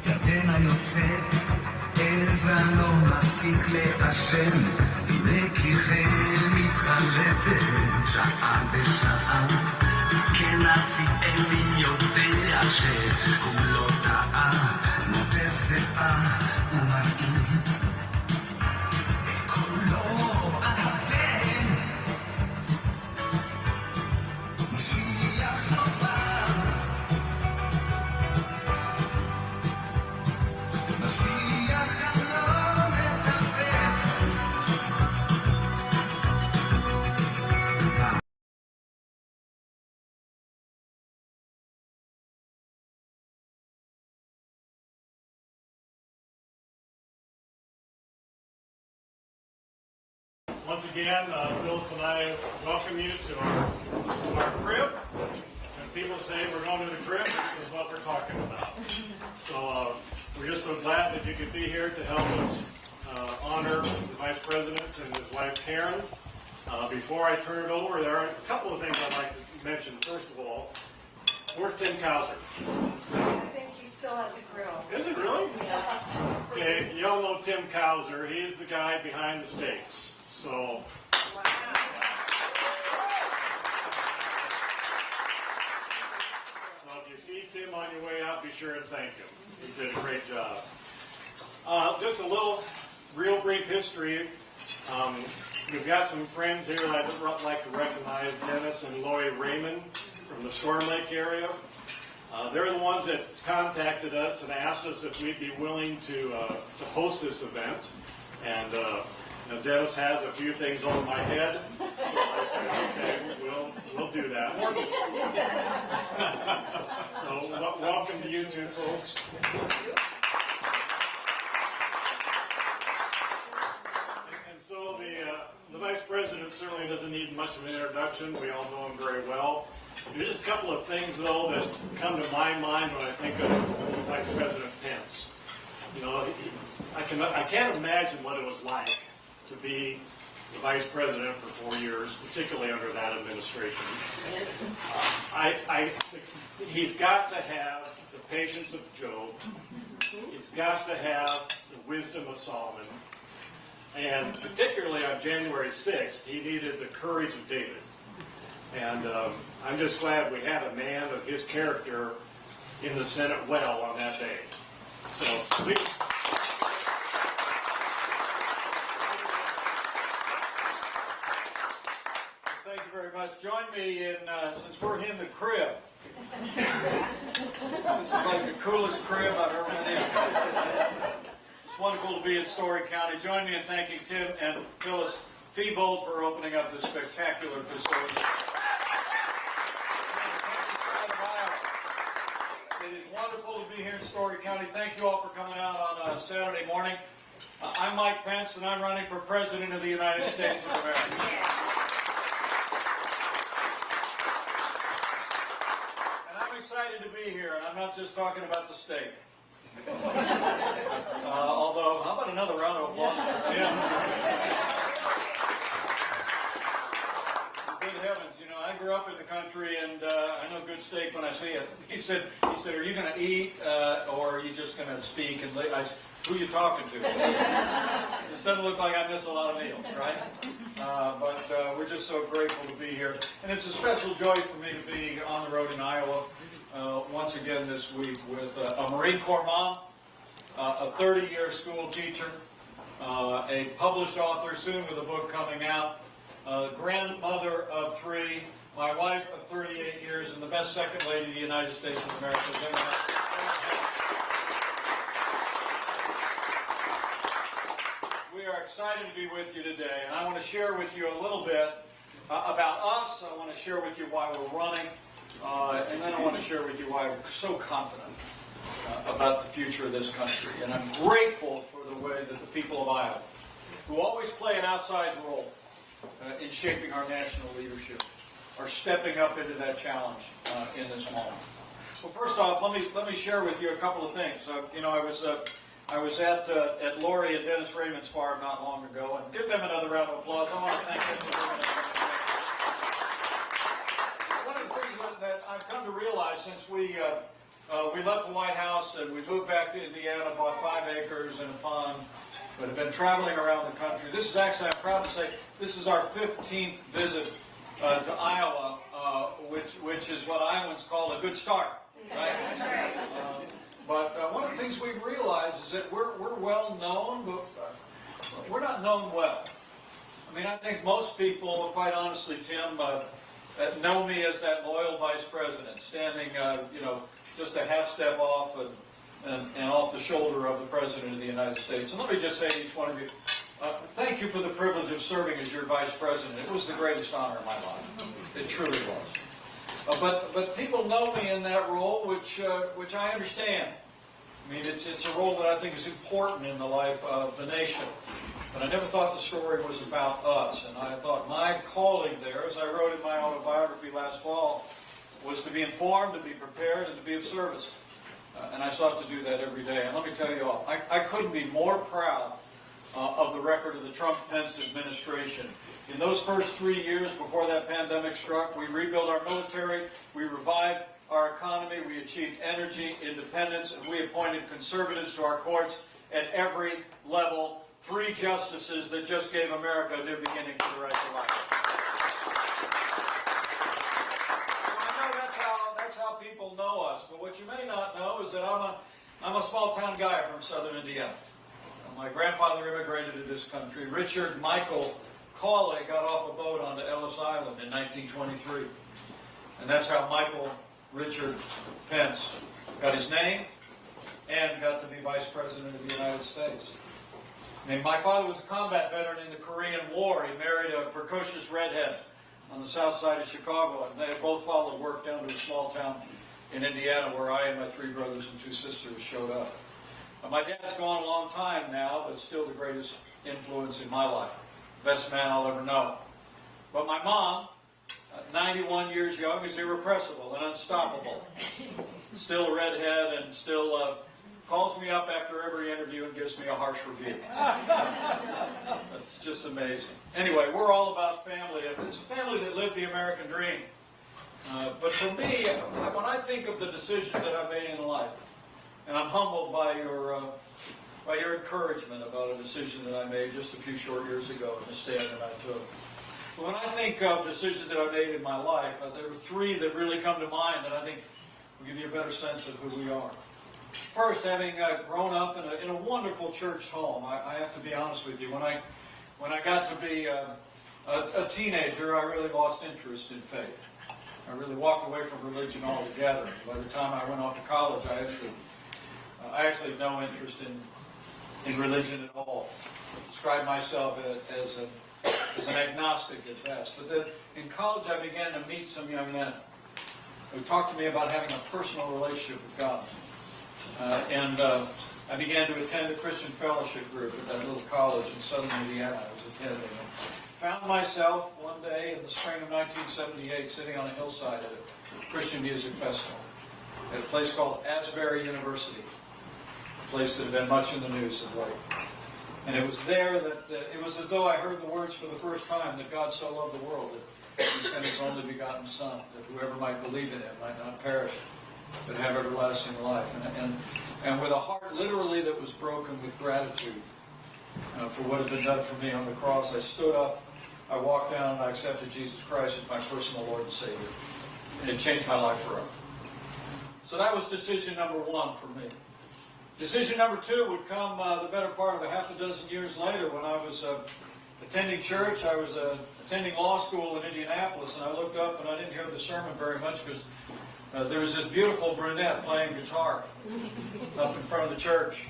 ירדנה יוצאת, עזרא לא מפסיק לעשן, הנה כי חיל מתחלפת שעה בשעה, זקן הציאלי יודע שהוא לא טעה, נוטף זיעה ומראים בקולו הבן משיח לא בא. משיח גם לא מדבר. Once again, Phyllis and I welcome you to our crib. When people say we're going to the crib, this is what we're talking about. So we're just so glad that you could be here to help us honor the Vice President and his wife, Karen. Before I turn it over, there are a couple of things I'd like to mention. First of all, where's Tim Kauser? I think he's still at the grill. Is it really? Yes. Okay, you all know Tim Kauser. He's the guy behind the steaks. So, Wow. so if you see Tim on your way out, be sure to thank him. He did a great job. Just a little, real brief history. We've got some friends here that I'd like to recognize, Dennis and Lori Raymond from the Storm Lake area. They're the ones that contacted us and asked us if we'd be willing to host this event. And Dennis has a few things over my head, so I said, okay, we'll do that. So welcome to you two folks. And so the Vice President certainly doesn't need much of an introduction. We all know him very well. There's just a couple of things, though, that come to my mind when I think of Vice President Pence. You know, I can't imagine what it was like to be the Vice President for 4 years, particularly under that administration. He's got to have the patience of Job. He's got to have the wisdom of Solomon. And particularly on January 6th, he needed the courage of David. And I'm just glad we had a man of his character in the Senate well on that day. So please. Thank you very much. Join me in, since we're in the crib. This is like the coolest crib I've ever been in. It's wonderful to be in Story County. Join me in thanking Tim and Phyllis Feebold for opening up this spectacular facility. It is wonderful to be here in Story County. Thank you all for coming out on a Saturday morning. I'm Mike Pence, and I'm running for President of the United States of America. And I'm excited to be here, and I'm not just talking about the steak. Although, how about another round of applause for Tim? Good heavens, you know, I grew up in the country, and I know good steak when I see it. He said, are you going to eat, or are you just going to speak? And I said, who are you talking to? This doesn't look like I miss a lot of meals, right? But we're just so grateful to be here. And it's a special joy for me to be on the road in Iowa once again this week with a Marine Corps mom, a 30-year school teacher, a published author, soon with a book coming out, grandmother of 3, my wife of 38 years, and the best second lady of the United States of America. We are excited to be with you today, and I want to share with you a little bit about us. I want to share with you why we're running, and then I want to share with you why we're so confident about the future of this country. And I'm grateful for the way that the people of Iowa, who always play an outsized role in shaping our national leadership, are stepping up into that challenge in this moment. Well, first off, let me share with you a couple of things. You know, I was at Lori and Dennis Raymond's farm not long ago, and give them another round of applause. I want to thank them for doing that. One of the things that I've come to realize since we left the White House and we moved back to Indiana, bought 5 acres and a pond, but have been traveling around the country. This is actually, I'm proud to say, this is our 15th visit to Iowa, which is what Iowans call a good start, right? That's right. But one of the things we've realized is that we're well known, but we're not known well. I mean, I think most people, quite honestly, Tim, know me as that loyal vice president, standing, you know, just a half step off and off the shoulder of the President of the United States. And let me just say to each one of you, thank you for the privilege of serving as your Vice President. It was the greatest honor of my life. It truly was. But people know me in that role, which I understand. I mean, it's a role that I think is important in the life of the nation. But I never thought the story was about us. And I thought my calling there, as I wrote in my autobiography last fall, was to be informed, to be prepared, and to be of service. And I sought to do that every day. And let me tell you all, I couldn't be more proud of the record of the Trump-Pence administration. In those first 3 years before that pandemic struck, we rebuilt our military, we revived our economy, we achieved energy independence, and we appointed conservatives to our courts at every level. 3 justices that just gave America a new beginning to the right to life. So I know that's how people know us. But what you may not know is that I'm a small-town guy from southern Indiana. My grandfather immigrated to this country. Richard Michael Cawley got off a boat onto Ellis Island in 1923. And that's how Michael Richard Pence got his name and got to be Vice President of the United States. I mean, my father was a combat veteran in the Korean War. He married a precocious redhead on the south side of Chicago, and they both followed work down to a small town in Indiana where I and my 3 brothers and 2 sisters showed up. My dad's gone a long time now, but still the greatest influence in my life. Best man I'll ever know. But my mom, 91 years young, is irrepressible and unstoppable. Still a redhead and still calls me up after every interview and gives me a harsh review. It's just amazing. Anyway, we're all about family. It's a family that lived the American dream. But for me, when I think of the decisions that I've made in life, and I'm humbled by your encouragement about a decision that I made just a few short years ago and the stand that I took. But when I think of decisions that I made in my life, there were 3 that really come to mind that I think will give you a better sense of who we are. First, having grown up in a wonderful church home, I have to be honest with you. When I got to be a teenager, I really lost interest in faith. I really walked away from religion altogether. By the time I went off to college, I actually had no interest in religion at all. I described myself as an agnostic at best. But then in college, I began to meet some young men who talked to me about having a personal relationship with God. I began to attend a Christian fellowship group at that little college in southern Indiana I was attending. And found myself one day in the spring of 1978 sitting on a hillside at a Christian music festival at a place called Asbury University, a place that had been much in the news of late. And it was there that it was as though I heard the words for the first time that God so loved the world that He sent His only begotten Son, that whoever might believe in Him might not perish, but have everlasting life. And with a heart literally that was broken with gratitude for what had been done for me on the cross, I stood up, I walked down, and I accepted Jesus Christ as my personal Lord and Savior. And it changed my life forever. So that was decision number 1 for me. Decision number 2 would come the better part of a half a dozen years later when I was attending church. I was attending law school in Indianapolis, and I looked up and I didn't hear the sermon very much because there was this beautiful brunette playing guitar up in front of the church.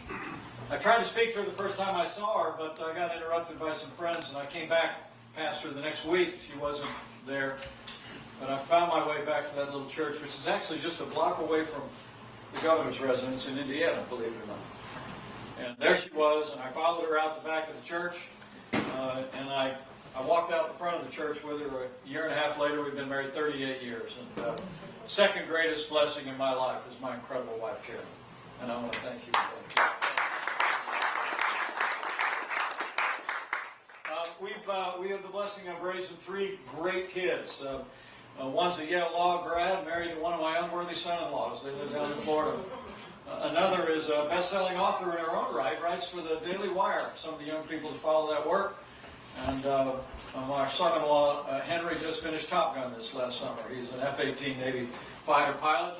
I tried to speak to her the first time I saw her, but I got interrupted by some friends, and I came back past her the next week. She wasn't there. But I found my way back to that little church, which is actually just a block away from the governor's residence in Indiana, believe it or not. And there she was, and I followed her out the back of the church, and I walked out in front of the church with her. A year and a half later, we've been married 38 years. And the second greatest blessing in my life is my incredible wife, Karen. And I want to thank you for that. We have the blessing of raising 3 great kids. One's a Yale Law grad, married to one of my unworthy son-in-laws. They live down in Florida. Another is a best-selling author in her own right, writes for the Daily Wire, some of the young people that follow that work. And our son-in-law, Henry, just finished Top Gun this last summer. He's an F-18 Navy fighter pilot.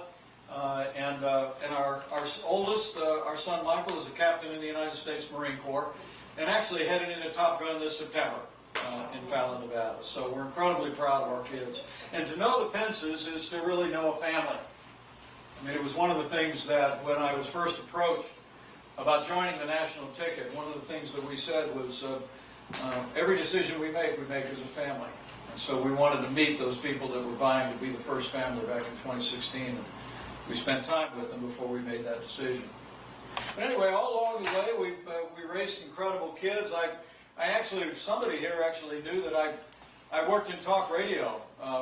And our oldest, our son Michael, is a captain in the United States Marine Corps, and actually headed into Top Gun this September in Fallon, Nevada. So we're incredibly proud of our kids. And to know the Pences is to really know a family. I mean, it was one of the things that when I was first approached about joining the national ticket, one of the things that we said was every decision we make as a family. And so we wanted to meet those people that were vying to be the first family back in 2016. And we spent time with them before we made that decision. But anyway, all along the way, we raised incredible kids. somebody here actually knew that I worked in talk radio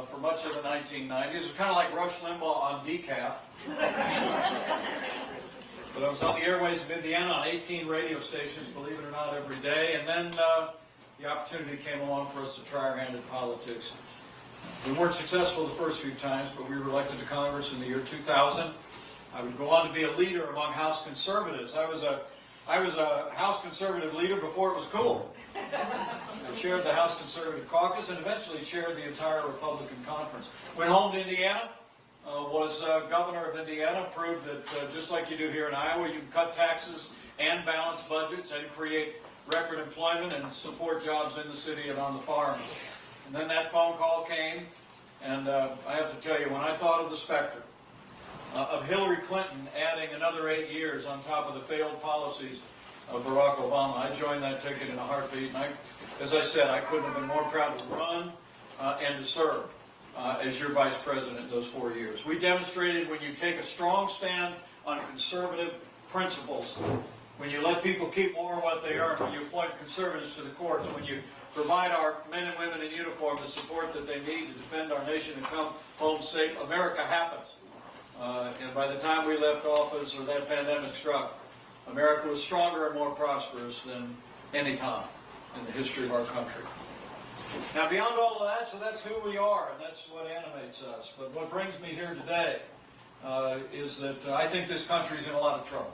for much of the 1990s. It was kind of like Rush Limbaugh on decaf. But I was on the airways of Indiana on 18 radio stations, believe it or not, every day. And then the opportunity came along for us to try our hand at politics. We weren't successful the first few times, but we were elected to Congress in the year 2000. I would go on to be a leader among House conservatives. I was a House conservative leader before it was cool. I chaired the House Conservative Caucus and eventually chaired the entire Republican Conference. Went home to Indiana, was governor of Indiana, proved that just like you do here in Iowa, you can cut taxes and balance budgets and create record employment and support jobs in the city and on the farm. And then that phone call came, and I have to tell you, when I thought of the specter of Hillary Clinton adding another 8 years on top of the failed policies of Barack Obama, I joined that ticket in a heartbeat. And as I said, I couldn't have been more proud to run and to serve as your vice president those 4 years. We demonstrated when you take a strong stand on conservative principles, when you let people keep more of what they earn, when you appoint conservatives to the courts, when you provide our men and women in uniform the support that they need to defend our nation and come home safe, America happens. And by the time we left office or that pandemic struck, America was stronger and more prosperous than any time in the history of our country. Now, beyond all of that, so that's who we are, and that's what animates us. But what brings me here today is that I think this country's in a lot of trouble.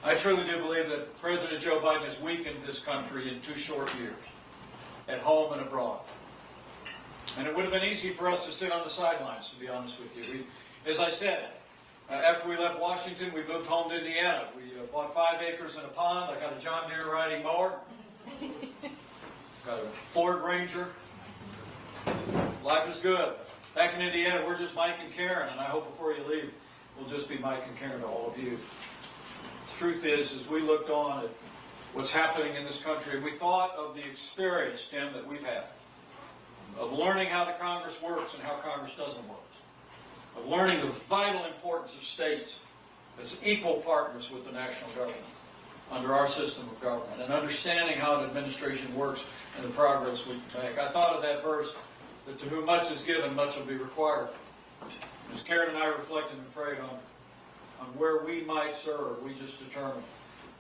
I truly do believe that President Joe Biden has weakened this country in 2 short years, at home and abroad. And it would have been easy for us to sit on the sidelines, to be honest with you. As I said, after we left Washington, we moved home to Indiana. We bought 5 acres and a pond. I got a John Deere riding mower. Got a Ford Ranger. Life is good. Back in Indiana, we're just Mike and Karen, and I hope before you leave, we'll just be Mike and Karen to all of you. The truth is, as we looked on at what's happening in this country, we thought of the experience, Tim, that we've had, of learning how the Congress works and how Congress doesn't work, of learning the vital importance of states as equal partners with the national government under our system of government, and understanding how an administration works and the progress we can make. I thought of that verse, that to whom much is given, much will be required. As Karen and I reflected and prayed on where we might serve, we just determined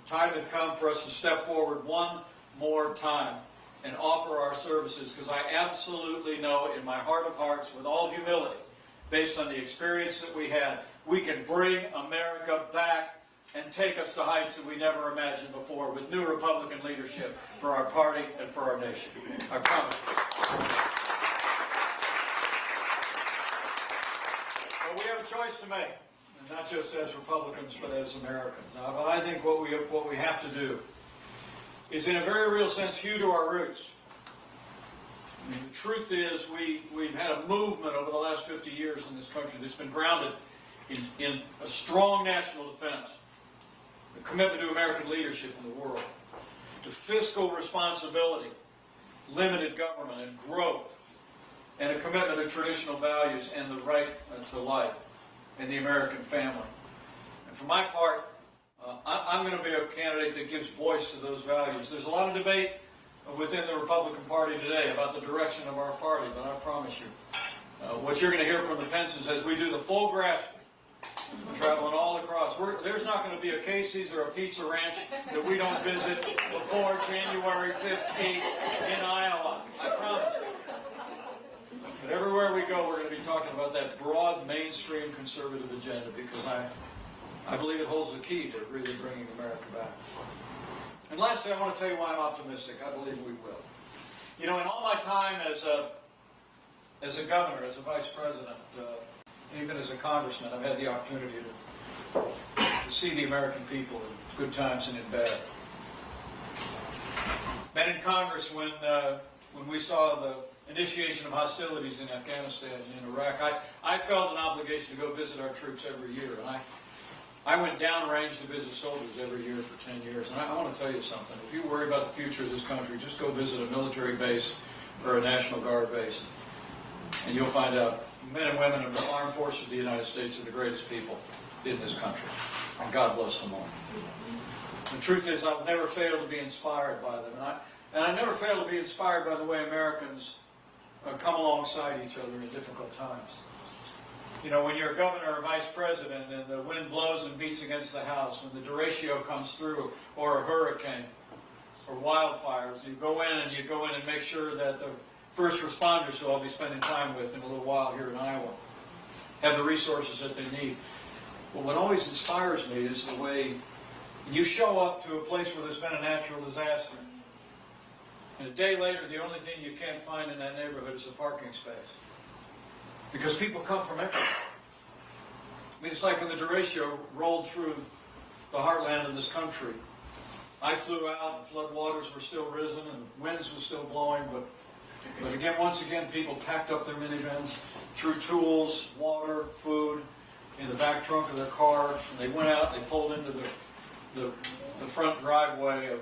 time had come for us to step forward one more time and offer our services, because I absolutely know in my heart of hearts, with all humility, based on the experience that we had, we can bring America back and take us to heights that we never imagined before with new Republican leadership for our party and for our nation. I promise. But we have a choice to make, and not just as Republicans, but as Americans. Now, but I think what we have to do is, in a very real sense, hew to our roots. I mean, the truth is, we've had a movement over the last 50 years in this country that's been grounded in a strong national defense, a commitment to American leadership in the world, to fiscal responsibility, limited government and growth, and a commitment to traditional values and the right to life and the American family. And for my part, I'm going to be a candidate that gives voice to those values. There's a lot of debate within the Republican Party today about the direction of our party, but I promise you, what you're going to hear from the Pences as we do the full grasping, traveling all across. There's not going to be a Casey's or a Pizza Ranch that we don't visit before January 15th in Iowa. I promise you. But everywhere we go, we're going to be talking about that broad, mainstream conservative agenda, because I believe it holds the key to really bringing America back. And lastly, I want to tell you why I'm optimistic. I believe we will. You know, in all my time as a governor, as a vice president, even as a congressman, I've had the opportunity to see the American people in good times and in bad. Been in Congress when we saw the initiation of hostilities in Afghanistan and in Iraq. I felt an obligation to go visit our troops every year, and I went downrange to visit soldiers every year for 10 years. And I want to tell you something. If you worry about the future of this country, just go visit a military base or a National Guard base, and you'll find out men and women of the armed forces of the United States are the greatest people in this country. And God bless them all. The truth is, I've never failed to be inspired by them. And I never fail to be inspired by the way Americans come alongside each other in difficult times. You know, when you're a governor or vice president and the wind blows and beats against the house, when the derecho comes through, or a hurricane, or wildfires, you go in and make sure that the first responders who I'll be spending time with in a little while here in Iowa have the resources that they need. Well, what always inspires me is the way you show up to a place where there's been a natural disaster, and a day later, the only thing you can't find in that neighborhood is a parking space. Because people come from everywhere. I mean, it's like when the derecho rolled through the heartland of this country. I flew out, and floodwaters were still risen, and winds were still blowing, but again, once again, people packed up their minivans, threw tools, water, food in the back trunk of their car, and they went out, and they pulled into the front driveway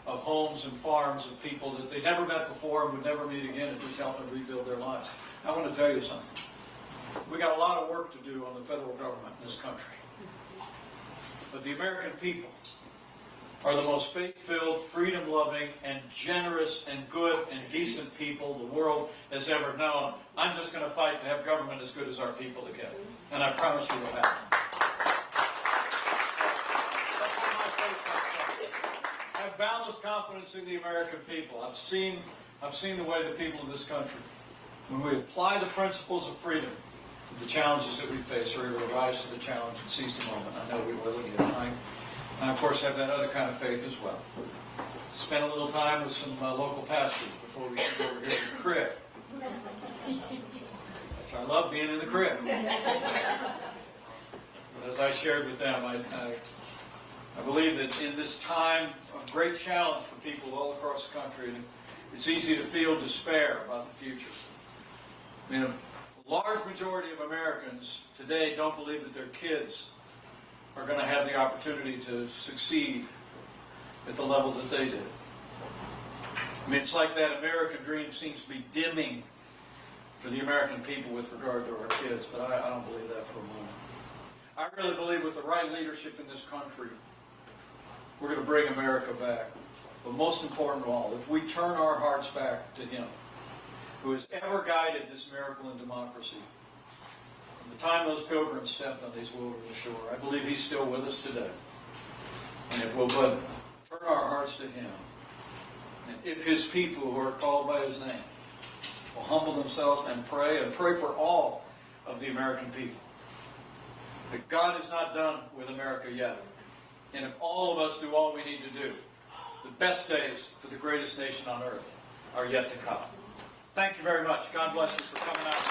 of homes and farms of people that they'd never met before and would never meet again, and just help them rebuild their lives. I want to tell you something. We got a lot of work to do on the federal government in this country. But the American people are the most faith-filled, freedom-loving, and generous, and good, and decent people the world has ever known. I'm just going to fight to have government as good as our people together. And I promise you will happen. I have boundless confidence in the American people. I've seen the way the people of this country, when we apply the principles of freedom, the challenges that we face are able to rise to the challenge and seize the moment. I know we will again. I, of course, have that other kind of faith as well. Spend a little time with some local pastors before we get over here to the crib. Which I love being in the crib. But as I shared with them, I believe that in this time of great challenge for people all across the country, it's easy to feel despair about the future. I mean, a large majority of Americans today don't believe that their kids are going to have the opportunity to succeed at the level that they did. I mean, it's like that American dream seems to be dimming for the American people with regard to our kids, but I don't believe that for a moment. I really believe with the right leadership in this country, we're going to bring America back. But most important of all, if we turn our hearts back to Him, who has ever guided this miracle in democracy, from the time those pilgrims stepped on these wilderness shore, I believe He's still with us today. And if we'll but turn our hearts to Him, and if His people who are called by His name will humble themselves and pray for all of the American people, that God is not done with America yet. And if all of us do all we need to do, the best days for the greatest nation on earth are yet to come. Thank you very much. God bless you for coming out.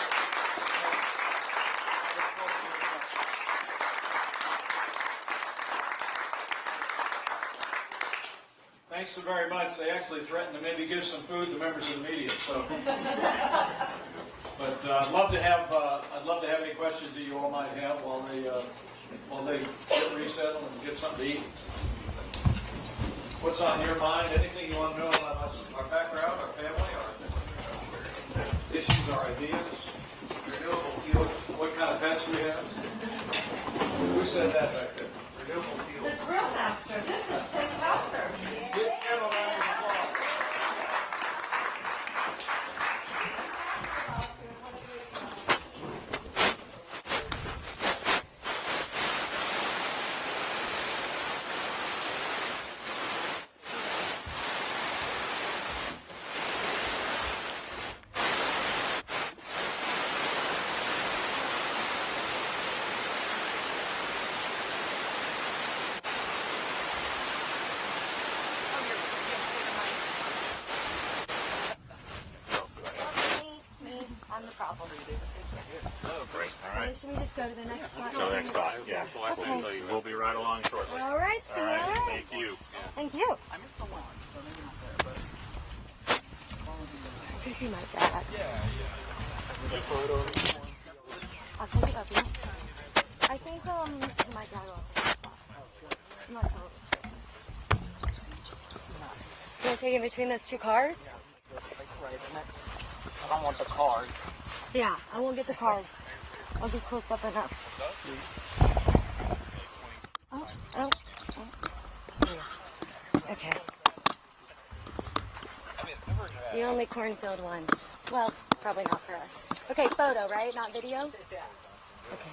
Thanks so very much. They actually threatened to maybe give some food to members of the media. So, but I'd love to have any questions that you all might have while they get resettled and get something to eat. What's on your mind? Anything you want to know about us, our background, our family, our issues, our ideas, renewable fuels, what kind of pets we have? Who said that back there? Renewable fuels. The grill master. This is Tim Hauser. Give Tim a round of applause. I'm the problem. Oh, great. All right. Should we just go to the next spot? To the next spot, yeah. Okay. We'll be right along shortly. All right, see All you right. later. Thank you. Thank you. I missed the launch, so maybe not there, but... Could be my dad. I'll take it up, yeah? I think, my dad will take the spot. I'm not totally sure. You want to take it between those two cars? I don't want the cars. Yeah, I won't get the cars. I'll be close up enough. Oh. Okay. The only cornfield one. Well, probably not for us. Okay, photo, right? Not video? Okay.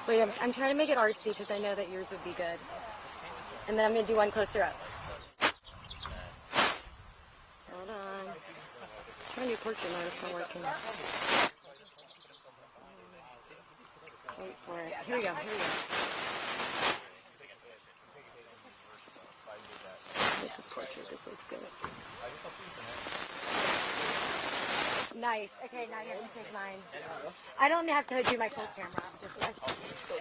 Wait, I'm trying to make it artsy because I know that yours would be good. And then I'm going to do one closer up. Hold on. I'm trying to do portrait mode, it's not working. Wait for it. Here we go, here we go. This is portrait, this looks good. Nice. Okay, now you have to take mine. I don't have to do my full camera. Just I'll give you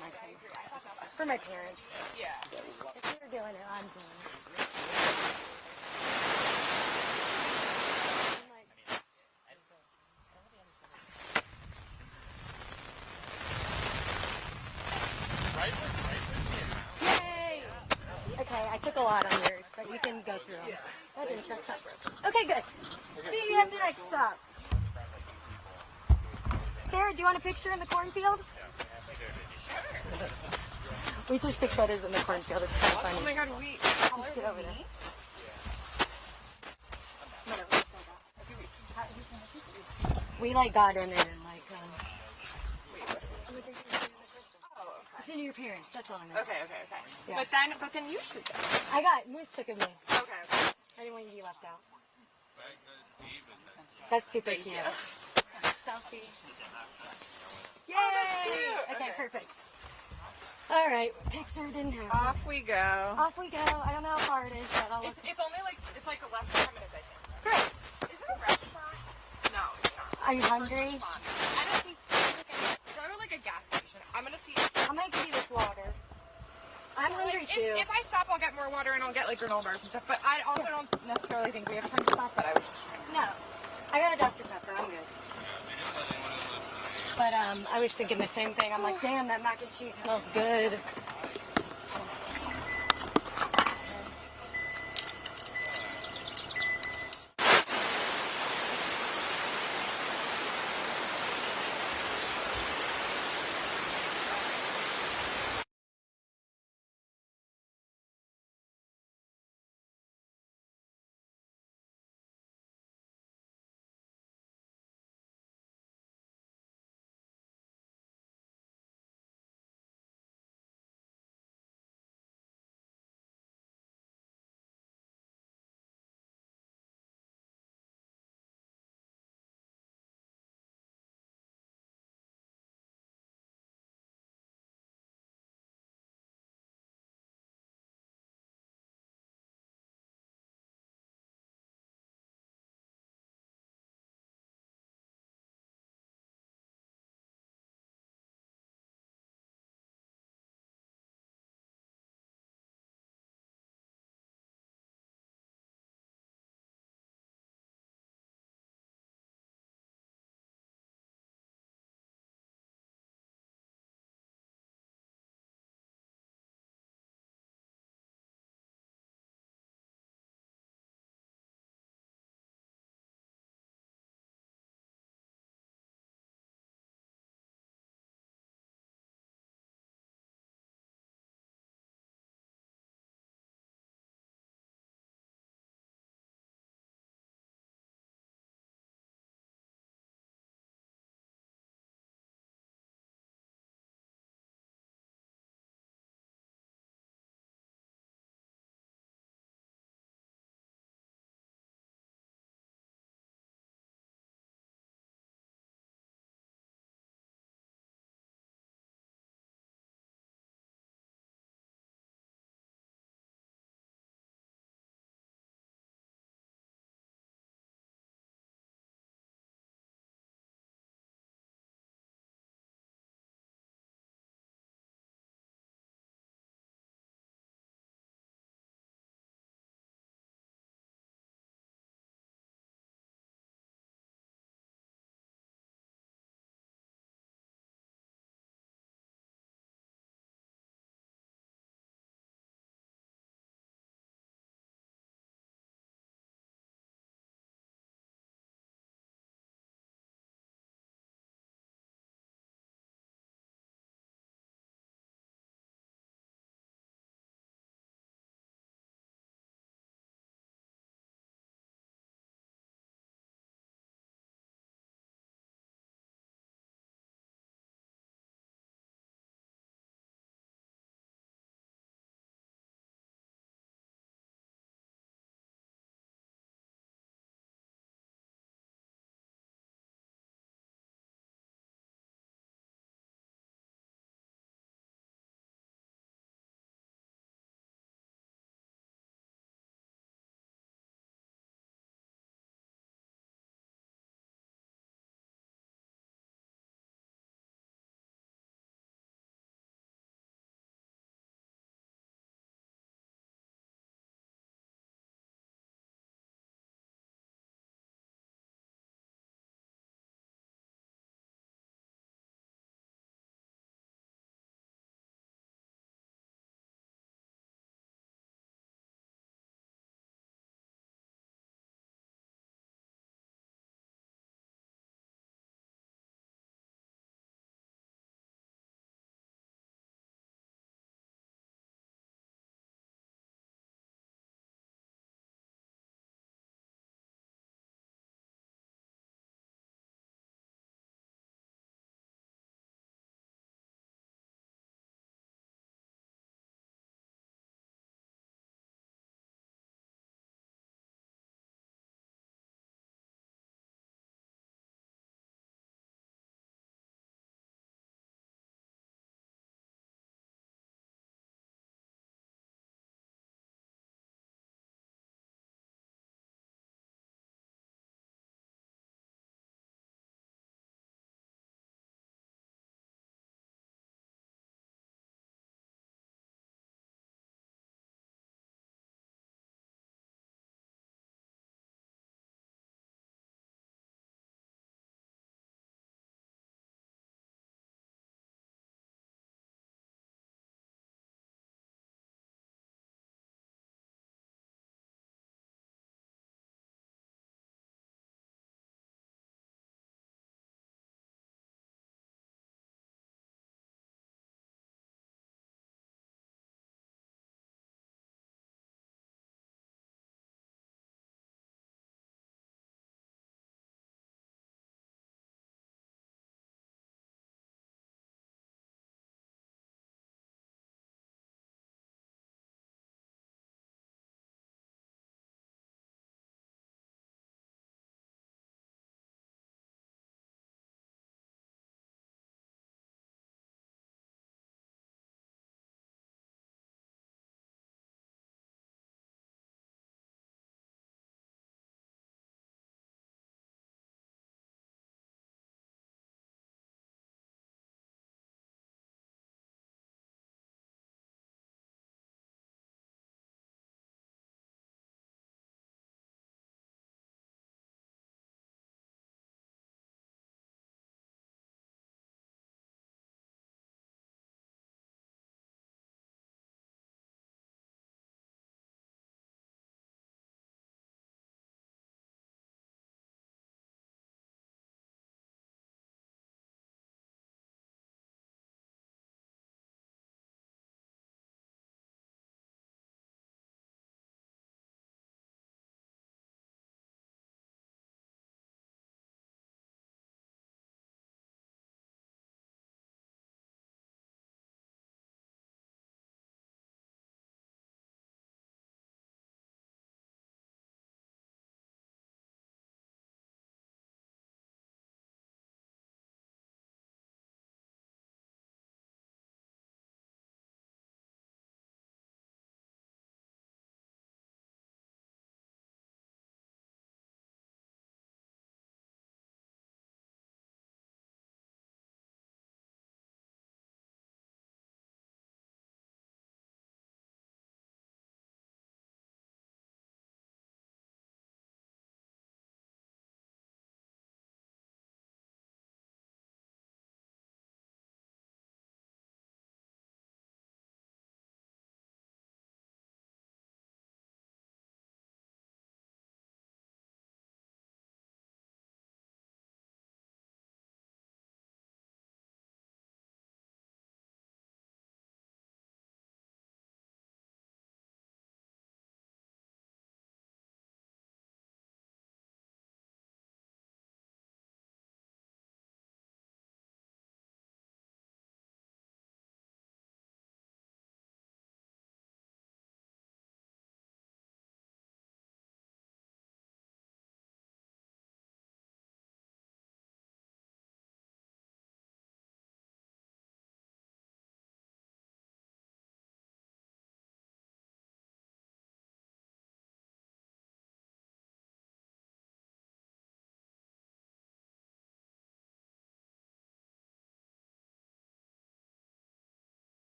my camera. For my parents. Yeah. If you're doing it, I'm doing it. Yay! Okay, I took a lot on yours, but you can go through them. That didn't touch up. Okay, good. See you at the next stop. Sarah, do you want a picture in the cornfield? We just took photos in the cornfield. It's kind of funny. Oh my god, we Get over there. We like got in it and like listen to your parents. That's all I know. Okay. Yeah. But then you should go. I got Moose took of me. Okay. I didn't want you to be left out. That's super cute. Selfie. Yay! Okay, perfect. All right, Pixar didn't happen. Off we go. Off we go. I don't know how far it is, but I'll look. It's only like less than 10 minutes, I think. Great. Is it a restaurant? No, it's not. Are you hungry? I don't think. Go to like a gas station. I'm gonna see. I'm gonna give you this water. I'm hungry too. If I stop, I'll get more water and I'll get like granola bars and stuff. But I also don't necessarily think we have time to stop. But I was just trying. No, I got a Dr. Pepper. I'm good. But I was thinking the same thing. I'm like, damn, that mac and cheese smells good.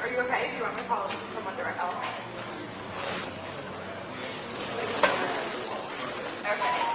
Are you okay? Do you want me to follow someone direct? Oh. Okay.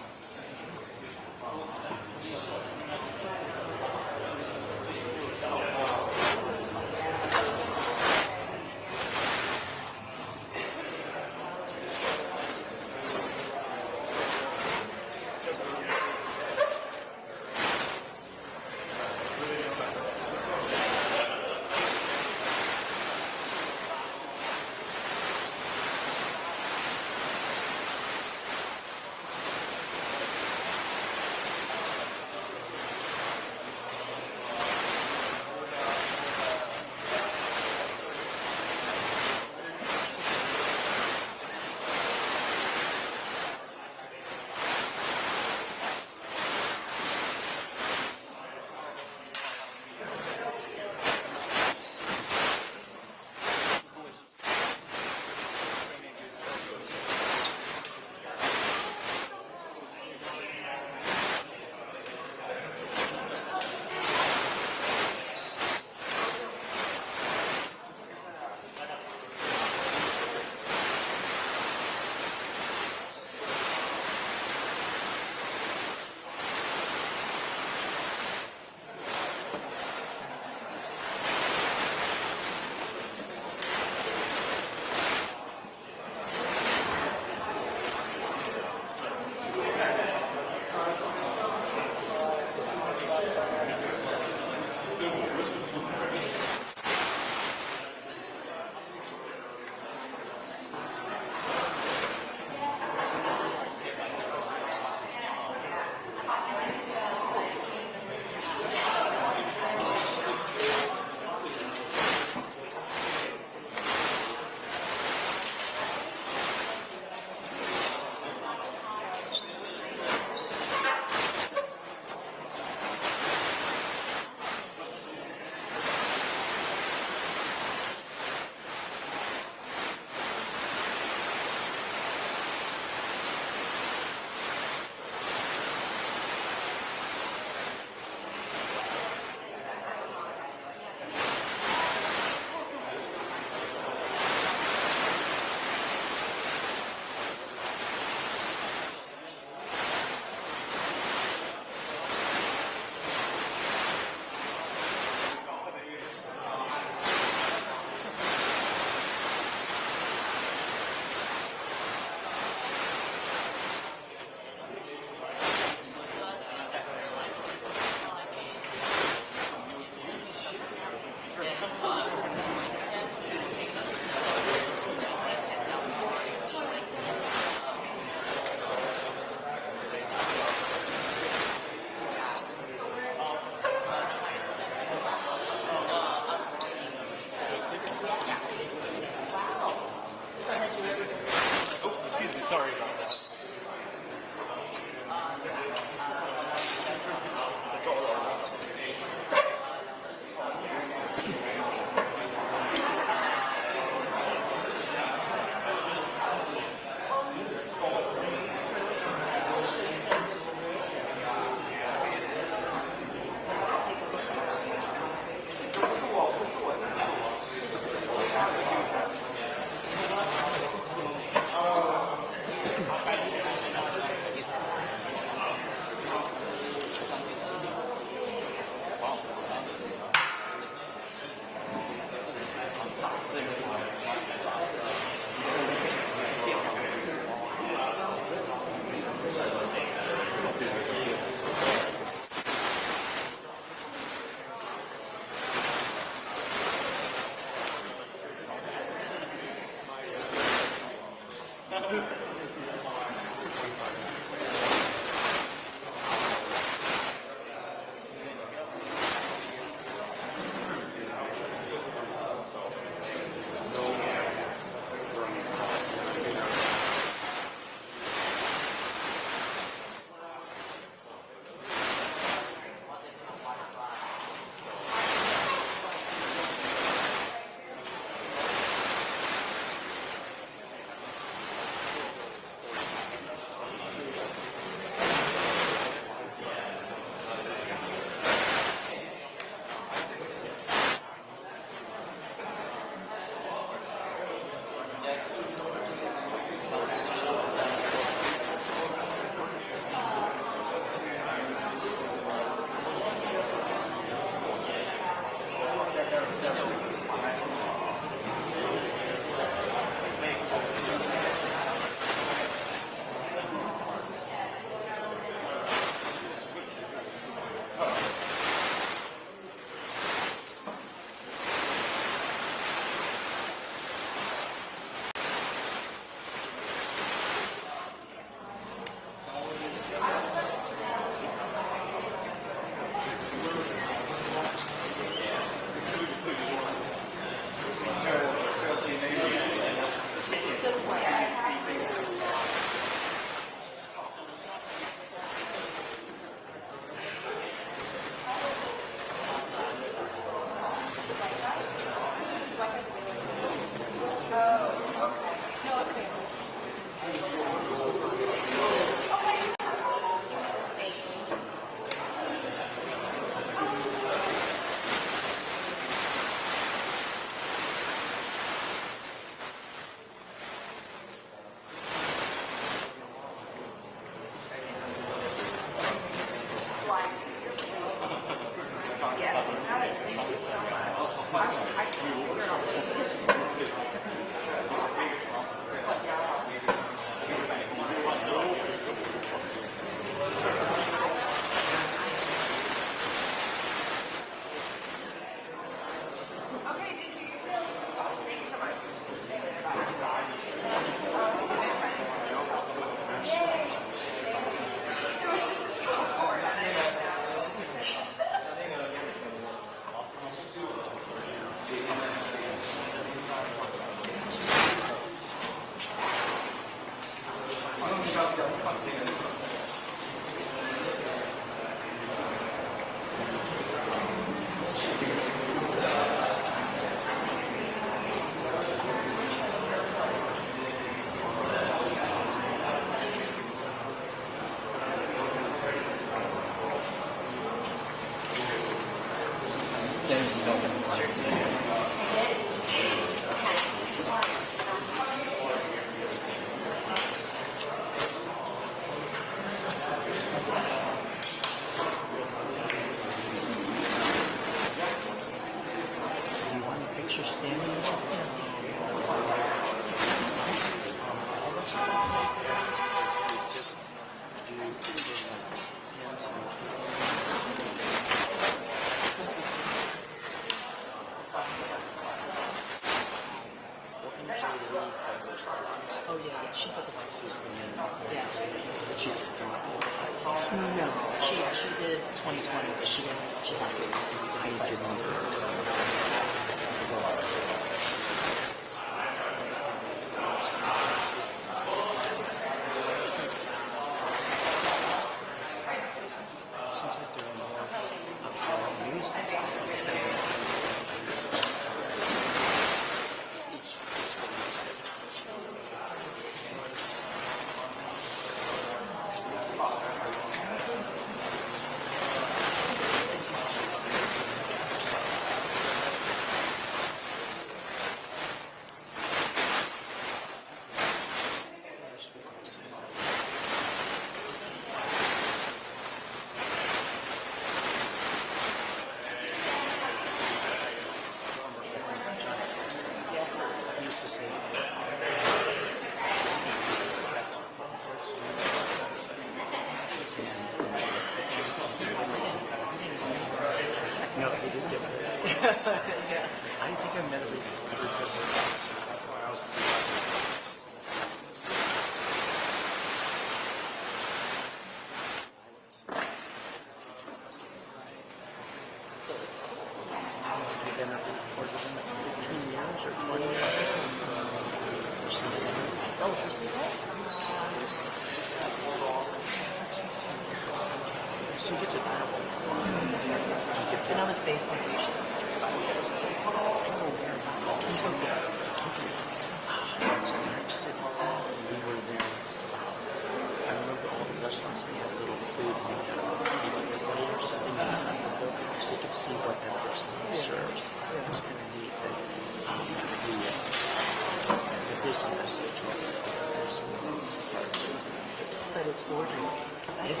It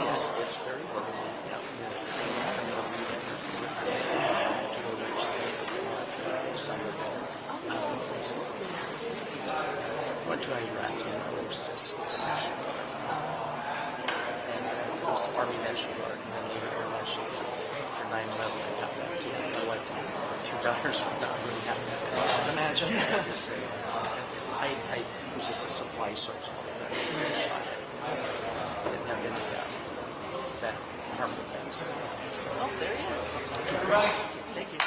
Iraq in 06 with the National Guard. And it was Army National Guard, and then later Air National Guard. For 9/11, I got back in. My wife and 2 daughters were not really happy with it. I can imagine. So, I was just a supply source. Didn't have any of that harmful things. So, Oh, there he is. Everybody. thank you.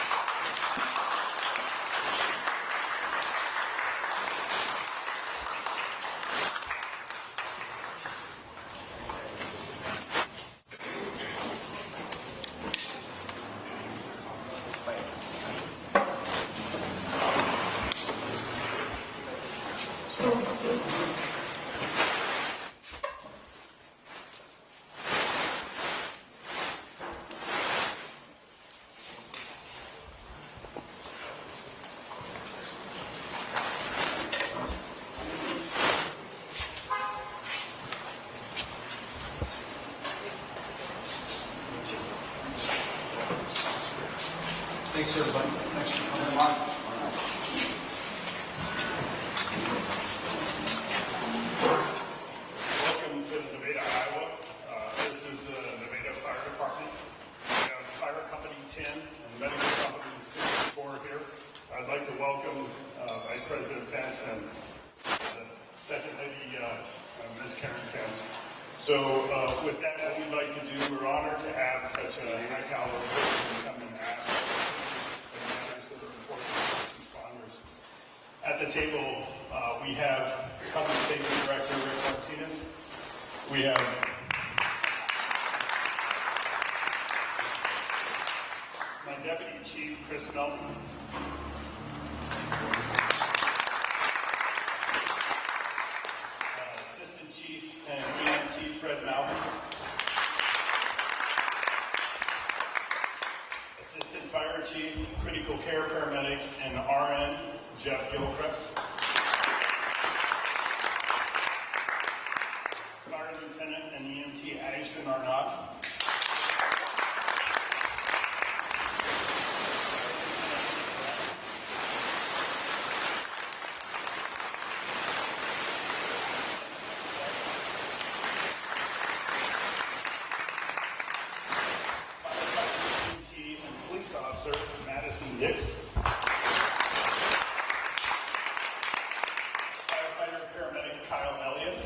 Thanks, everybody. Thanks for coming on. Welcome to Nevada, Iowa. This is the Nevada Fire Department. We have Fire Company 10 and Medical Company 64 here. I'd like to welcome Vice President Pence and Second Lady Ms. Karen Pence. So with that, what we'd like to do, we're honored to have such a high caliber person come and ask the matters that are important to first responders. At the table, we have Company Safety Director Rick Martinez. We have my Deputy Chief, Chris Melton. Assistant Chief and EMT, Fred Malcolm. Assistant Fire Chief, Critical Care Paramedic, and RN, Jeff Gilchrist. Fire Lieutenant and EMT, Ashton Arnott. Dix. Firefighter paramedic Kyle Elliott.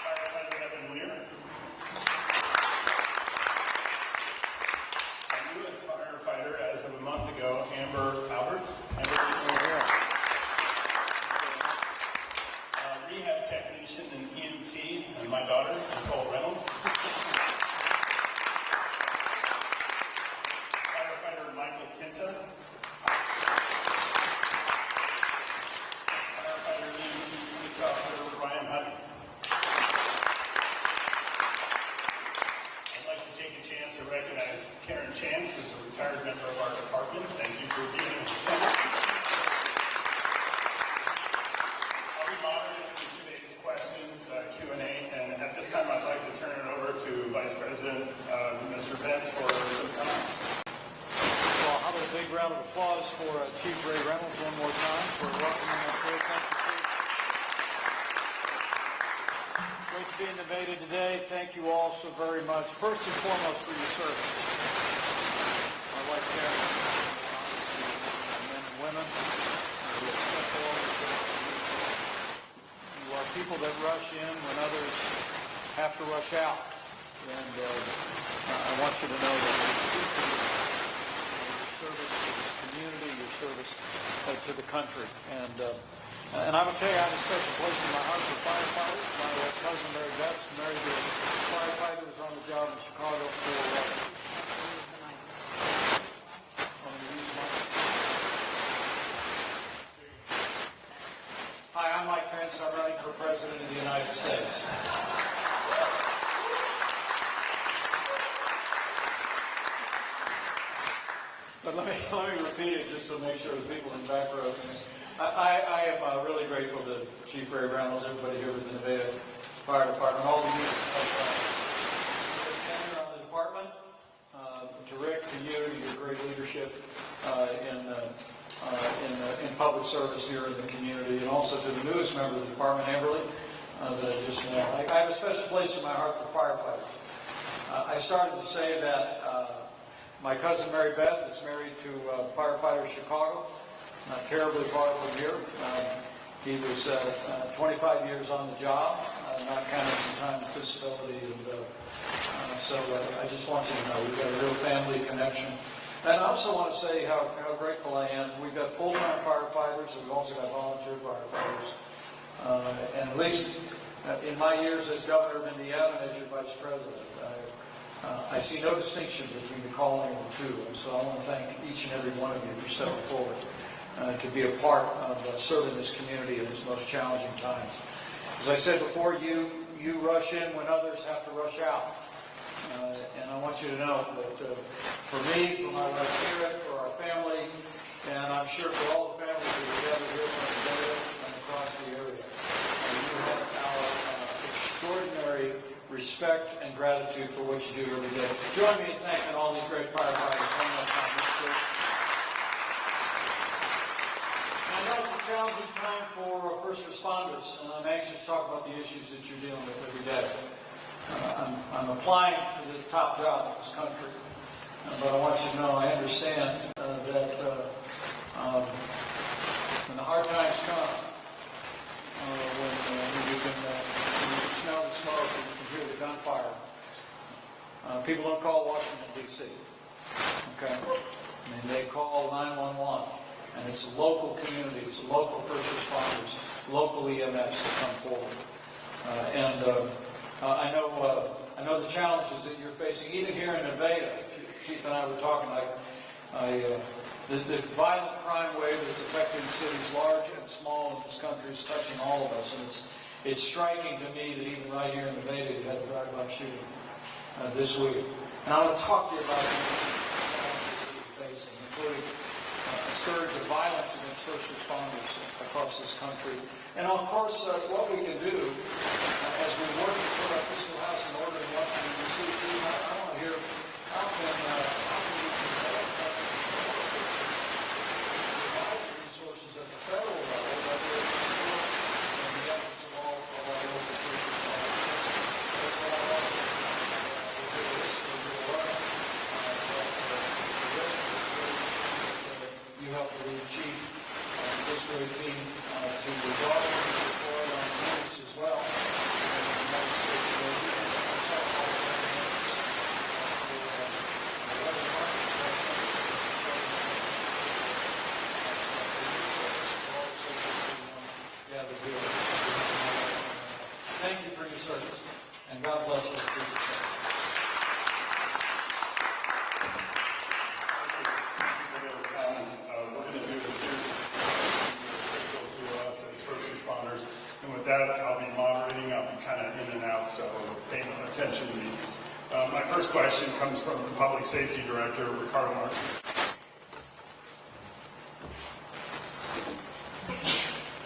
Firefighter Evan Weir. Our newest firefighter as of a month ago, Amber Alberts. Rehab technician and EMT, and my daughter, Nicole Reynolds. Tinta. Firefighter EMT Police Officer Ryan Hutton. I'd like to take a chance to recognize Karen Chance, who's a retired member of our department. Thank you for being in attendance. I'll be moderating today's questions, Q&A, and at this time I'd like to turn it over to Vice President Mr. Pence for some comments. How about a big round of applause for Chief Ray Reynolds one more time for welcoming us here. Thank you, Chief. Great to be in Nevada today. Thank you all so very much. First and foremost for your service. I'd like to thank men and women who have stepped forward. You are people that rush in when others have to rush out. And I want you to know that service to this community, your service to the country. And I will tell you, I have a special place in my heart for firefighters. My cousin Mary Betts married a firefighter who was on the job in Chicago for Hi, I'm Mike Pence. I'm running for President of the United States. But let me repeat it just to make sure the people in the back row. I am really grateful to Chief Ray Reynolds, everybody here with the Nevada Fire Department, all the units of around the department, to Rick, to you, to your great leadership in public service here in the community, and also to the newest member of the department, Amberly, that I just met. I have a special place in my heart for firefighters. I started to say that my cousin Mary Beth is married to a firefighter in Chicago, not terribly far from here. He was 25 years on the job, not counting some time of disability. And, so I just want you to know we've got a real family connection. And I also want to say how grateful I am. We've got full-time firefighters, and we've also got volunteer firefighters. And at least in my years as governor of Indiana and as your vice president, I see no distinction between the calling of the two. And so I want to thank each and every one of you for stepping forward to be a part of serving this community in its most challenging times. As I said before, you rush in when others have to rush out. And I want you to know that for me, for my wife Kira, for our family, and I'm sure for all the families that are gathered here from today and across the area, you have our extraordinary respect and gratitude for what you do every day. Join me in thanking all these great firefighters one more time. I know it's a challenging time for first responders, and I'm anxious to talk about the issues that you're dealing with every day. I'm applying for the top job in this country, but I want you to know I understand that when the hard times come, when you can smell the smoke and you can hear the gunfire, people don't call Washington, D.C. Okay? I mean, they call 911, and it's a local community, it's a local first responders, local EMS that come forward. I know the challenges that you're facing, even here in Nevada. Chief and I were talking, the violent crime wave that's affecting cities large and small in this country is touching all of us. And it's striking to me that even right here in Nevada, you had a drive-by shooting this week. And I want to talk to you about the challenges that you're facing, including a surge of violence against first responders across this country. And of course, what we can do as we work to put our fiscal house in order in Washington, D.C. I want to hear how can you provide resources at the federal level that will support the efforts of all of our local first responders. That's what I want to do. We'll do this, we'll do what, you help the lead chief and this great team to resolve report on units as well. The United States Thank you for your service, and God bless you. We're going to do a series of questions that are critical to us as first responders. And with that, I'll be moderating. I'll be kind of in and out, so pay attention to me. My first question comes from the Public Safety Director, Ricardo Martin.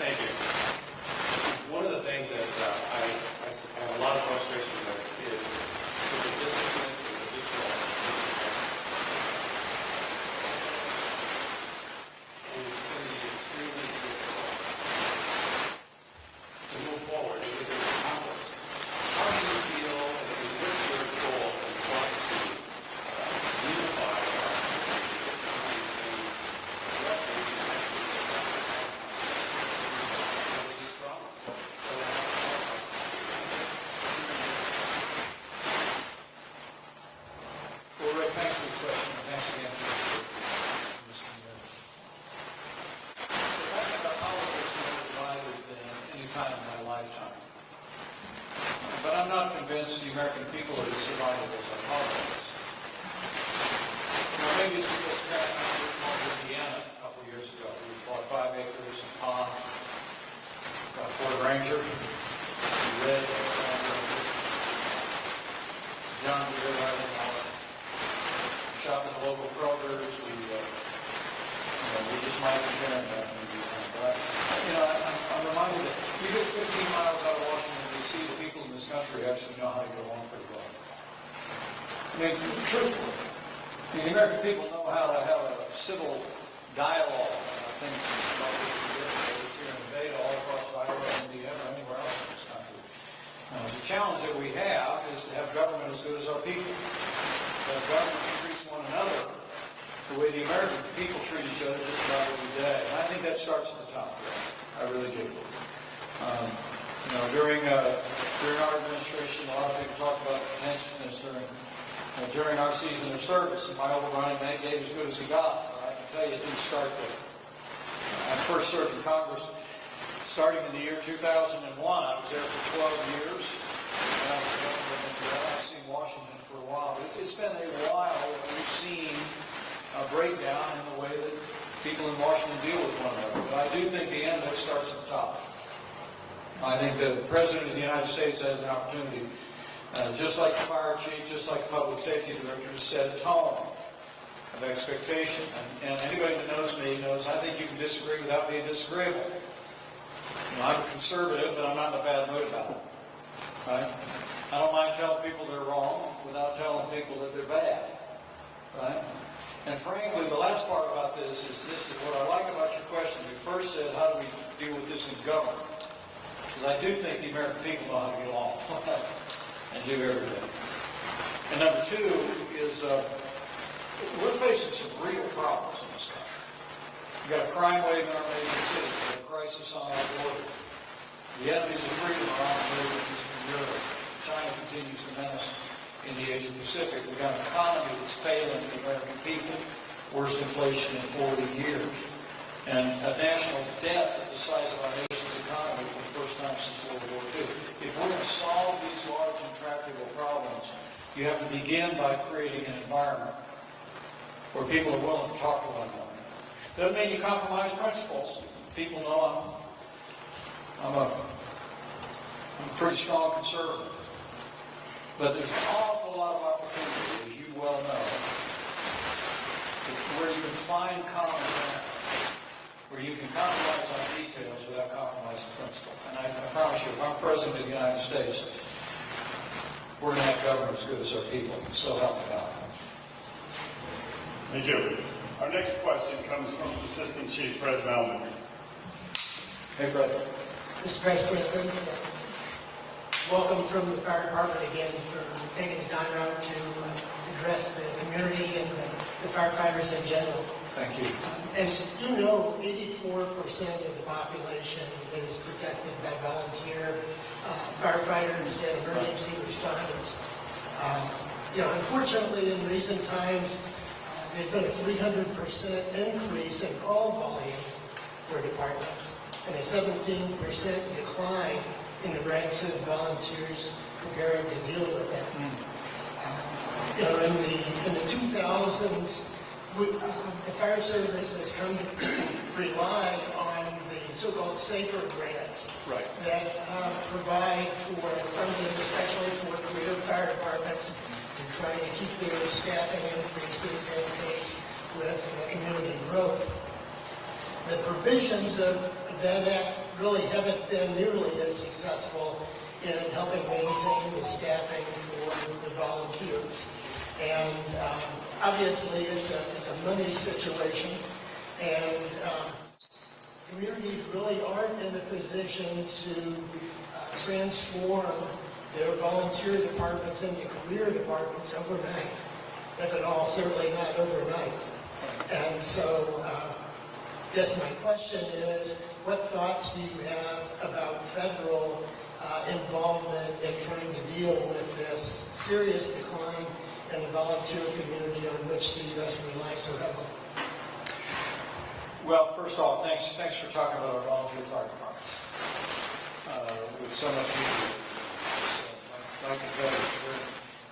Thank you. One of the things that I have a lot of frustration with is the disciplines and the visual and it's going to be extremely difficult to move forward if it is accomplished. How do you feel that you reach your goal and trying to unify our community that some of these things directly actually surround some of these problems? Well, Rick, thanks for the question. Thanks again for this community. The fact that politics is more divided than any time in my lifetime. But I'm not convinced the American people are as survivable as our politics. Now, maybe it's because Pat and I were in Indiana a couple of years ago. We bought 5 acres in pond, got Fort Ranger, we read John Deere, Riley Miller, shop at the local Kroger's, we just might be hearing that in Indiana. But, I'm reminded that you get 15 miles out of Washington, D.C., the people in this country actually know how to get along pretty well. I mean, truthfully, the American people know how to have a civil dialogue things about what we did, whether it's here in Nevada, all across Iowa, Indiana, or anywhere else in this country. The challenge that we have is to have government as good as our people. That government treats one another the way the American people treat each other just about every day. And I think that starts at the top. I really do. During our administration, a lot of people talk about pensioners during our season of service. And my overriding mandate gave as good as he got. But I can tell you it didn't start there. I first served in Congress starting in the year 2001. I was there for 12 years. And I was governor of Indiana. I've seen Washington for a while. It's been a while that we've seen a breakdown in the way that people in Washington deal with one another. But I do think the end of it starts at the top. I think the President of the United States has an opportunity, just like the fire chief, just like the public safety director, to set a tone of expectation. And anybody that knows me knows I think you can disagree without being disagreeable. I'm a conservative, but I'm not in a bad mood about it. Right? I don't mind telling people they're wrong without telling people that they're bad. Right? And frankly, the last part about this is what I like about your question. You first said, how do we deal with this in government? Because I do think the American people know how to get along and do everything. And number two is we're facing some real problems in this country. We've got a crime wave in our major cities. We've got a crisis on our border. The enemies of freedom are on the move in Eastern Europe. China continues to menace in the Asia Pacific. We've got an economy that's failing the American people, worst inflation in 40 years, and a national debt at the size of our nation's economy for the first time since World War II. If we're going to solve these large intractable problems, you have to begin by creating an environment where people are willing to talk to one another. Doesn't mean you compromise principles. People know I'm a pretty strong conservative. But there's an awful lot of opportunity, as you well know, where you can find common ground, where you can compromise on details without compromising principle. And I promise you, if I'm President of the United States, we're going to have government as good as our people. So help me God. Thank you. Our next question comes from Assistant Chief Fred Melman. Hey, Fred. Mr. Vice President, welcome from the fire department again for taking the time out to address the community and the firefighters in general. Thank you. As you know, 84% of the population is protected by volunteer firefighters and emergency responders. Unfortunately, in recent times, there's been a 300% increase in call volume for departments and a 17% decline in the ranks of volunteers preparing to deal with that. In the 2000s, the fire service has come to rely on the so-called SAFER grants that provide for funding, especially for career fire departments, to try to keep their staffing increases in pace with community growth. The provisions of that act really haven't been nearly as successful in helping maintain the staffing for the volunteers. And obviously it's a money situation, and communities really aren't in a position to transform their volunteer departments into career departments overnight, if at all, certainly not overnight. And so I guess my question is, what thoughts do you have about federal involvement in trying to deal with this serious decline in the volunteer community on which the U.S. relies so heavily? Well, first off, thanks for talking about our volunteer fire departments. With so much need. I can tell you,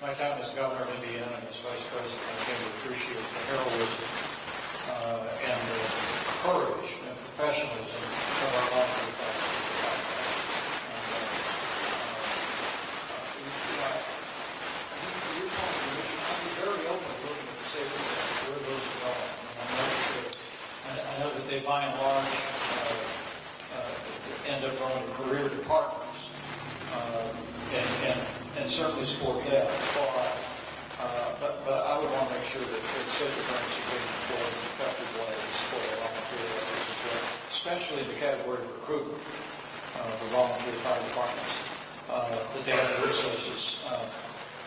my time as governor of Indiana and as vice president, I came to appreciate the heroism and the courage and professionalism of our volunteer fire department. I'll be very open to looking at the safety of where those are going. I know that they, by and large, end up going to career departments, and certainly support that. But I would want to make sure that the safety grants are being deployed in an effective way to support our volunteer efforts as especially in the category of recruitment, the volunteer fire departments, the data resources,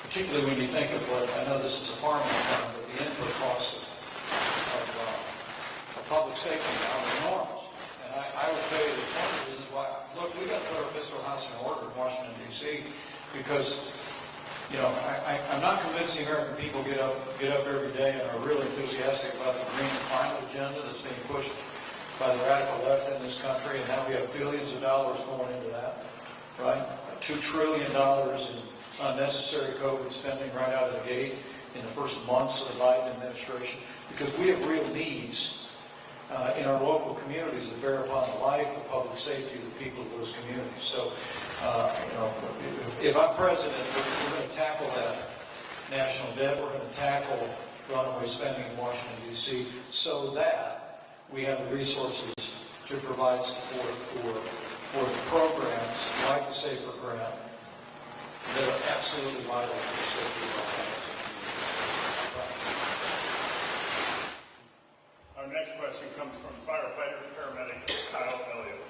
particularly when you think of what, I know this is a farming term, but the input costs of public safety now are enormous. And I would tell you that one of the reasons why, look, we got to put our fiscal house in order in Washington, D.C., because, you know, I'm not convinced the American people get up every day and are really enthusiastic about the green climate agenda that's being pushed by the radical left in this country, and now we have billions of dollars going into that, right? $2 trillion in unnecessary COVID spending right out of the gate in the first months of the Biden administration, because we have real needs in our local communities that bear upon the life, the public safety of the people of those communities. So, you know, if I'm president, we're going to tackle that national debt. We're going to tackle runaway spending in Washington, D.C., so that we have the resources to provide support for the programs like the SAFER Grant that are absolutely vital to the safety of our families. Our next question comes from firefighter paramedic Kyle Elliott.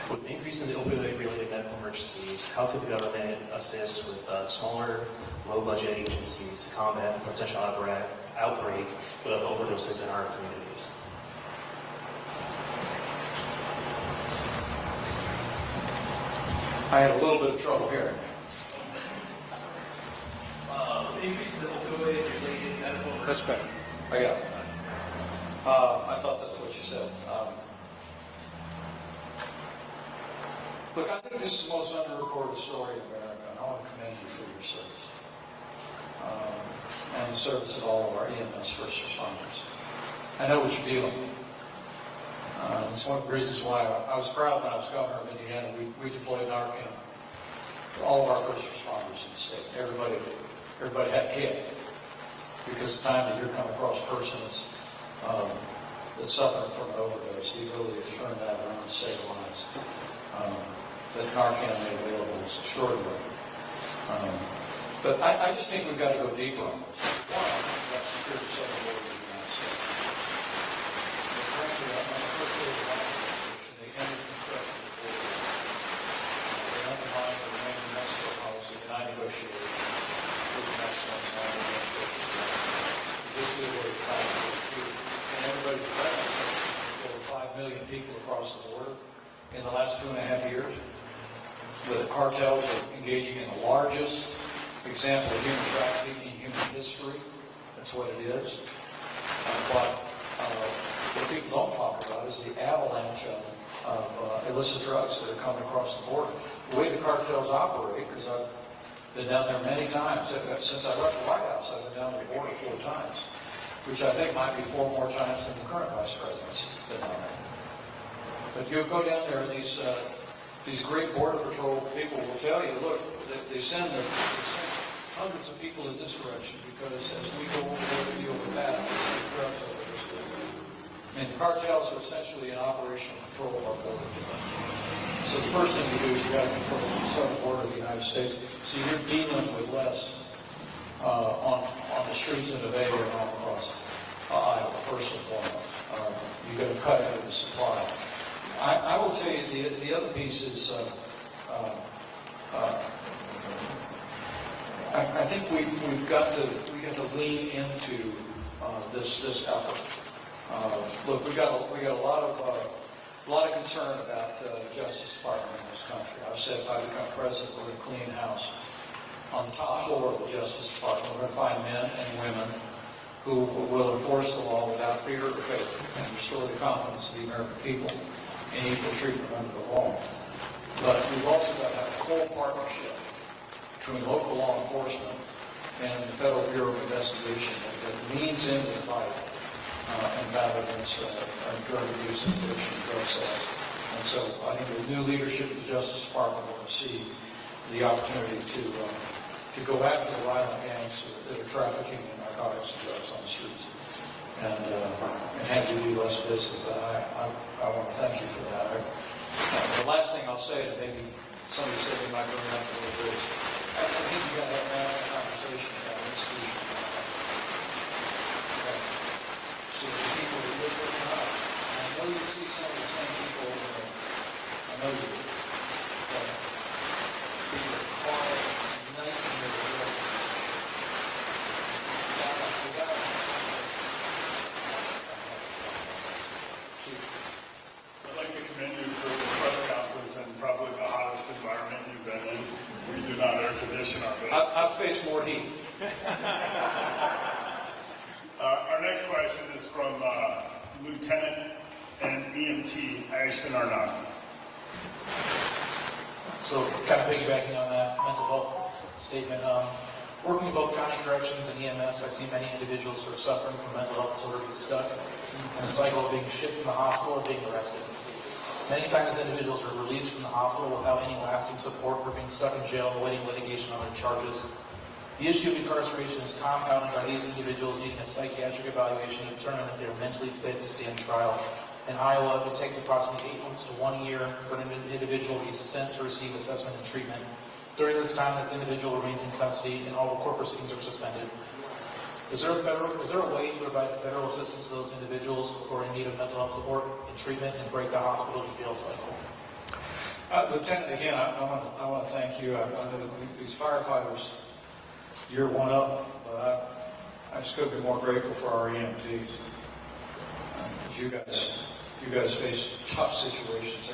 With an increase in the opioid-related medical emergencies, how could the government assist with smaller, low-budget agencies to combat the potential outbreak of overdoses in our communities? I had a little bit of trouble hearing. Increase in the opioid-related medical emergencies. That's better. I got it. I thought that's what you said. Look, I think this is the most underreported story in America, and I want to commend you for your service. And the service of all of our EMS first responders. I know what you're dealing with. It's one of the reasons why I was proud when I was governor of Indiana. We deployed Narcan to all of our first responders in the state. Everybody had a kit. Because the time that you come across a person that's suffering from an overdose, the ability to turn that around and save lives. That Narcan made available is extraordinary. But I just think we've got to go deeper on this. One, we've got security southern border of the United States. But frankly, on the first day of the administration, they ended construction of the border. They undermined the remaining Mexico policy that I negotiated with the Mexican administration. Just did what it was. And everybody there were 5 million people across the border in the last 2.5 years. The cartels are engaging in the largest example of human trafficking in human history. That's what it is. But what people don't talk about is the avalanche of illicit drugs that are coming across the border. The way the cartels operate, because I've been down there many times. Since I left the White House, I've been down to the border 4 times, which I think might be 4 more times than the current vice president's been down there. But you go down there and these great border patrol people will tell you, look, they send hundreds of people in this direction because as we go over there to deal with that, drugs over this way. I mean, the cartels are essentially in operational control of our border. So the first thing you do is you got to control the southern border of the United States. So you're dealing with less on the streets of Nevada and all across Iowa, first and foremost. You got to cut into the supply. I will tell you the other piece is I think we've got to lean into this effort. Look, we got a lot of concern about the Justice Department in this country. I've said if I become president, we're going to clean house. On the top floor of the Justice Department, we're going to find men and women who will enforce the law without fear or favor and restore the confidence of the American people in equal treatment under the law. But we've also got to have a full partnership between local law enforcement and the Federal Bureau of Investigation that leans into the fight and battle against drug abuse and addiction and drug sales. And so I think with new leadership at the Justice Department, we're going to see the opportunity to go after the violent gangs that are trafficking in narcotics and drugs on the streets and have to do less business. But I want to thank you for that. The last thing I'll say, and maybe somebody said they might bring it up a little bit, I think you've got to have a national conversation about institutional. Okay. So the people I've faced more heat. Our next question is from Lieutenant and EMT Ashton Arnott. So kind of piggybacking on that mental health statement, working in both county corrections and EMS, I see many individuals who are suffering from mental health disorder get stuck in a cycle of being shipped from the hospital or being arrested. Many times individuals are released from the hospital without any lasting support or being stuck in jail awaiting litigation on their charges. The issue of incarceration is compounded by these individuals needing a psychiatric evaluation to determine if they are mentally fit to stand trial. In Iowa, it takes approximately 8 months to 1 year for an individual to be sent to receive assessment and treatment. During this time, this individual remains in custody and all court proceedings are suspended. Is there a way to provide federal assistance to those individuals who are in need of mental health support and treatment and break the hospital to jail cycle? Lieutenant, again, I want to thank you. I know these firefighters, you're one of them, but I just couldn't be more grateful for our EMTs. You guys face tough situations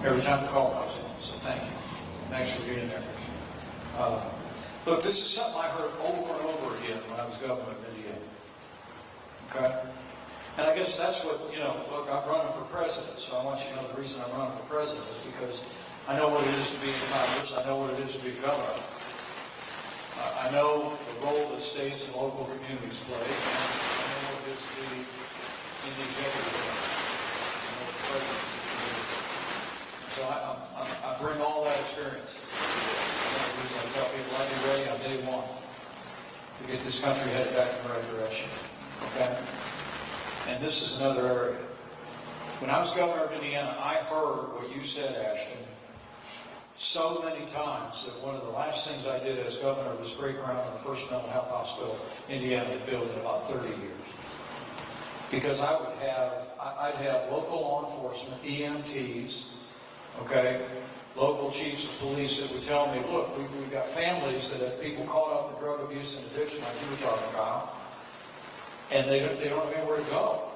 every time the call comes in. So thank you. Thanks for being there. Look, this is something I heard over and over again when I was governor of Indiana. Okay? And I guess that's what, look, I'm running for president, so I want you to know the reason I'm running for president is because I know what it is to be in Congress. I know what it is to be governor. I know the role that states and local communities play. I know what it is to be in the executive branch. I know the presidency. So I bring all that experience. That's the reason I tell people I'll be ready on day one to get this country headed back in the right direction. Okay? And this is another area. When I was governor of Indiana, I heard what you said, Ashton, so many times that one of the last things I did as governor was break ground on the first mental health hospital Indiana had built in about 30 years. Because I'd have local law enforcement, EMTs, okay, local chiefs of police that would tell me, look, we've got families that have people caught up in drug abuse and addiction, like you were talking about, and they don't have anywhere to go.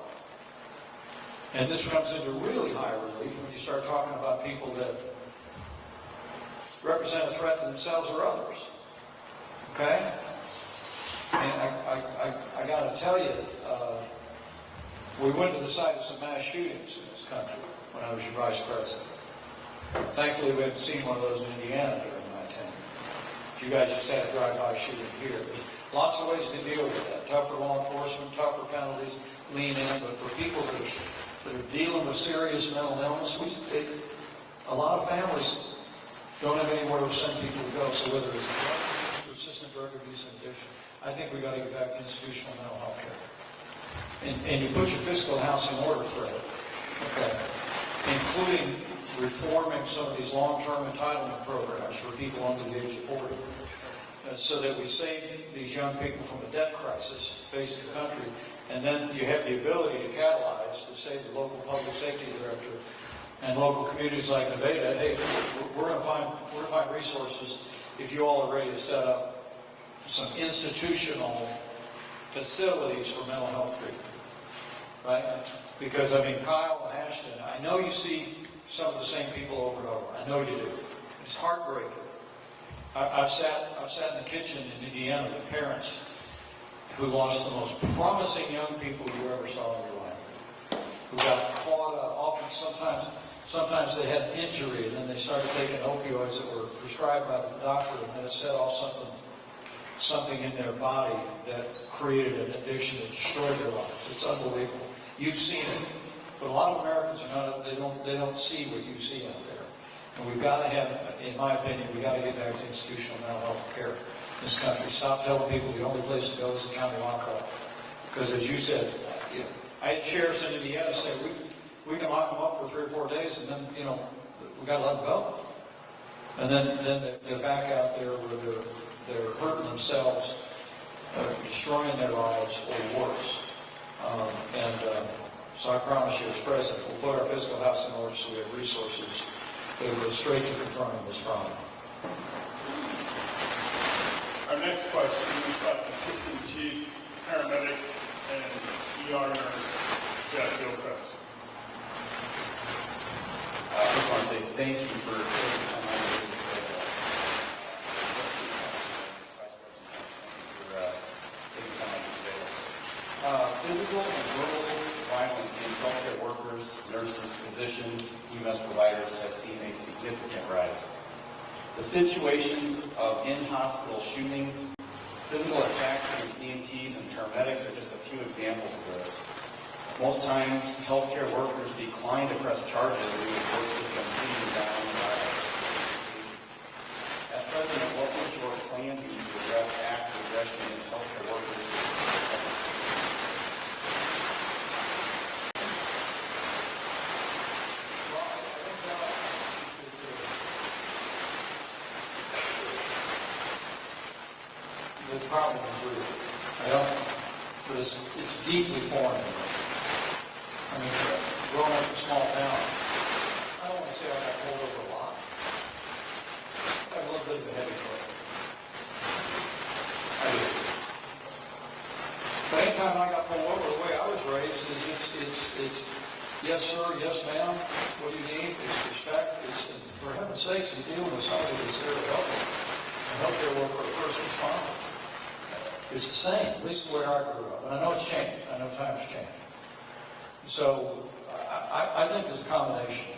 And this comes into really high relief when you start talking about people that represent a threat to themselves or others. Okay? And I got to tell you, we went to the site of some mass shootings in this country when I was your vice president. Thankfully, we haven't seen one of those in Indiana during my tenure. You guys just had a drive-by shooting here. There's lots of ways to deal with that. Tougher law enforcement, tougher penalties, lean in. But for people that are dealing with serious mental illness, a lot of families don't have anywhere to send people to go. So whether it's persistent drug abuse and addiction, I think we got to get back to institutional mental health care. And you put your fiscal house in order, Fred, okay, including reforming some of these long-term entitlement programs for people under the age of 40, so that we save these young people from a debt crisis facing the country, and then you have the ability to catalyze to save the local public safety director and local communities like Nevada. Hey, we're going to find resources if you all are ready to set up some institutional facilities for mental health treatment, right? Because I mean, Kyle and Ashton, I know you see some of the same people over and over. I know you do. It's heartbreaking. I've sat in the kitchen in Indiana with parents who lost the most promising young people you ever saw in your life, who got caught up. Often, sometimes they had an injury, and then they started taking opioids that were prescribed by the doctor, and then it set off something in their body that created an addiction that destroyed their lives. It's unbelievable. You've seen it. But a lot of Americans they don't see what you see out there. And we've got to have, in my opinion, we've got to get back to institutional mental health care in this country. Stop telling people the only place to go is the county lockup. Because as you said, I had sheriffs in Indiana say, we can lock them up for 3 or 4 days, and then, we got to let them go. And then they're back out there where they're hurting themselves, destroying their lives, or worse. So I promise you, as president, we'll put our fiscal house in order so we have resources that will go straight to confronting this problem. Our next question is about Assistant Chief Paramedic and ER Nurse Jack Gilchrist. I just want to say thank you for taking time out of your schedule physicians, EMS providers has seen a significant rise. The situations of in-hospital shootings, physical attacks against EMTs and paramedics are just a few examples of this. Most times, healthcare workers decline to press charges due to the court system beating down the cases. As president, what would your plan be to address acts of aggression against healthcare workers? The problem is real. But it's deeply foreign to me. I mean, growing up in a small town, I don't want to say I got pulled over a lot. I got a little bit of a heavy foot. I did. But anytime I got pulled over, the way I was raised is it's yes sir, yes ma'am, what do you need? It's respect. It's, for heaven's sakes, you're dealing with somebody that's there to help you. A healthcare worker or first responder. It's the same, at least the way I grew up. And I know it's changed. I know times change. So I think there's a combination.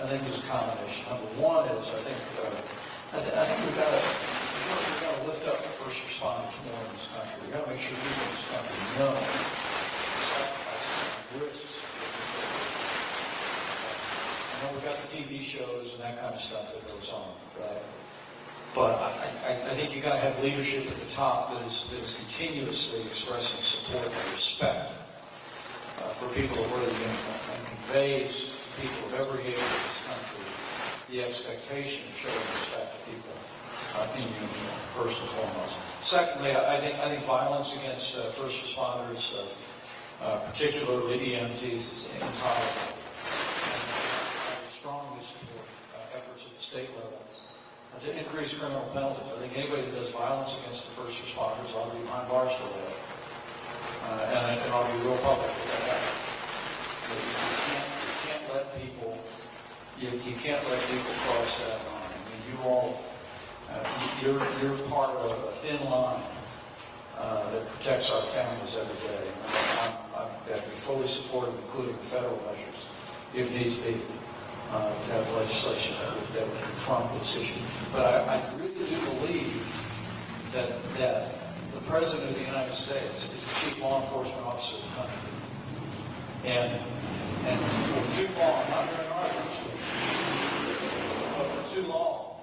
Number one is I think we've got to lift up the first responders more in this country. We've got to make sure people in this country know the sacrifices and risks. I know we've got the TV shows and that kind of stuff that goes on, right? But I think you got to have leadership at the top that is continuously expressing support and respect for people of really uniform and conveys to people of every age of this country the expectation of showing respect to people in uniform, first and foremost. Secondly, I think violence against first responders, particularly EMTs, is intolerable. I would strongly support efforts at the state level to increase criminal penalties. I think anybody that does violence against the first responders ought to be behind bars for that. And I'll be real public with that. You can't let people cross that line. I mean, you're part of a thin line that protects our families every day. I've got to be fully supportive, including the federal measures, if needs be. To have legislation that would confront this issue. But I really do believe that the President of the United States is the chief law enforcement officer of the country. And for too long, not during our administration, but for too long,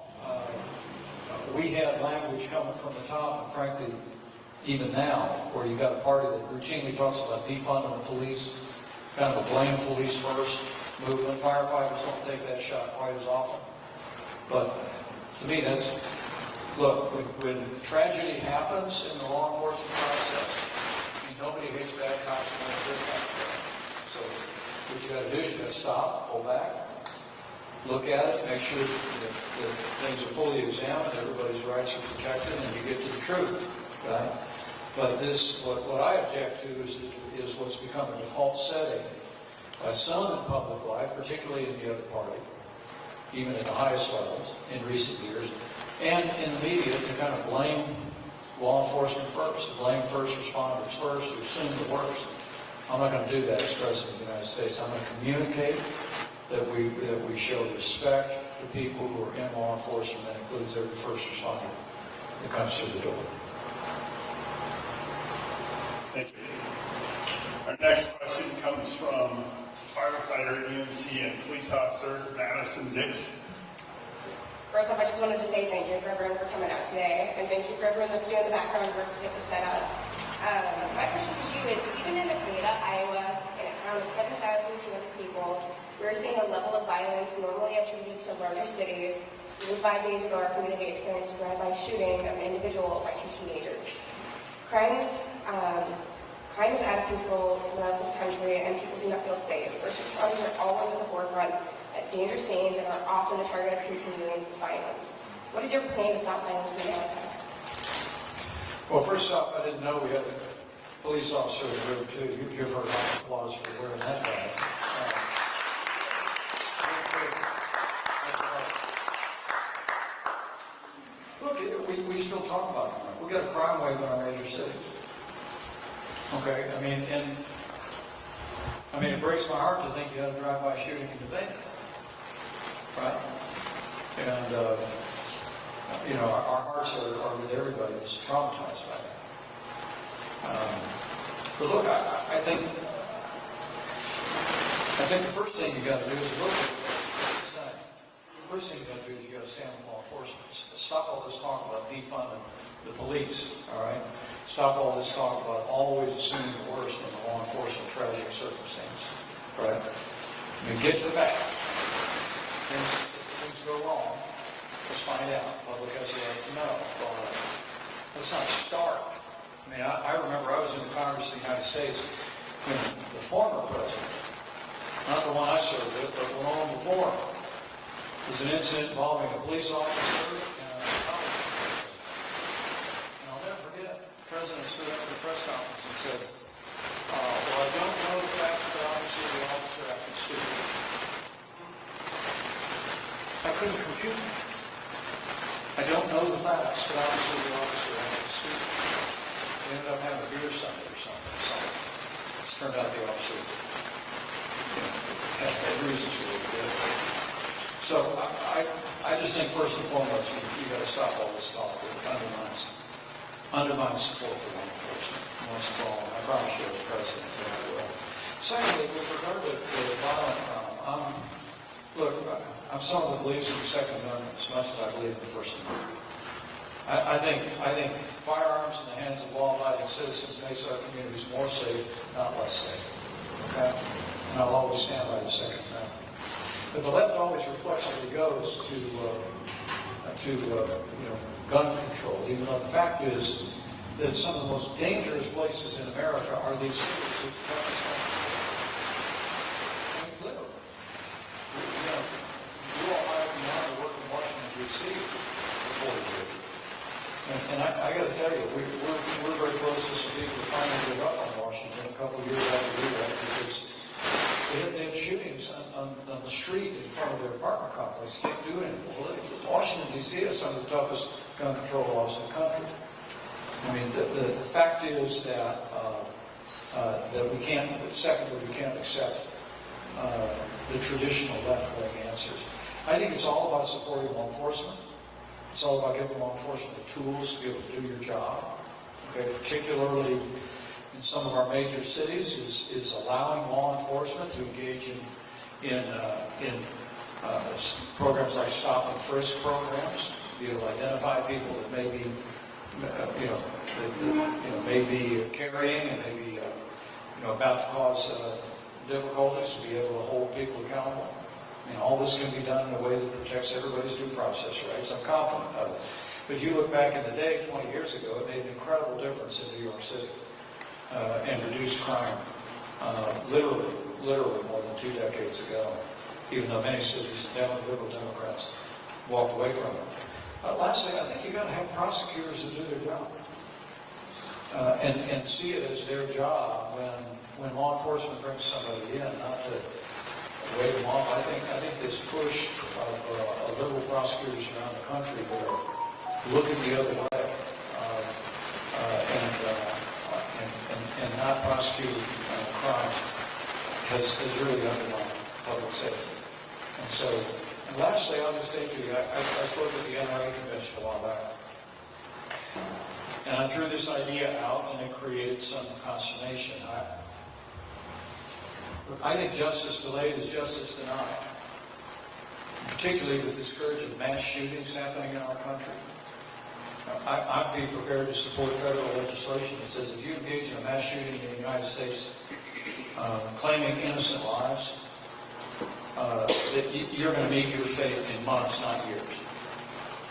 we had language coming from the top, and frankly, even now, where you've got a party that routinely talks about defunding the police, kind of a blame police first movement. Firefighters don't take that shot quite as often. But to me, that's, look, when tragedy happens in the law enforcement process, I mean, nobody hates bad cops and good cops. So what you got to do is you got to stop, pull back, look at it, make sure that things are fully examined, everybody's rights are protected, and you get to the truth. Right? But this, what I object to is what's become a default setting by some in public life, particularly in the other party, even at the highest levels in recent years, and in the media to kind of blame law enforcement first, to blame first responders first, to assume the worst. I'm not going to do that as President of the United States. I'm going to communicate that we show respect to people who are in law enforcement. That includes every first responder that comes through the door. Thank you. Our next question comes from firefighter, EMT, and police officer Madison Dix. First off, I just wanted to say thank you for everyone for coming out today, and thank you for everyone that's doing the background work to get this set up. My question for you is, even in Nevada, Iowa, in a town of 7,200 people, we're seeing a level of violence normally attributed to larger cities. Even 5 days ago, our community experienced a drive-by shooting of an individual by 2 teenagers. Crime is out of control throughout this country, and people do not feel safe. First responders are always at the forefront at dangerous scenes and are often the target of continuing violence. What is your plan to stop violence in America? Well, first off, I didn't know we had a police officer in the room, too. You give her a round of applause for wearing that badge. Look, we still talk about it. We've got a crime wave in our major cities. Okay, I mean, and I mean, it breaks my heart to think you had a drive-by shooting in Nevada, right? And, you know, our hearts are with everybody that's traumatized by that. But look, I think the first thing you got to do is look at what's the same. The first thing you got to do is you got to stand with law enforcement. Stop all this talk about defunding the police, all right? Stop all this talk about always assuming the worst in the law enforcement tragic circumstance, right? I mean, get to the back. Things go wrong. Let's find out. Public has the right to know. Let's not start. I mean, I remember I was in the Congress of the United States when the former president, not the one I served with, but the one before, was an incident involving a police officer and a college professor. And I'll never forget, the president stood up at the press conference and said, well, I don't know the facts, but obviously the officer acted stupid. I couldn't compute that. I don't know the facts, but obviously the officer acted stupid. We ended up having a beer Sunday or something. It turned out the officer had reasons for it. So I just think first and foremost, you got to stop all this talk that undermines support for law enforcement. Most of all, I promise you as president that I will. Secondly, with regard to violent crime, look, I'm someone that believes in the Second Amendment as much as I believe in the First Amendment. I think firearms in the hands of law-abiding citizens makes our communities more safe, not less safe. Okay? And I'll always stand by the Second Amendment. But the left always reflexively goes to gun control, even though the fact is that some of the most dangerous places in America are these cities with guns. I mean, literally. You all might be on to work in Washington, D.C. for 40 years. And I got to tell you, we're very close to some people who finally gave up on Washington a couple of years after we left because they had shootings on the street in front of their apartment complex. Can't do it anymore. Washington, D.C. has some of the toughest gun control laws in the country. I mean, the fact is that we can't accept the traditional left-wing answers. I think it's all about supporting law enforcement. It's all about giving law enforcement the tools to be able to do your job. Okay, particularly in some of our major cities, is allowing law enforcement to engage in programs like stop and frisk programs, to be able to identify people that may be, may be carrying and maybe, about to cause difficulties, to be able to hold people accountable. I mean, all this can be done in a way that protects everybody's due process rights. I'm confident of it. But you look back in the day, 20 years ago, it made an incredible difference in New York City and reduced crime literally more than 2 decades ago, even though many cities, liberal Democrats, walked away from it. Lastly, I think you've got to have prosecutors that do their job and see it as their job when law enforcement brings somebody in, not to wave them off. I think this push of liberal prosecutors around the country that are looking the other way and not prosecuting crimes has really undermined public safety. And so, and lastly, I'll just say to you, I spoke at the NRA convention a while back, and I threw this idea out, and it created some consternation. I think justice delayed is justice denied, particularly with this scourge of mass shootings happening in our country. I'd be prepared to support federal legislation that says if you engage in a mass shooting in the United States, claiming innocent lives, that you're going to meet your fate in months, not years.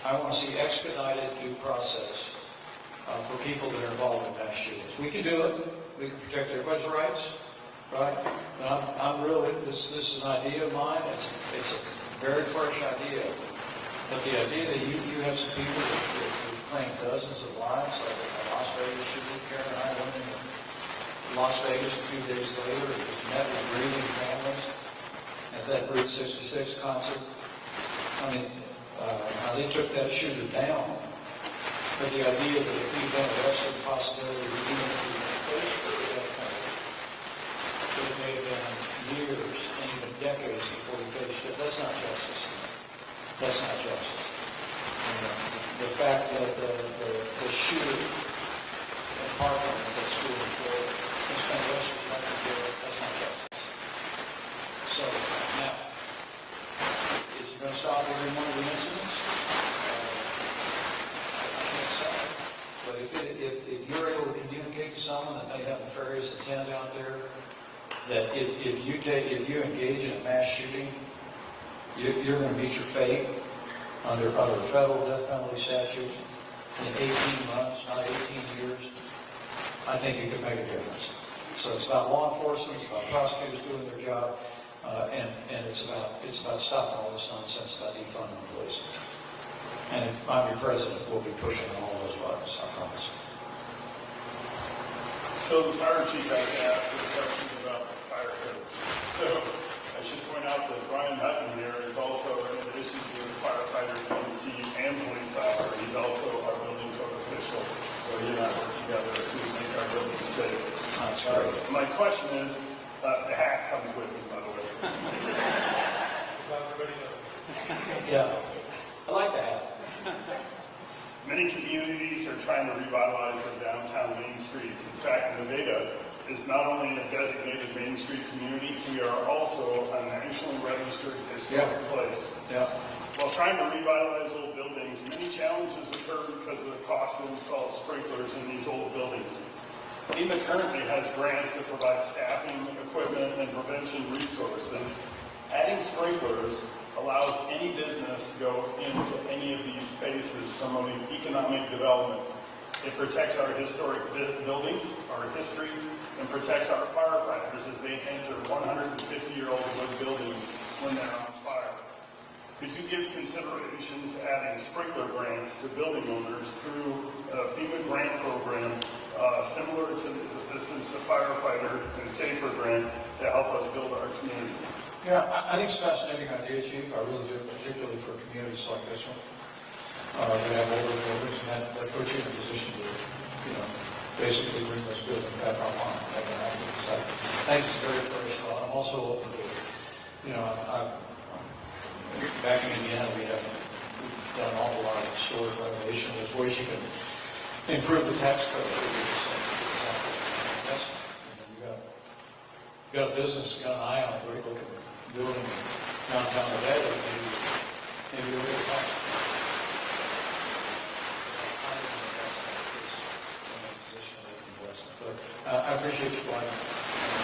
I want to see expedited due process for people that are involved in mass shootings. We can do it. We can protect everybody's rights. Right? I'm really, this is an idea of mine. It's a very fresh idea. But the idea that you have some people that claim dozens of lives, like Las Vegas shooting, Carolina women in Las Vegas a few days later, it was met with grieving families at that Route 66 concert. I mean, they took that shooter down. But the idea that if you've been arrested, the possibility that even if you finished with the death penalty, but it may have been years and even decades before we finished it. That's not justice. That's not justice. The fact that the shooter at Parkland at that school in Florida and spent the rest of his life in jail, that's not justice. So now, is it going to stop every one of the incidents? I can't say. But if you're able to communicate to someone that may have nefarious intent out there, that if you engage in a mass shooting, you're going to meet your fate under a federal death penalty statute in 18 months, not 18 years, I think it could make a difference. So it's about law enforcement, it's about prosecutors doing their job, and it's about stopping all this nonsense about defunding the police. And if I'm your president, we'll be pushing on all those buttons, I promise. So the fire chief had to ask a question about fire codes. So I should point out that Brian Hutton here is also, in addition to a firefighter, EMT, and police officer, he's also our building code official. So he and I work together to make our building safe. That's great. My question is, the hat comes with me, by the way. Yeah, I like the hat. Many communities are trying to revitalize their downtown main streets. In fact, Nevada is not only a designated Main Street community, we are also a nationally registered historic place. Yeah. While trying to revitalize old buildings, many challenges occur because of the cost to install sprinklers in these old buildings. FEMA currently has grants that provide staffing, equipment, and prevention resources. Adding sprinklers allows any business to go into any of these spaces, promoting economic development. It protects our historic buildings, our history, and protects our firefighters as they enter 150-year-old wood buildings when they're on fire. Could you give consideration to adding sprinkler grants to building owners through a FEMA grant program similar to the Assistance to Firefighter and SAFER grant to help us build our community? Yeah, I think it's a fascinating idea, Chief. I really do, particularly for communities like this one. That have older buildings, and that puts you in a position to, basically bring those buildings back online. So I think it's a very fresh thought. I'm also open to, back in Indiana, we've done an awful lot of historic renovation. There's ways you can improve the tax code. You got a business, got an eye on a great looking building downtown Nevada, maybe a real tax. I appreciate you flying, and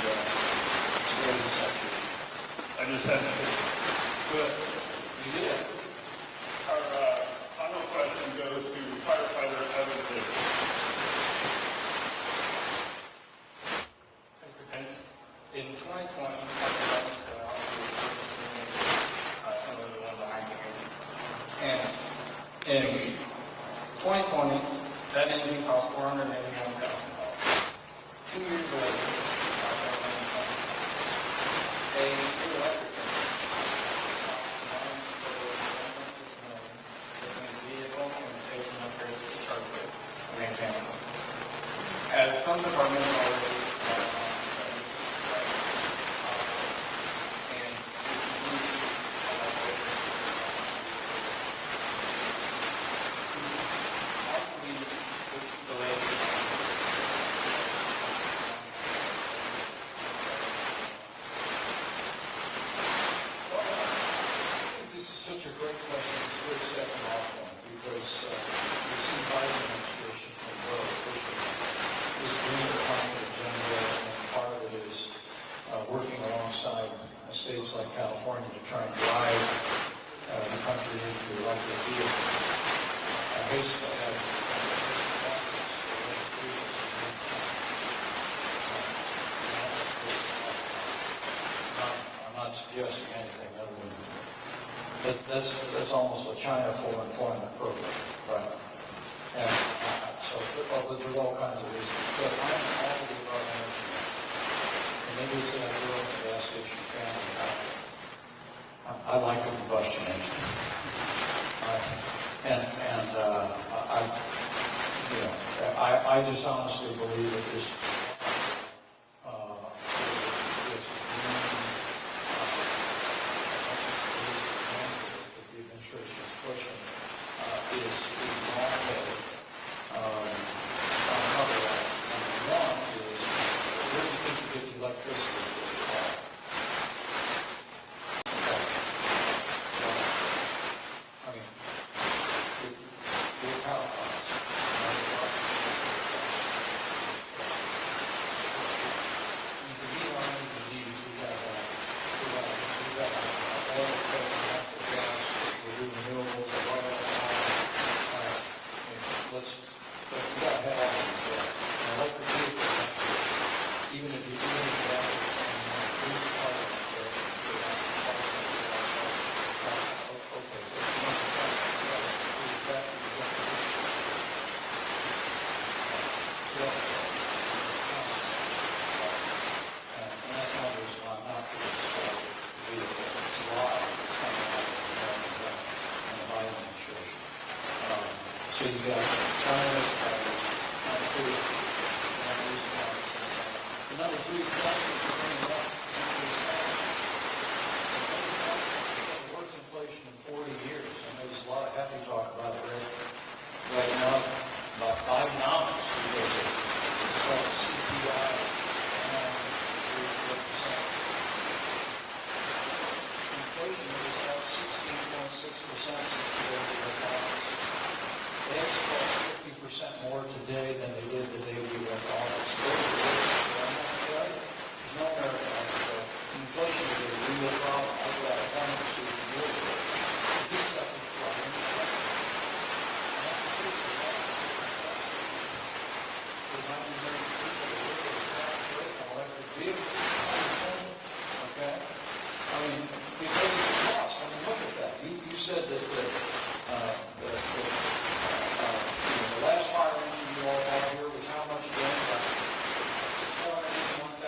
it's very insightful. I just had to. Good. You did. Our final question goes to firefighter Evan Davis. Mr. Pence, in 2020, and in 2020, that engine cost $481,000. 2 years later, a new electric engine cost $1.6 million between the vehicle and the safety upgrades to charge it and maintain it. As some departments already states like California to try and drive the country into electric vehicles. Basically, I'm not suggesting anything other than that's almost a China full employment program, right? And so, there's all kinds of reasons. But I'm all about energy. And maybe it's that girl at the gas station family. I like the combustion engine. I just honestly believe that this but we got to have all of them there. And electric vehicles, actually, even if you do need to have it, these part of it, okay, and that's one reason why I'm not for this vehicle. It's a lot. It's coming out of the Biden administration. So you got China's number two, number three, that's what you're bringing up. The worst inflation in 40 years. I know there's a lot of happy talk about it right now, about Bidenomics, because it's called CPI and 3%. Inflation is up 16.6% since the day of the economics. Eggs cost 50% more today than they did the day we went to office. There's no American like inflation is a real problem. I've got a plan to see the deal with it. This stuff is driving me crazy. And that's the truth of that. There's 90 million people that live in a tax rate on electric vehicles. Okay? I mean, because of the cost. I mean, look at that. You said that the last fire engine you all bought here was how much again? $481,000.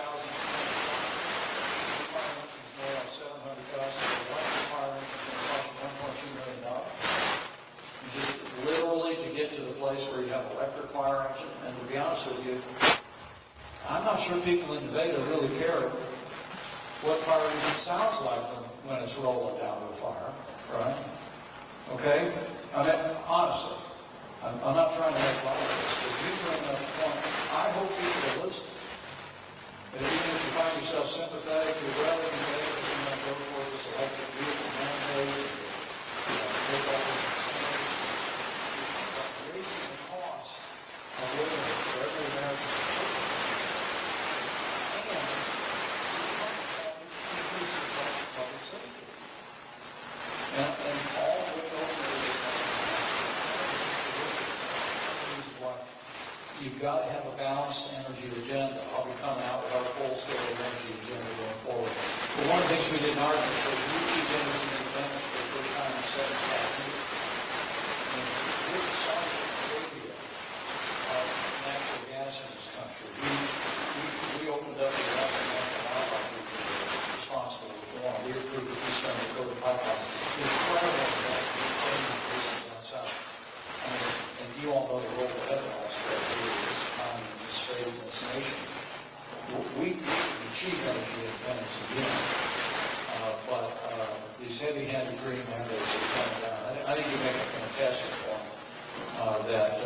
The fire engine is more like $700,000. The electric fire engine is going to cost you $1.2 million. You just literally to get to the place where you have an electric fire engine. And to be honest with you, I'm not sure people in Nevada really care what fire engine sounds like when it's rolling down to a fire, right? Okay? I mean, honestly, I'm not trying to make light of this, but you bring up a point. I hope people will listen. And even if you find yourself sympathetic to whether you may go for this electric vehicle mandate, take all these incentives, raising the cost of living for every American citizen. And increasing the cost of public safety. And all of which ultimately you've got to have a balanced energy agenda. I'll be coming out with our full-scale energy agenda going forward. But one of the things we did in our administration, we achieved energy independence for the first time in 75 years. And we're the Saudi Arabia of natural gas in this country. We opened up the National Wildlife Reserve responsible reform. We approved the Eastern Dakota pipeline. Incredible investment in cleaning places down south. I mean, and you all know the role of ethanol spread here in this economy, in this state, in this nation. We achieve energy independence again, but these heavy-handed green mandates are coming down. I think you make a fantastic point that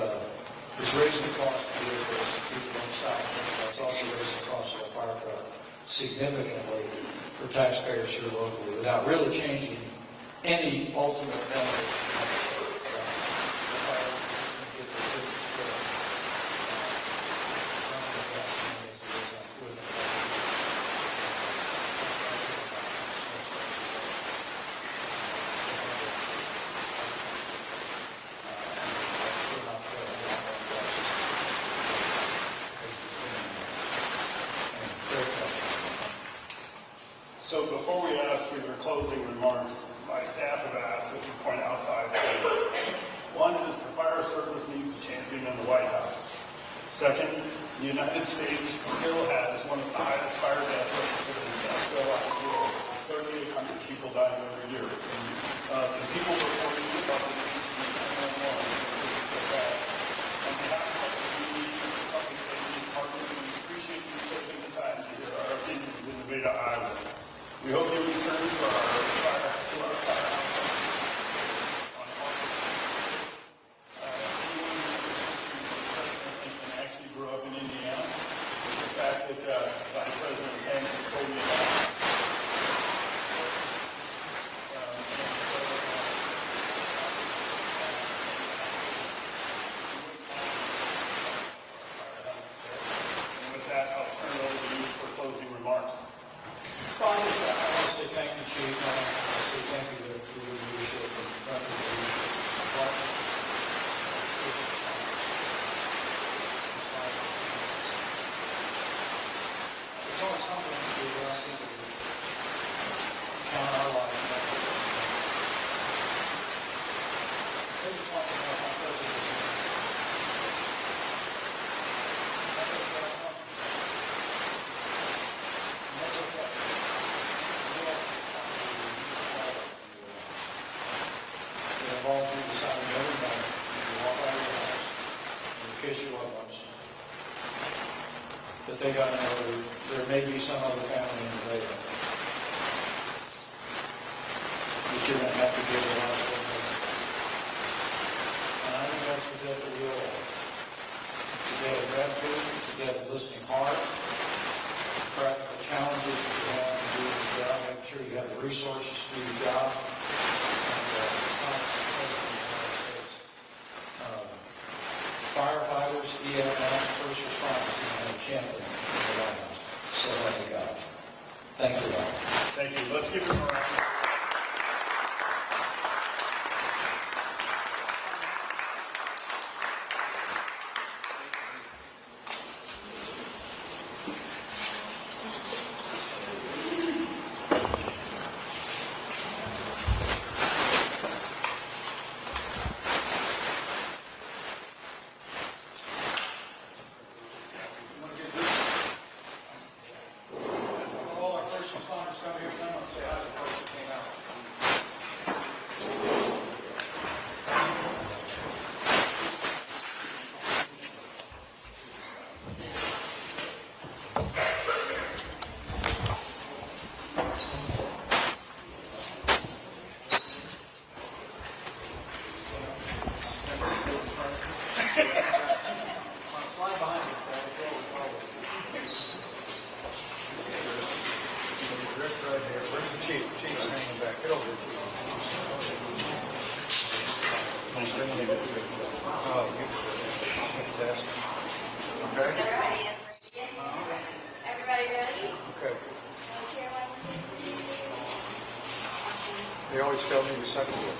it's raising the cost of vehicles, people don't stop. It's also raising the cost of a fire truck significantly for taxpayers here locally without really changing any ultimate benefits. So before we ask for your closing remarks, my staff have asked that you point out 5 things. One is the fire service needs a champion in the White House. Second, the United States still has one of the highest fire death rates in the industrialized world, 3,800 people dying every year. The people reporting about the disease from 911 on behalf of the community, the public safety department, we appreciate you taking the time to hear our opinions in Nevada, Iowa. We hope you return to our firehouse on August 6th. Anyone who knows history of this president and actually grew up in Indiana, the fact that Vice President Pence told me about. kiss your loved ones. But they got to know there may be some other family in the data that you're going to have to give a lot of. And I think that's the debt that we owe. It's a debt of gratitude. It's a debt of listening hard. Practical challenges that you have to do your job. Make sure you have the resources to do your job. Firefighters, EMS, first responders, and a champion in the White House. So help me God. Thank you, Bob. Thank you. Let's give them a round. All our first responders come here now and say hi to the folks that came out. Fly behind you, Fred. Rick right here. Where's the chief? Chief's hanging back. Get over here, chief. Oh, you. Fantastic. Okay. Everybody ready? Okay. They always tell me the second one.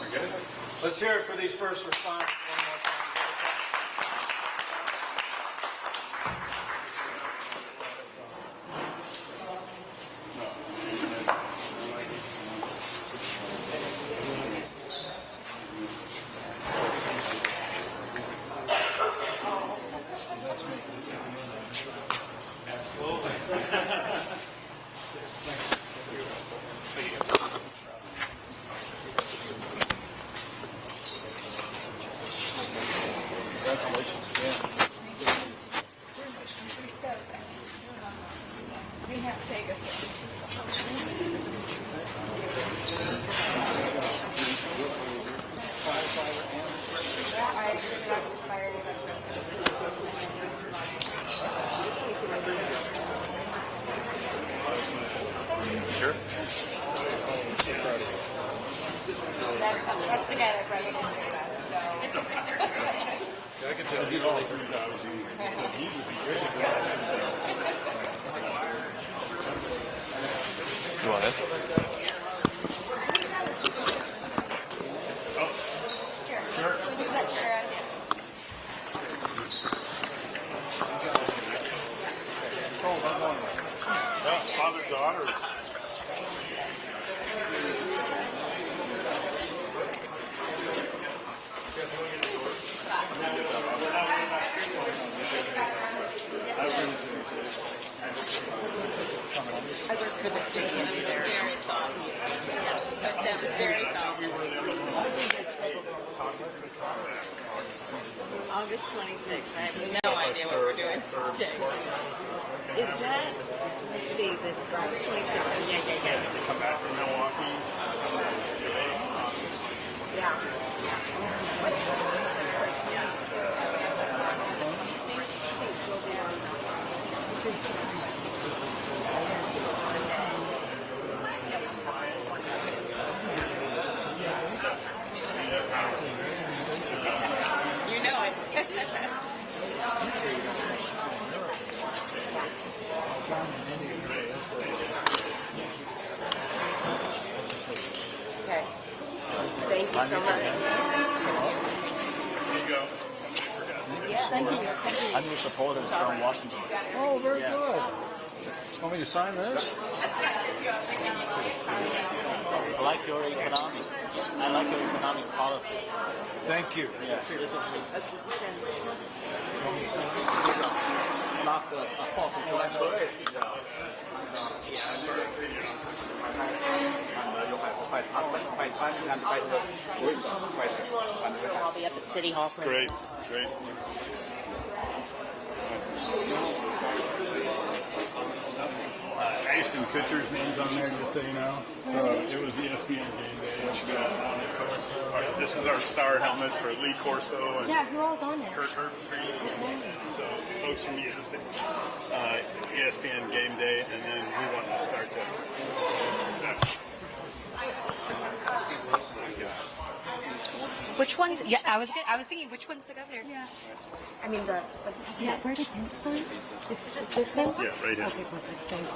We're good. Let's hear it for these first responders one more time. Congratulations again. We have to take us. Sure. That's the guy that brought it in here, so. I can tell you all three jobs. You want this? Sure. Let's move that chair out of here. Father, daughter. I work for the city and do their very thoughtful. Yes, that was very thoughtful. August 26th. I have no idea what we're doing today. Is that, let's see, the August 26th. Yeah. Come back from Milwaukee. You know it. Okay. Thank you so much. Yeah, thank you. I'm your supporters from Washington. Oh, very good. Want me to sign this? I like your economic. I like your economic policy. Thank you. Yeah, this is Last false influential. I'll be up at City Hall for Great, great. Ashton Kutcher's name's on there, just so you know. So it was ESPN game day. This is our star helmet for Lee Corso and Yeah, who all's on it? Kurt Herbstreit. So folks from ESPN game day, and then we want to start that. Which one's? Yeah, I was thinking which one's the governor? Yeah. I mean the vice president. Yeah, where did Pence sign? Is this him? Yeah, right here. Okay, perfect. Thanks.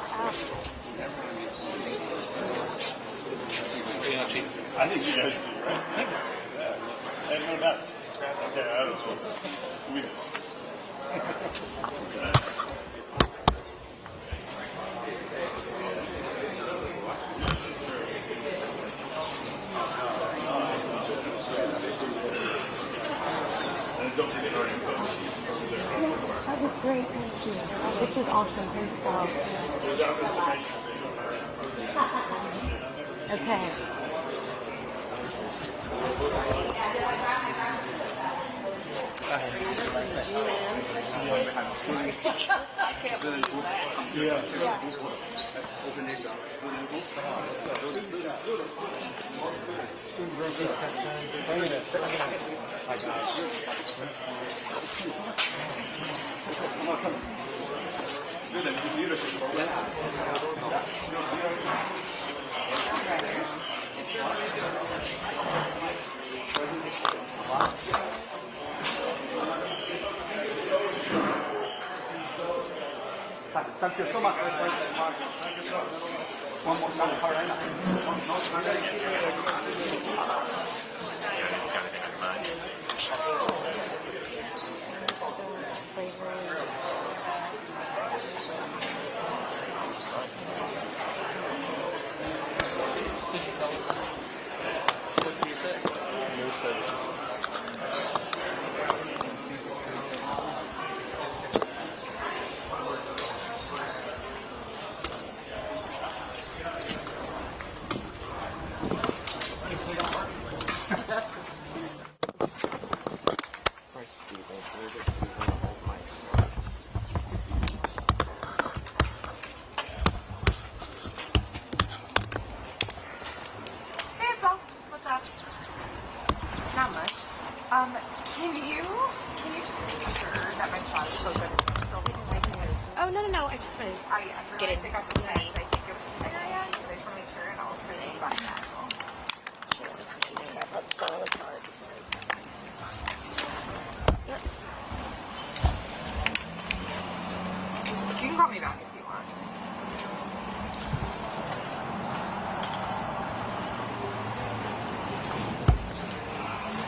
I think you guys do, right? Yeah. No doubt. Okay, I don't know. We do. Don't forget our info. That was great. Thank you. This is awesome. Thanks, guys. Okay. I can't believe that. Yeah. Thank you so much for spending the time. Thank you, sir. One more time, Karina. What did you say? You said. Hey, Isabel. What's up? Not much. Can you just make sure that my shot is so good still because I think it's... Oh no! I just want to get it. I got this text. I think it was in there yet. So I just want to make sure and I'll assume it's fine. Let's go with cards. You can call me back if you want.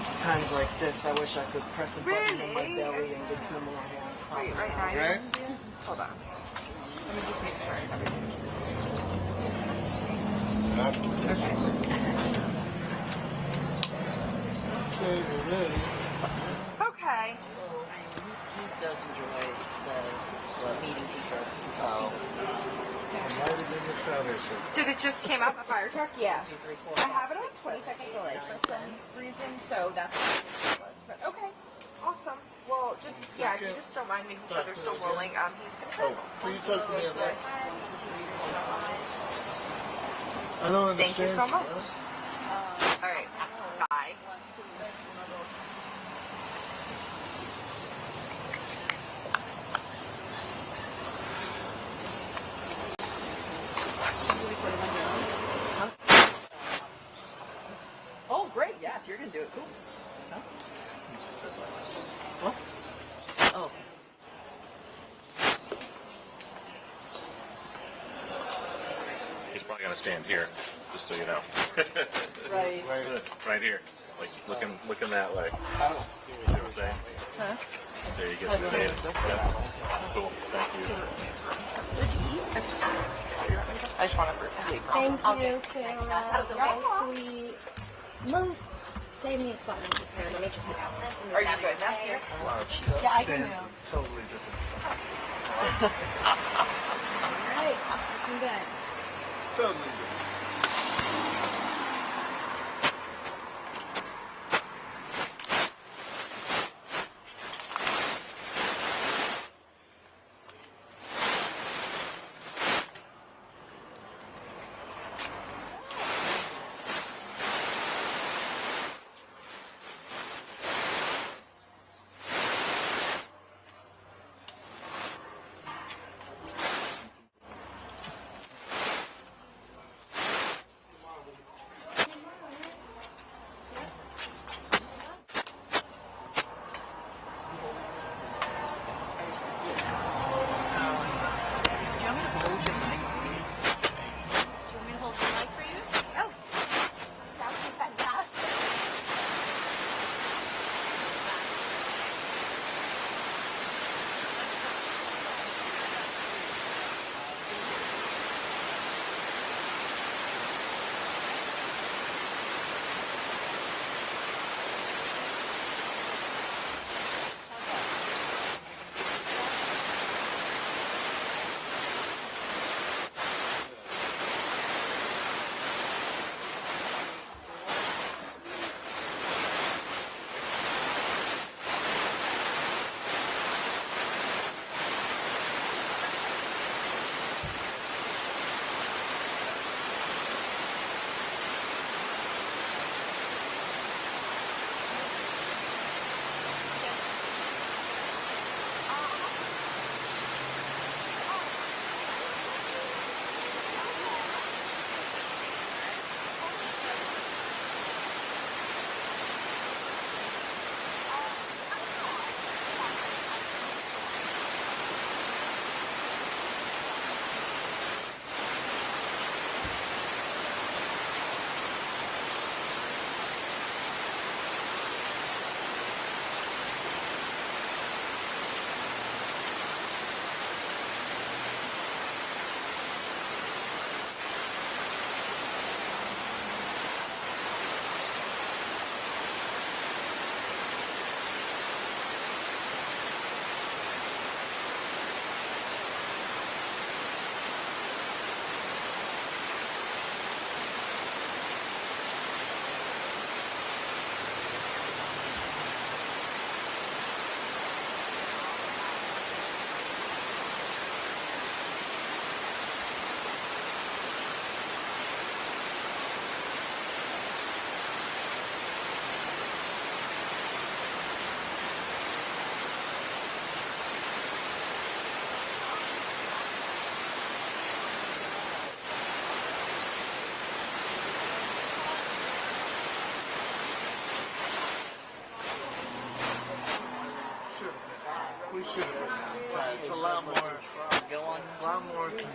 It's times like this, I wish I could press a button in my belly and get 2 more hands. Wait, right now Right? Hold on. Let me just make sure everything's... Okay. He does enjoy the meeting people. Oh. Did it just came out the fire truck? Yeah. 2, 3, 4, I have it on 20-second delay for some reason, so that's what it was. But okay, awesome. Well, just if you just don't mind making sure they're still rolling. He's gonna. Please talk to me about. I don't understand. Thank you so much. All right. Bye. Oh, great. Yeah, if you're going to do it, cool. Huh? What? Oh. He's probably going to stand here, just so you know. Right. Right here. Like, looking that way. See what I'm saying? Huh? There you go. Stand. Yeah. Cool. Thank you. I just want to Thank you, Sarah. So sweet. Most save me a spot. I'm just there. Let me just sit down. Are you good now? Yeah, I can move. Totally different. Alright, I'm good. Totally different.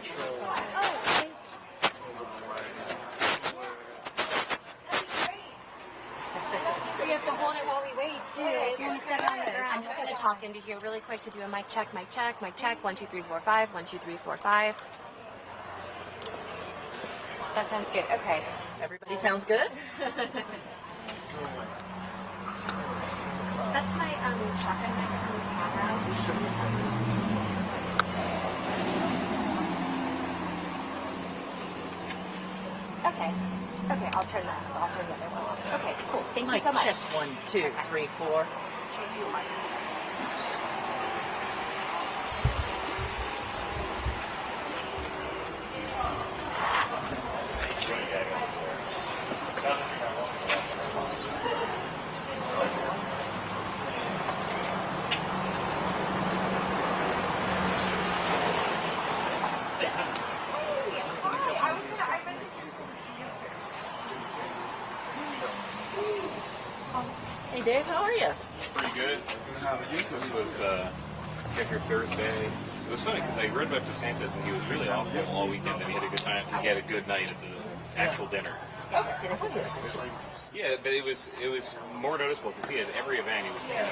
We have to hold it while we wait too. Here, we sit on the ground. I'm just gonna talk into here really quick to do a mic check, mic check, mic check. 1 2 3 4 5. 1 2 3 4 5. That sounds good. Okay. Everybody sounds good? That's my shotgun mic from the camera. Okay. Okay, I'll turn that. I'll turn the other one off. Okay, cool. Thank you Mic so much. check 1 2 3 4. Hey Dave, how are you? Pretty good. This was Kicker Thursday. It was funny because I read about DeSantis and he was really awful all weekend and he had a good time. He had a good night at the actual dinner. Yeah, but it was more noticeable because he had every event he was kind of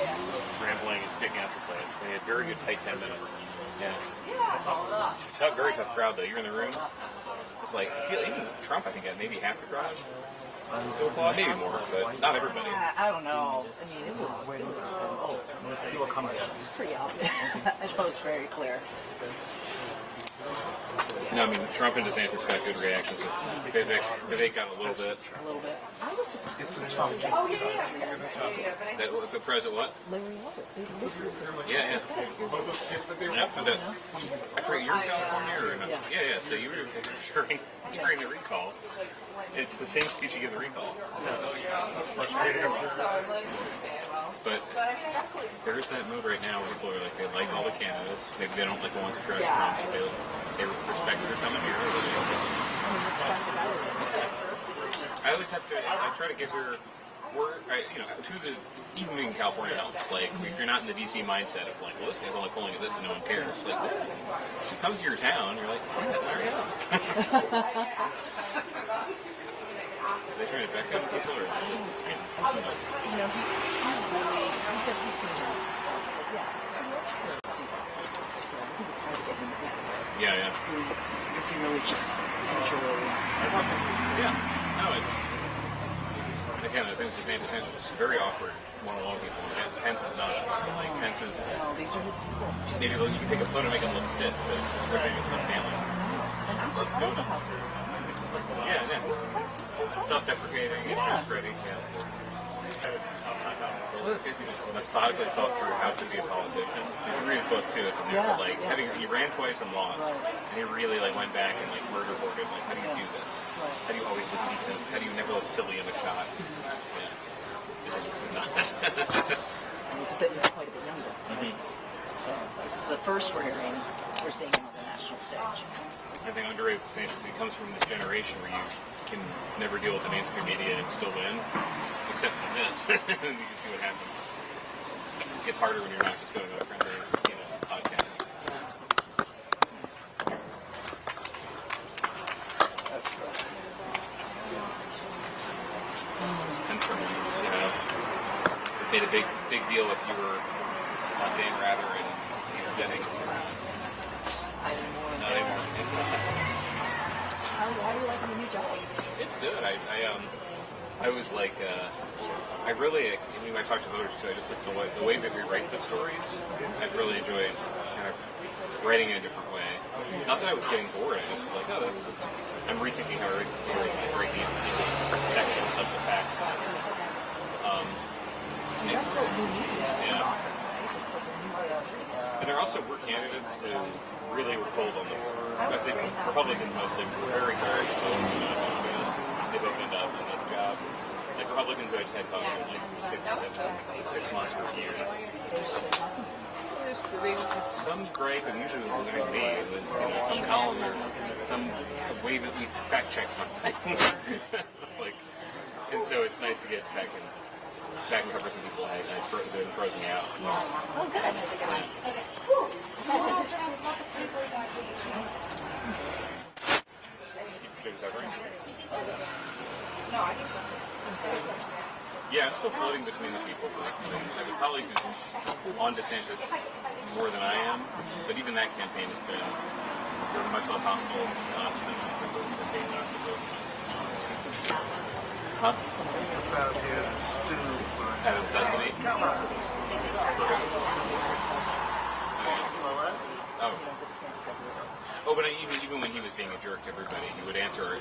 rambling and sticking up the place. They had very good tight 10 minutes. Yeah. Very tough crowd though. You're in the room. It's like even Trump I think had maybe half the crowd. Well, maybe more, but not everybody. I don't know. I mean, it was pretty obvious. I thought it was very clear. No, I mean, Trump and DeSantis got good reactions. They got a little bit. A little bit. I was surprised. Oh, yeah. That, the president what? Larry Albert. Yeah. Yeah, so that, I forget, you're in California or not? Yeah. So you were during the recall. It's the same speech you give the recall. But there is that mode right now where people are like, they like all the candidates. Maybe they don't like the ones who try to Trump, but they respect her coming here. I always have to, I try to give her, even being in California helps. Like, if you're not in the DC mindset of like, well, this guy's only pulling at this and no one cares. Like, she comes to your town, you're like, there you go. Are they trying to back up people or is this a scam? You know, he really, he's seen that. Yeah, he wants to do this. So I think it's hard to get him to do it. Yeah. I guess he really just enjoys. Yeah. No, it's, again, I think DeSantis is very awkward one-on-one people. Pence is not. Like, Pence is... No, these are his people. Maybe you can take a photo and make him look stiff, but he's ripping with some family. And I'm surprised at how good. Yeah. Self-deprecating, he's ready. Yeah. It's one of those guys who just methodically thought through how to be a politician. You can read his book too, it's in there. But like he ran twice and lost, and he really like went back and like murder boarded. Like, how do you do this? How do you always look decent? How do you never look silly in the shot? Yeah. Is it just not? He's quite a bit younger. So this is the first we're seeing him on the national stage. I think underrated DeSantis, he comes from this generation where you can never deal with the mainstream media and still win, except in this. You can see what happens. It gets harder when you're not just going on a friendly, podcast. And from, it made a big deal if you were on Dan Rather and Peter Jennings. Not anymore. How do you like the new job? It's good. I was like, I talk to voters too. I just like the way that we write the stories. I've really enjoyed kind of writing in a different way. Not that I was getting bored. I was like, I'm rethinking how I write the story and breaking it into different sections of the facts. And there also were candidates who really were cold on the board. I think Republicans mostly were very hard to vote for this. They've opened up in this job. Like Republicans who I just had covered like 6 months or years. Some gripe, and usually it wasn't me, it was some column or some way that we fact check something. And so it's nice to get back and cover some people that had been frozen out. Oh, good. That's a good one. Okay. she was covering? No, I think that's it. Yeah, I'm still floating between the people. But I have a colleague who's on DeSantis more than I am, but even that campaign has been much less hostile to us than the campaign that I'm proposing. Huh? About his stew. Adam Sesame? Oh, but even when he was being a jerk to everybody, he would answer our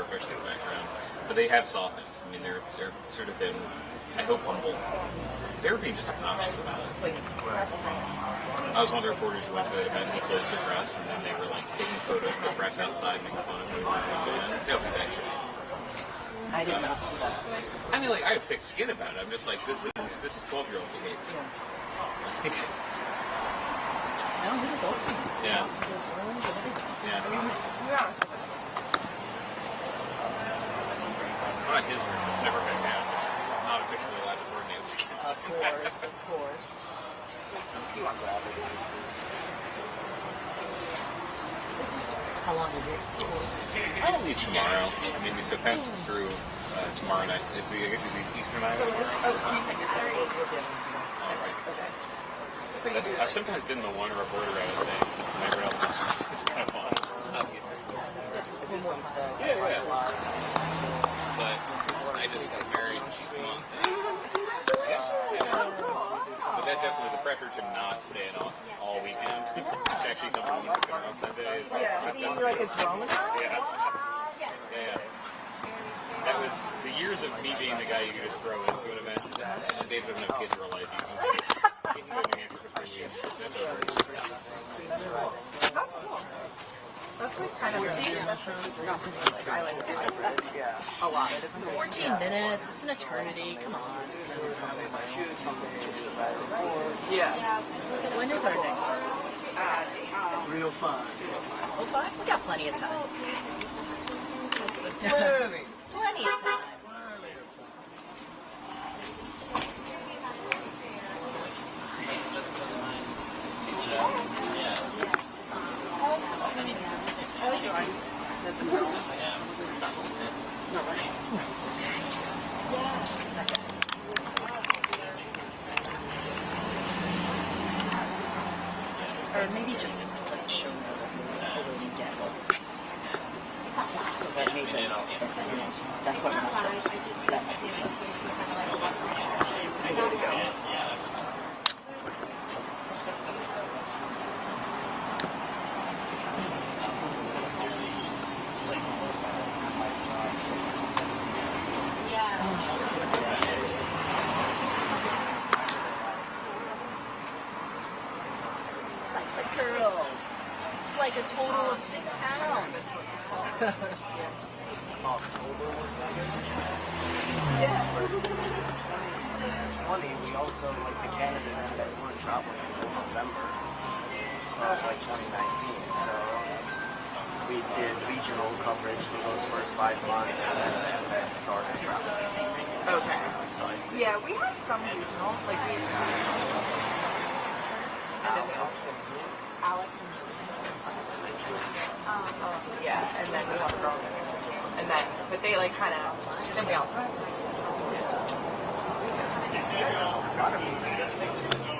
questions in the background. But they have softened. I mean, they're sort of been, I hope, humble. They were being just obnoxious about it. I was one of the reporters who went to that event. He closed the press, and then they were like taking photos of the press outside, making fun of me. They'll be back. I did not see that. I mean, like, I have thick skin about it. I'm just like, this is 12-year-old behavior. Like, No, he was open. yeah. Yeah. Not his room. It's never been down. It's not officially allowed to coordinate with the kid. Of course. How long will you be? I'll leave tomorrow. Maybe so Pence is through tomorrow night. I guess he's Eastern night. I've sometimes been the one reporter at a thing. Everyone else is kind of fun. Yeah. But I just got married this month. But that definitely, the pressure to not stay in all weekend, to actually come home and pick up on Sunday is like a drama? Yeah. That was the years of me being the guy you could just throw into an event. And Dave doesn't have kids in real life. He can go to New Hampshire for 3 weeks. That's over. That's cool. That's like kind of routine. Like, I like it. A lot. 14 minutes. It's an eternity. Come on. Yeah. When is our next? Real fun. Oh, 5? We got plenty of time. Plenty of time. Or maybe just like show them over the weekend. So that made them, that's what I'm saying. I gotta go. Girls. It's like a total of 6 pounds. Funny, we also, like the Canada that weren't traveling until November of like 2019, so we did regional coverage for those first 5 months and then started traveling. Okay. Yeah, we had some regional, like we and then we also Alex and yeah, and then we have girl and then but they like kind of then we also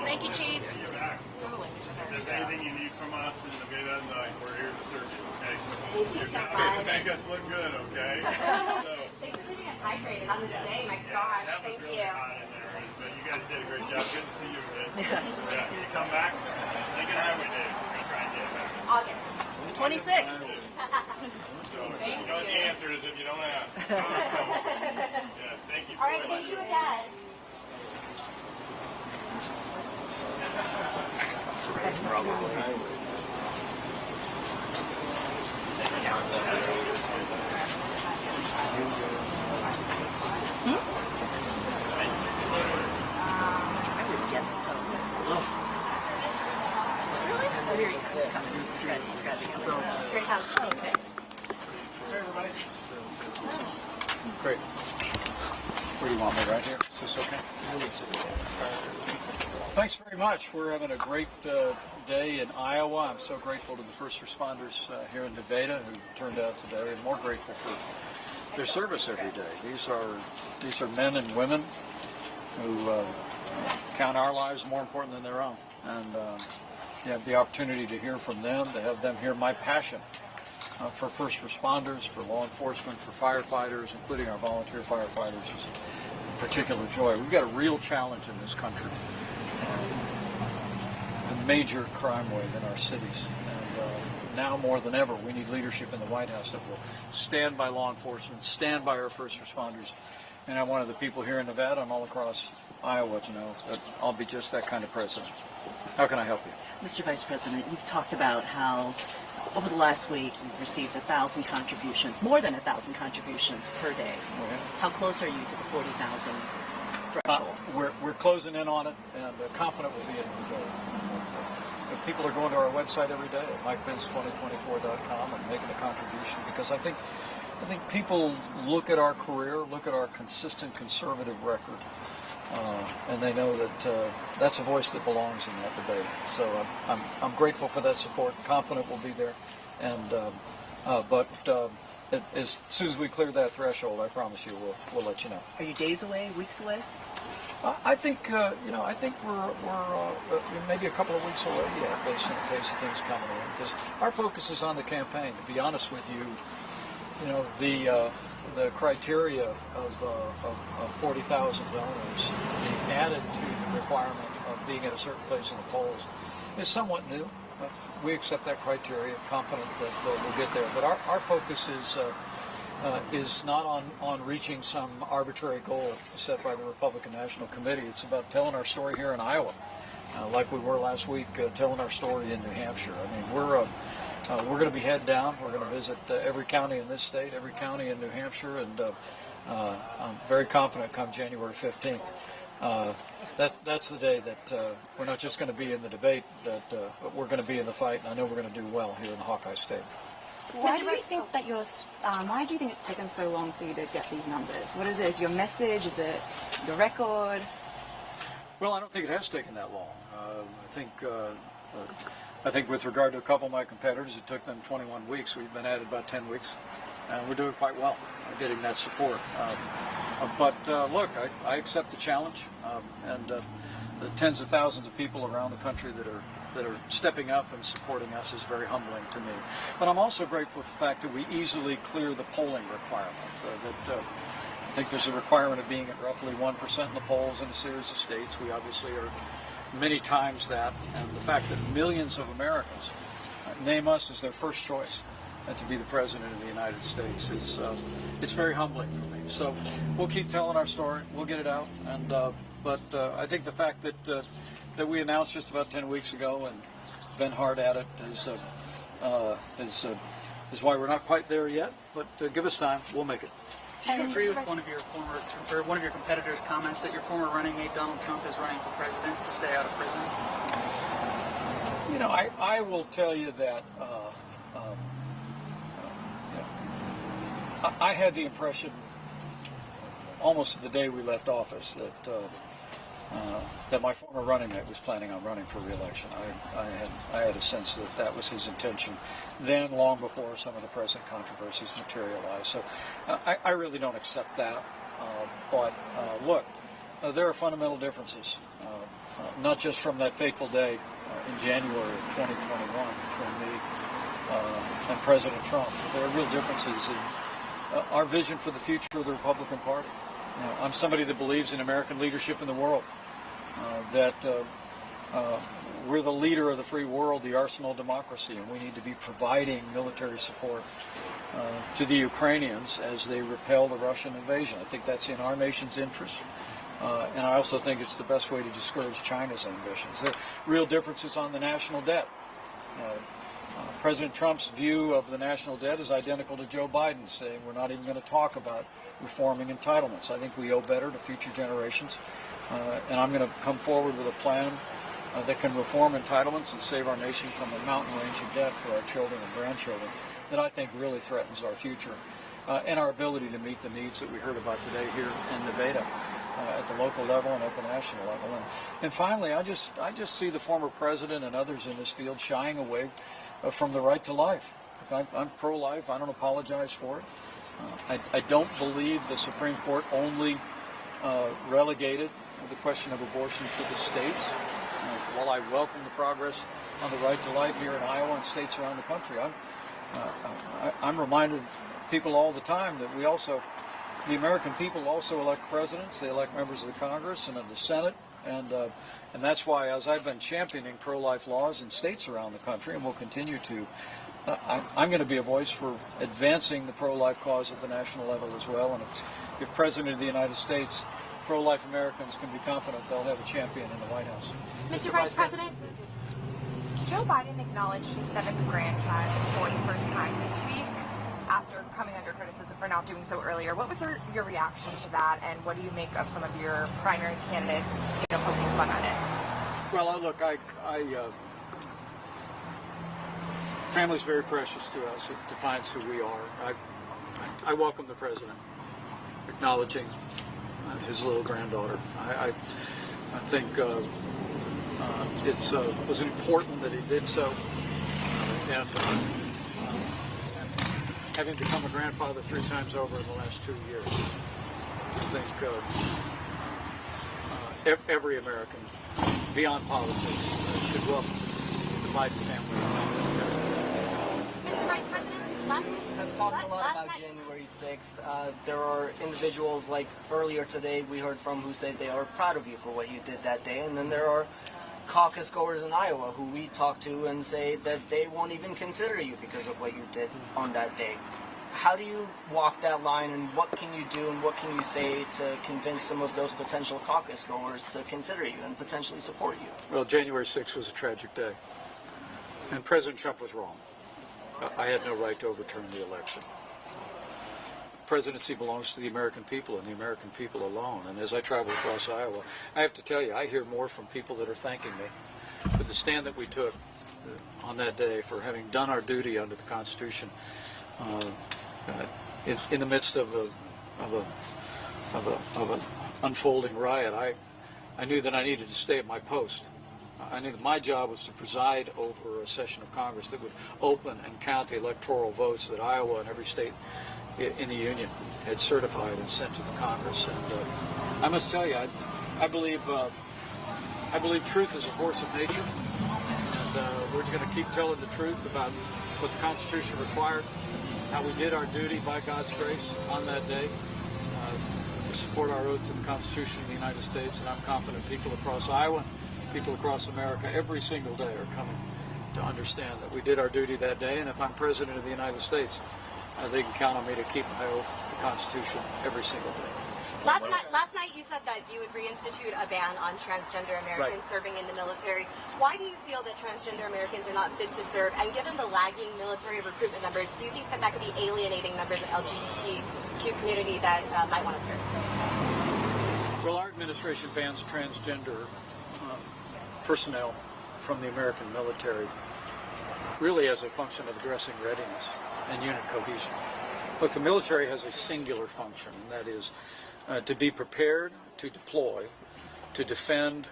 Thank you, Chief. If there's anything you need from us in Nevada, we're here to serve you, okay? So your job is to make us look good, okay? So, Thanks for keeping us hydrated on this day. My gosh, thank you. but you guys did a great job. Good to see you again. Yeah, you come back, Lincoln Highway Day. We're going to try and get it back. August. 26th. So, you know what the answer is if you don't ask. Yeah, thank you. All right, thank you again. I would guess so. Really? Oh, here he comes. He's coming. He's got to be coming. Here he comes. Okay. Hey, everybody. Great. Where do you want me, right here? Is this okay? thanks very much. We're having a great day in Iowa. I'm so grateful to the first responders here in Nevada who turned out today, and more grateful for their service every day. These are men and women who count our lives more important than their own. And you have the opportunity to hear from them, to have them hear my passion for first responders, for law enforcement, for firefighters, including our volunteer firefighters, is a particular joy. We've got a real challenge in this country. A major crime wave in our cities. And now more than ever, we need leadership in the White House that will stand by law enforcement, stand by our first responders. And I wanted the people here in Nevada and all across Iowa to know that I'll be just that kind of president. How can I help you? Mr. Vice President, you've talked about how over the last week you've received 1,000 contributions, more than 1,000 contributions per day. How close are you to the 40,000 threshold? We're closing in on it, and confident we'll be able to do it. If people are going to our website every day at MikePence2024.com and making a contribution, because I think people look at our career, look at our consistent conservative record, and they know that that's a voice that belongs in that debate. So I'm grateful for that support, confident we'll be there, and but as soon as we clear that threshold, I promise you we'll let you know. Are you days away, weeks away? I think I think we're maybe a couple of weeks away yet, based on the pace of things coming in, because our focus is on the campaign. To be honest with you, the criteria of 40,000 donors being added to the requirement of being at a certain place in the polls is somewhat new. We accept that criteria, confident that we'll get there. But our focus is not on reaching some arbitrary goal set by the Republican National Committee. It's about telling our story here in Iowa, like we were last week, telling our story in New Hampshire. I mean, we're going to be head down. We're going to visit every county in this state, every county in New Hampshire, and I'm very confident come January 15th. That's the day that we're not just going to be in the debate, but we're going to be in the fight, and I know we're going to do well here in the Hawkeye State. Why do you think that why do you think it's taken so long for you to get these numbers? What is it? Is your message? Is it your record? Well, I don't think it has taken that long. I think with regard to a couple of my competitors, it took them 21 weeks. We've been at it about 10 weeks, and we're doing quite well getting that support. Look, I accept the challenge, and the tens of thousands of people around the country that are stepping up and supporting us is very humbling to me. But I'm also grateful for the fact that we easily clear the polling requirement. I think there's a requirement of being at roughly 1% in the polls in a series of states. We obviously are many times that, and the fact that millions of Americans name us as their first choice to be the President of the United States is it's very humbling for me. So we'll keep telling our story. We'll get it out. And but I think the fact that we announced just about 10 weeks ago and been hard at it is why we're not quite there yet. But give us time. We'll make it. Do you agree with one of your competitors' comments that your former running mate Donald Trump is running for president to stay out of prison? You know, I will tell you that I had the impression almost the day we left office that my former running mate was planning on running for re-election. I had a sense that that was his intention then, long before some of the present controversies materialized. So I really don't accept that. Look, there are fundamental differences, not just from that fateful day in January of 2021 between me and President Trump. There are real differences in our vision for the future of the Republican Party. You know, I'm somebody that believes in American leadership in the world, that we're the leader of the free world, the arsenal of democracy, and we need to be providing military support to the Ukrainians as they repel the Russian invasion. I think that's in our nation's interest, and I also think it's the best way to discourage China's ambitions. There are real differences on the national debt. President Trump's view of the national debt is identical to Joe Biden's, saying we're not even going to talk about reforming entitlements. I think we owe better to future generations, and I'm going to come forward with a plan that can reform entitlements and save our nation from a mountain range of debt for our children and grandchildren that I think really threatens our future and our ability to meet the needs that we heard about today here in Nevada. at the local level and at the national level. And finally, I just see the former president and others in this field shying away from the right to life. I'm pro-life. I don't apologize for it. I don't believe the Supreme Court only relegated the question of abortion to the states. While I welcome the progress on the right to life here in Iowa and states around the country, I'm reminded people all the time that the American people also elect presidents. They elect members of the Congress and of the Senate, and that's why, as I've been championing pro-life laws in states around the country, and will continue to, I'm going to be a voice for advancing the pro-life cause at the national level as well. And if President of the United States, pro-life Americans can be confident they'll have a champion in the White House. Mr. Vice President, Joe Biden acknowledged his 7th grandchild for the first time this week after coming under criticism for not doing so earlier. What was your reaction to that, and what do you make of some of your primary candidates, poking fun at it? Well, look, family's very precious to us. It defines who we are. I welcome the president acknowledging his little granddaughter. I think it was important that he did so. And having become a grandfather 3 times over in the last 2 years, I think every American, beyond politics, should welcome the Biden family. Mr. Vice President, I've talked a lot about January 6th. There are individuals like earlier today we heard from who said they are proud of you for what you did that day, and then there are caucus goers in Iowa who we talk to and say that they won't even consider you because of what you did on that day. How do you walk that line, and what can you do and what can you say to convince some of those potential caucus goers to consider you and potentially support you? Well, January 6th was a tragic day, and President Trump was wrong. I had no right to overturn the election. The presidency belongs to the American people and the American people alone. And as I travel across Iowa, I have to tell you, I hear more from people that are thanking me for the stand that we took on that day, for having done our duty under the Constitution in the midst of an unfolding riot. I knew that I needed to stay at my post. I knew that my job was to preside over a session of Congress that would open and count the electoral votes that Iowa and every state in the Union had certified and sent to the Congress. And I must tell you, I believe truth is a force of nature, and we're going to keep telling the truth about what the Constitution required, how we did our duty by God's grace on that day. We support our oath to the Constitution of the United States, and I'm confident people across Iowa, people across America, every single day are coming to understand that we did our duty that day, and if I'm President of the United States, they can count on me to keep my oath to the Constitution every single day. Last night you said that you would reinstitute a ban on transgender Americans serving in the military. Why do you feel that transgender Americans are not fit to serve? And given the lagging military recruitment numbers, do you think that could be alienating members of the LGBTQ community that might want to serve? Well, our administration bans transgender personnel from the American military really as a function of addressing readiness and unit cohesion. Look, the military has a singular function, and that is to be prepared to deploy, to defend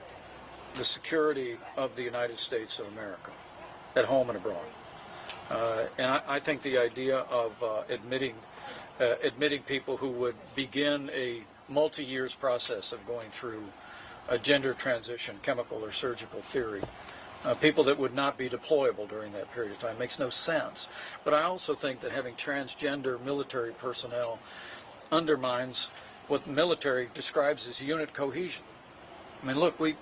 the security of the United States of America, at home and abroad. And I think the idea of admitting people who would begin a multi-years process of going through a gender transition, chemical or surgical theory, people that would not be deployable during that period of time, makes no sense. But I also think that having transgender military personnel undermines what the military describes as unit cohesion. I mean, look, we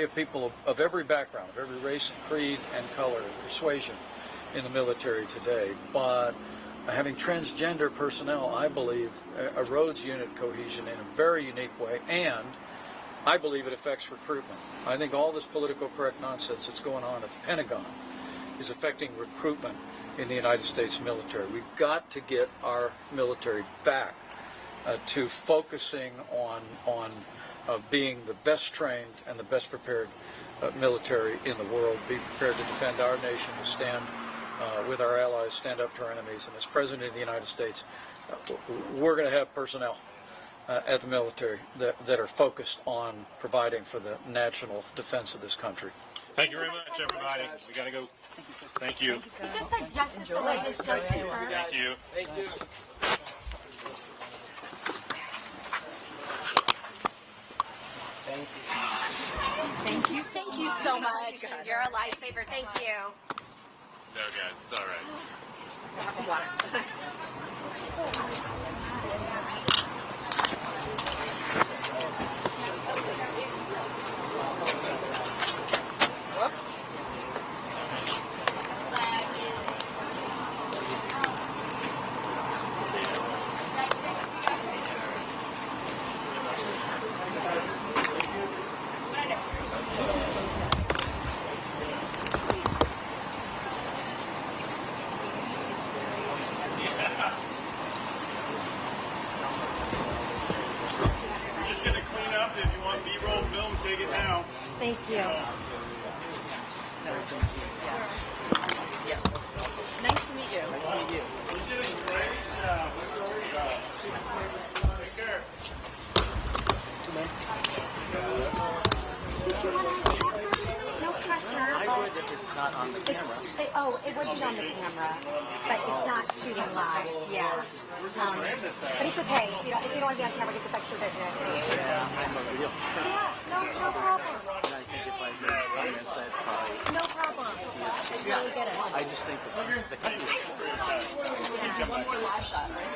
have people of every background, of every race and creed and color and persuasion in the military today, but having transgender personnel, I believe, erodes unit cohesion in a very unique way, and I believe it affects recruitment. I think all this political correct nonsense that's going on at the Pentagon is affecting recruitment in the United States military. We've got to get our military back to focusing on being the best trained and the best prepared military in the world, be prepared to defend our nation, to stand with our allies, stand up to our enemies. And as President of the United States, we're going to have personnel at the military that are focused on providing for the national defense of this country. Thank you very much, everybody. We got to go. Thank you. He just said justice delayed is justice served. Thank you. Thank you. Thank you. Thank you so much. You're a lifesaver. Thank you. No, guys, it's all right. Have some water. We're just going to clean up. If you want B-roll film, take it now. Thank you. Yes. Nice to meet you. Nice to meet you. You're doing great. Take care. Did you want to no pressure? I would if it's not on the camera. It would be on the camera, but it's not shooting live. Yeah. But it's okay. If you don't want to be on camera, it affects your business. Yeah, I'm a real. Yeah, no problem. And I think if I made comments, I'd probably. No problem. I really get it. I just think the company's One more live shot, right?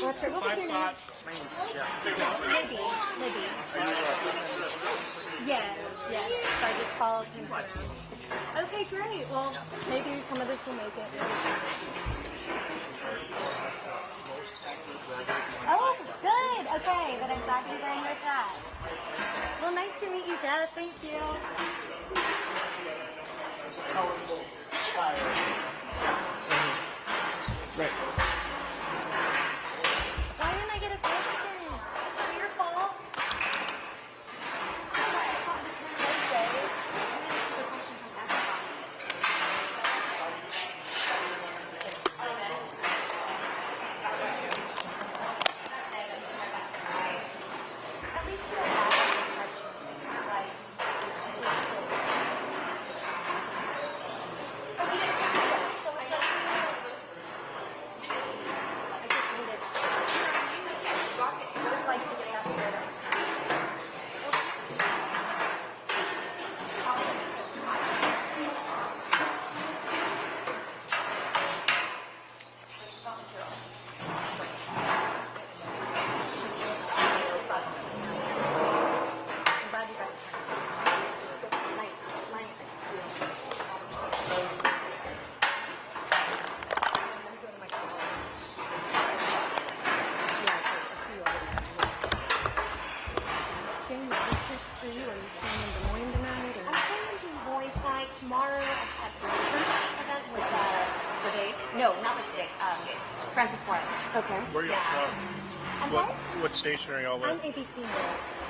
What's your, what was your name? My name's Jeff. Libby. Yes. So I just followed him around. Okay, great. Well, maybe some of this will make it. Oh, good. Okay, then I'm glad you're wearing this hat. Well, nice to meet you, Jeff. Thank you. Right. Why didn't I get a question? Is it your fault? Tomorrow at the church event with Dick. No, not with Dick. Francis Suarez. Okay. Where are you from? I'm sorry? What station are y'all I'm with? ABC News.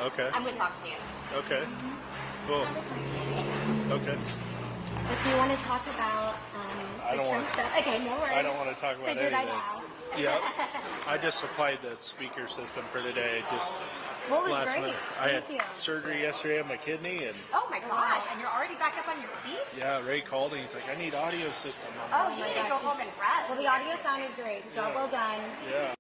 Okay. I'm with Fox News. Okay. Cool. Okay. If you want to talk about I don't want to. stuff. Okay, no worries. I don't want to talk about Figured I'd anything. ask. Yeah. I just supplied the speaker system for today. Just What was last great? minute. I had Thank you. surgery yesterday on my kidney, and Oh my gosh, and you're already back up on your feet? yeah, Ray called and he's like, "I need audio system." Oh, you need to go home and rest. Well, the audio sounded great. Job well done. Yeah.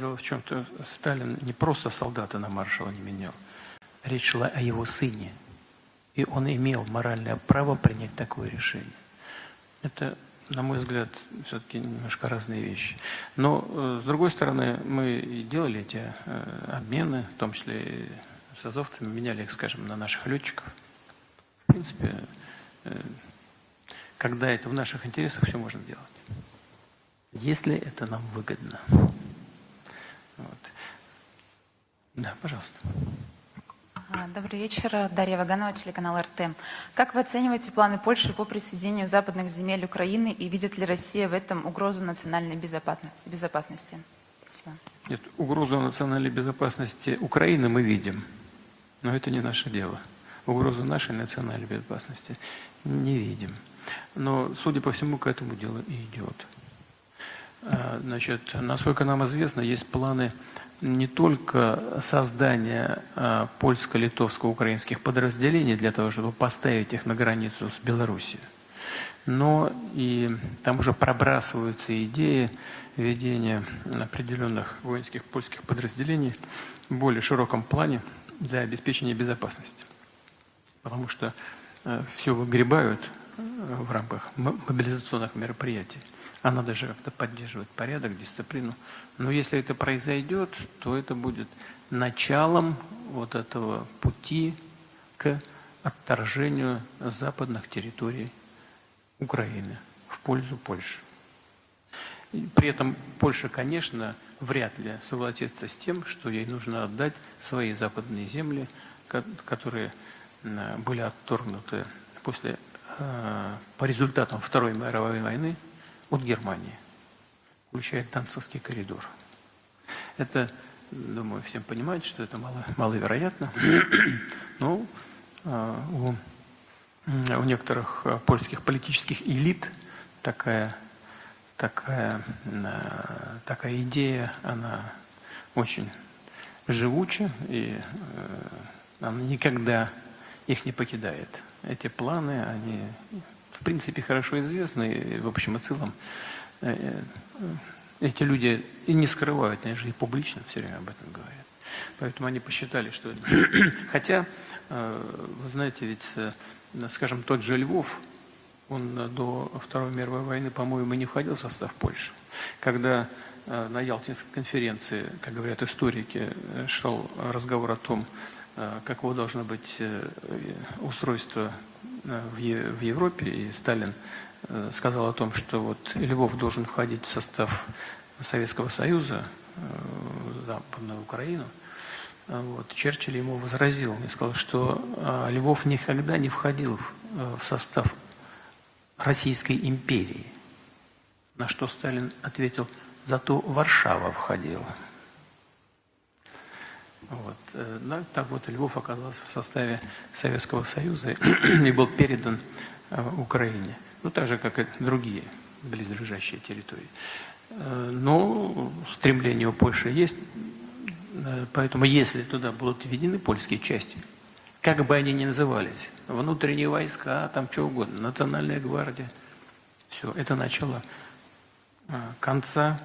Дело в чем, что Сталин не просто солдата на маршала не менял. Речь шла о его сыне. И он имел моральное право принять такое решение. Это, на мой взгляд, все-таки немножко разные вещи. Но, с другой стороны, мы и делали эти обмены, в том числе и с азовцами, меняли их, скажем, на наших летчиков. В принципе, когда это в наших интересах, все можно делать. Если это нам выгодно. Вот. Да, пожалуйста. Добрый вечер. Дарья Ваганова, телеканал РТ. Как вы оцениваете планы Польши по присоединению западных земель Украины и видит ли Россия в этом угрозу национальной безопасности? Спасибо. Нет, угрозу национальной безопасности Украины мы видим, но это не наше дело. Угрозу нашей национальной безопасности не видим. Но, судя по всему, к этому делу и идет. Значит, насколько нам известно, есть планы не только создания польско-литовско-украинских подразделений для того, чтобы поставить их на границу с Белоруссией, но и там уже пробрасываются идеи введения определенных воинских польских подразделений в более широком плане для обеспечения безопасности. Потому что все выгребают в рамках мобилизационных мероприятий. А надо же как-то поддерживать порядок, дисциплину. Но если это произойдет, то это будет началом вот этого пути к отторжению западных территорий Украины в пользу Польши. И при этом Польша, конечно, вряд ли согласится с тем, что ей нужно отдать свои западные земли, которые были отторгнуты по результатам Второй мировой войны от Германии, включая Данцевский коридор. Это, думаю, всем понимают, что это маловероятно. Но у некоторых польских политических элит такая идея, она очень живуча, и она никогда их не покидает. Эти планы, они в принципе хорошо известны, и в общем и целом эти люди и не скрывают, они же и публично все время об этом говорят. Поэтому они посчитали, что... Хотя, вы знаете, ведь, скажем, тот же Львов, он до Второй мировой войны, по-моему, не входил в состав Польши. Когда на Ялтинской конференции, как говорят историки, шел разговор о том, каково должно быть устройство в Европе, и Сталин сказал о том, что вот Львов должен входить в состав Советского Союза, Западную Украину. Вот. Черчилль ему возразил и сказал, что Львов никогда не входил в состав Российской империи. На что Сталин ответил: зато Варшава входила. Вот. Да, так вот Львов оказался в составе Советского Союза и был передан Украине. Ну, так же, как и другие близлежащие территории. Но стремление у Польши есть, поэтому если туда будут введены польские части, как бы они ни назывались, внутренние войска, там что угодно, национальная гвардия, все, это начало конца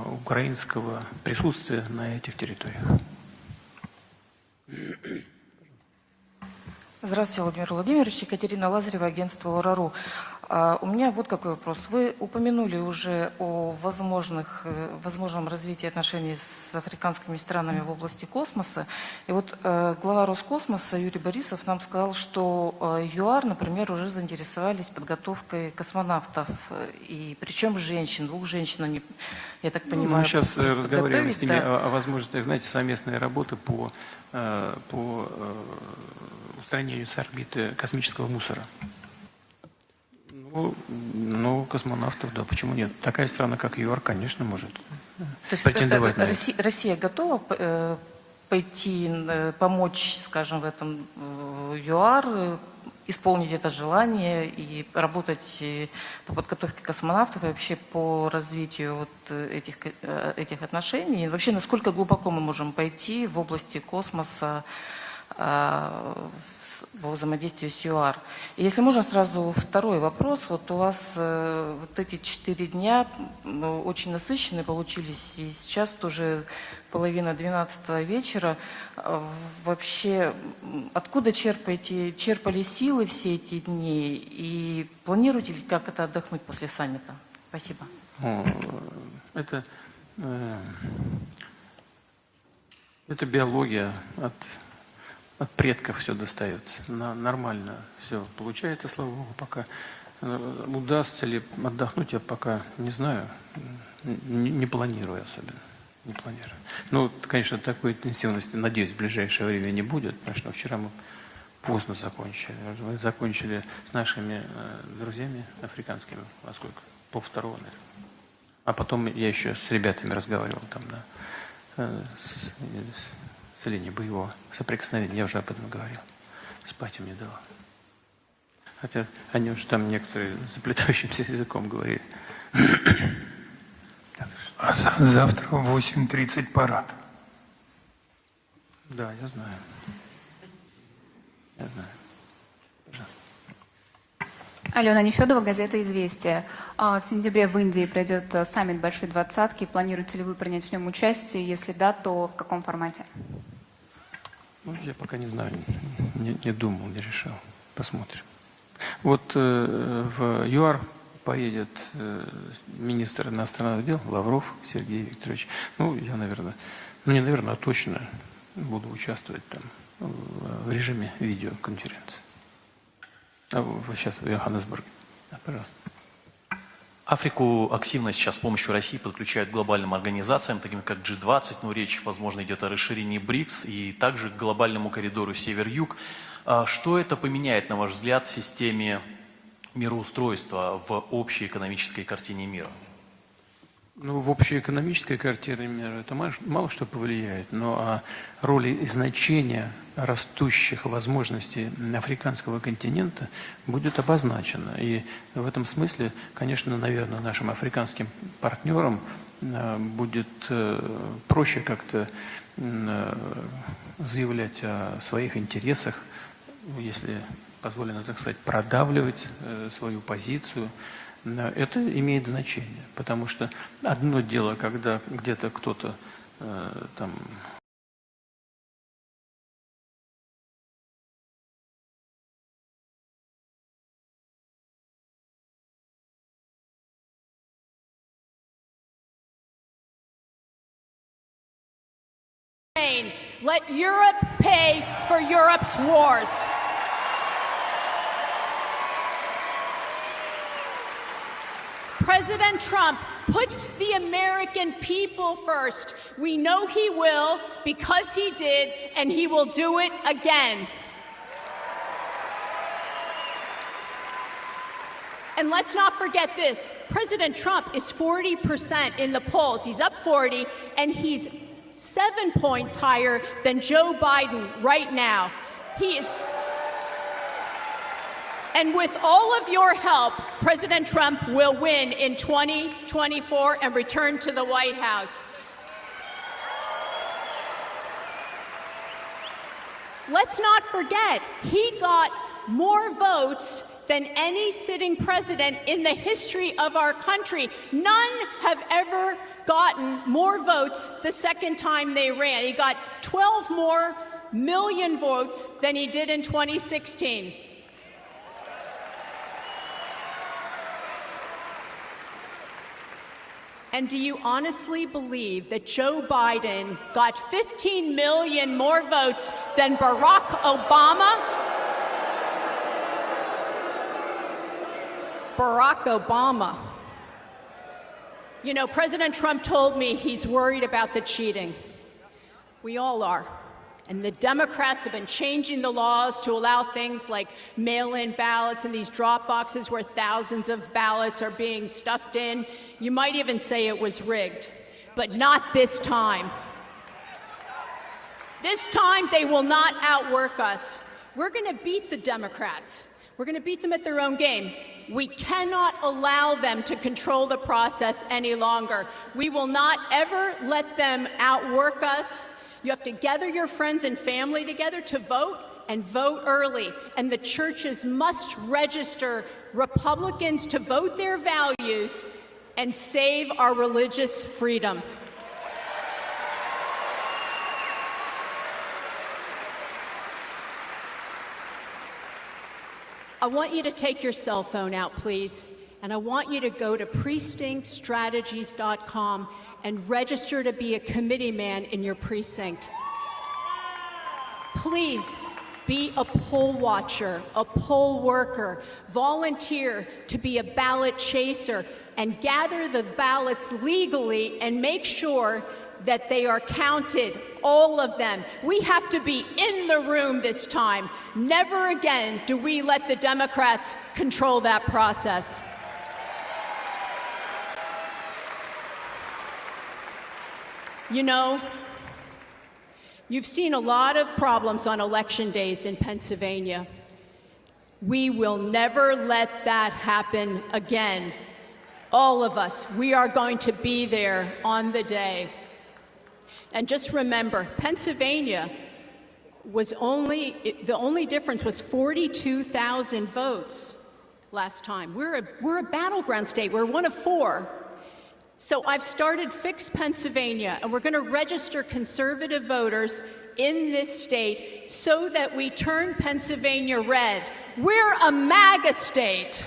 украинского присутствия на этих территориях. Здравствуйте, Владимир Владимирович. Екатерина Лазарева, агентство ОРАРУ. У меня вот какой вопрос. Вы упомянули уже о возможном развитии отношений с африканскими странами в области космоса. И вот глава Роскосмоса Юрий Борисов нам сказал, что ЮАР, например, уже заинтересовались подготовкой космонавтов. И причем женщин, 2 женщин они, я так понимаю, мы сейчас разговариваем с ними да. о возможности, знаете, совместной работы по устранению с орбиты космического мусора. Ну, космонавтов, да, почему нет? Такая страна, как ЮАР, конечно, может претендовать на это. Россия готова пойти, помочь, скажем, в этом ЮАР, исполнить это желание и работать по подготовке космонавтов и вообще по развитию вот этих отношений? И вообще, насколько глубоко мы можем пойти в области космоса с во взаимодействии с ЮАР. И если можно, сразу второй вопрос. Вот у вас вот эти 4 дня очень насыщенные получились, и сейчас уже половина 12 вечера. Вообще, откуда черпали силы все эти дни, и планируете ли как это отдохнуть после саммита? Спасибо. Это биология, от предков все достается. Нормально все получается, слава Богу, пока. Удастся ли отдохнуть, я пока не знаю, не планирую особенно. Не планирую. Ну, конечно, такой интенсивности, надеюсь, в ближайшее время не будет, потому что вчера мы поздно закончили. Мы закончили с нашими друзьями африканскими, во сколько? 1:30, наверное. А потом я еще с ребятами разговаривал там, с линии боевого соприкосновения. Я уже об этом говорил. Спать им не дало. Хотя они уж там некоторые заплетающимся языком говорили. А завтра в 8:30 парад. Да, я знаю. Я знаю. Пожалуйста. Алена Нефедова, газета «Известия». В сентябре в Индии пройдет саммит Большой Двадцатки. Планируете ли вы принять в нем участие? Если да, то в каком формате? Ну, я пока не знаю, не думал, не решил. Посмотрим. Вот в ЮАР поедет министр иностранных дел Лавров Сергей Викторович. Ну, я, наверное, а точно буду участвовать там в режиме видеоконференции. А вы сейчас в Йоханнесбурге. Да, пожалуйста. Африку активно сейчас с помощью России подключают к глобальным организациям, таким как G20, но речь, возможно, идет о расширении БРИКС и также к глобальному коридору Север-Юг. Что это поменяет, на ваш взгляд, в системе мироустройства в общей экономической картине мира? Ну, в общей экономической картине мира это мало что повлияет, но роли и значения растущих возможностей африканского континента будет обозначено. И в этом смысле, конечно, наверное, нашим африканским партнерам будет проще как-то заявлять о своих интересах, если позволено, так сказать, продавливать свою позицию. Это имеет значение, потому что одно дело, когда где-то кто-то там Let Europe pay for Europe's wars. President Trump puts the American people first. We know he will because he did, and he will do it again. And let's not forget this. President Trump is 40% in the polls. He's up 40, and he's 7 points higher than Joe Biden right now. He is. And with all of your help, President Trump will win in 2024 and return to the White House. Let's not forget, he got more votes than any sitting president in the history of our country. None have ever gotten more votes the second time they ran. He got 12 more million votes than he did in 2016. And do you honestly believe that Joe Biden got 15 million more votes than Barack Obama? Barack Obama. You know, President Trump told me he's worried about the cheating. We all are. And the Democrats have been changing the laws to allow things like mail-in ballots and these drop boxes where thousands of ballots are being stuffed in. You might even say it was rigged, but not this time. This time they will not outwork us. We're going to beat the Democrats. We're going to beat them at their own game. We cannot allow them to control the process any longer. We will not ever let them outwork us. You have to gather your friends and family together to vote. and vote early, and the churches must register Republicans to vote their values and save our religious freedom. I want you to take your cell phone out, please, and I want you to go to precinctstrategies.com and register to be a committee man in your precinct. Please be a poll watcher, a poll worker, volunteer to be a ballot chaser, and gather the ballots legally and make sure that they are counted, all of them. We have to be in the room this time. Never again do we let the Democrats control that process. You know, you've seen a lot of problems on election days in Pennsylvania. We will never let that happen again. All of us, we are going to be there on the day. And just remember, Pennsylvania was the only difference was 42,000 votes last time. We're a battleground state. We're one of 4. So I've started Fix Pennsylvania, and we're going to register conservative voters in this state so that we turn Pennsylvania red. We're a MAGA state.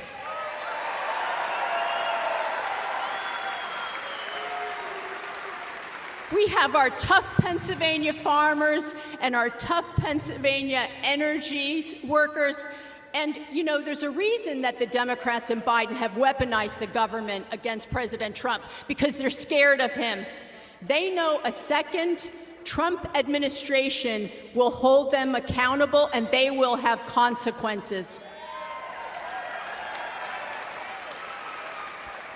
We have our tough Pennsylvania farmers and our tough Pennsylvania energy workers. And, you know, there's a reason that the Democrats and Biden have weaponized the government against President Trump, because they're scared of him. They know a second Trump administration will hold them accountable and they will have consequences.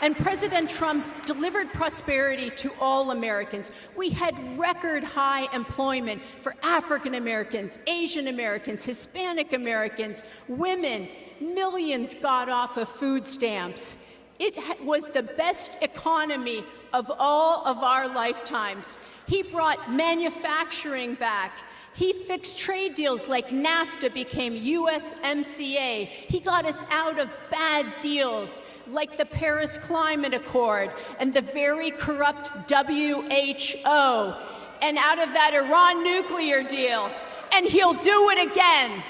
And President Trump delivered prosperity to all Americans. We had record high employment for African Americans, Asian Americans, Hispanic Americans, women. Millions got off of food stamps. It was the best economy of all of our lifetimes. He brought manufacturing back. He fixed trade deals like NAFTA became USMCA. He got us out of bad deals like the Paris Climate Accord and the very corrupt WHO, and out of that Iran nuclear deal. And he'll do it again.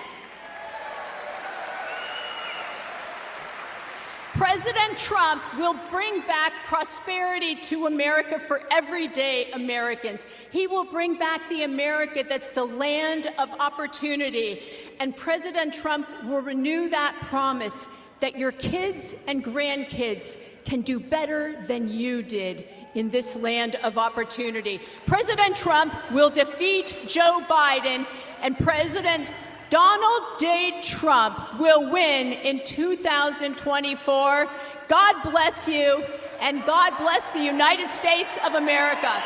President Trump will bring back prosperity to America for everyday Americans. He will bring back the America that's the land of opportunity. And President Trump will renew that promise that your kids and grandkids can do better than you did in this land of opportunity. President Trump will defeat Joe Biden, and President Donald J. Trump will win in 2024. God bless you, and God bless the United States of America.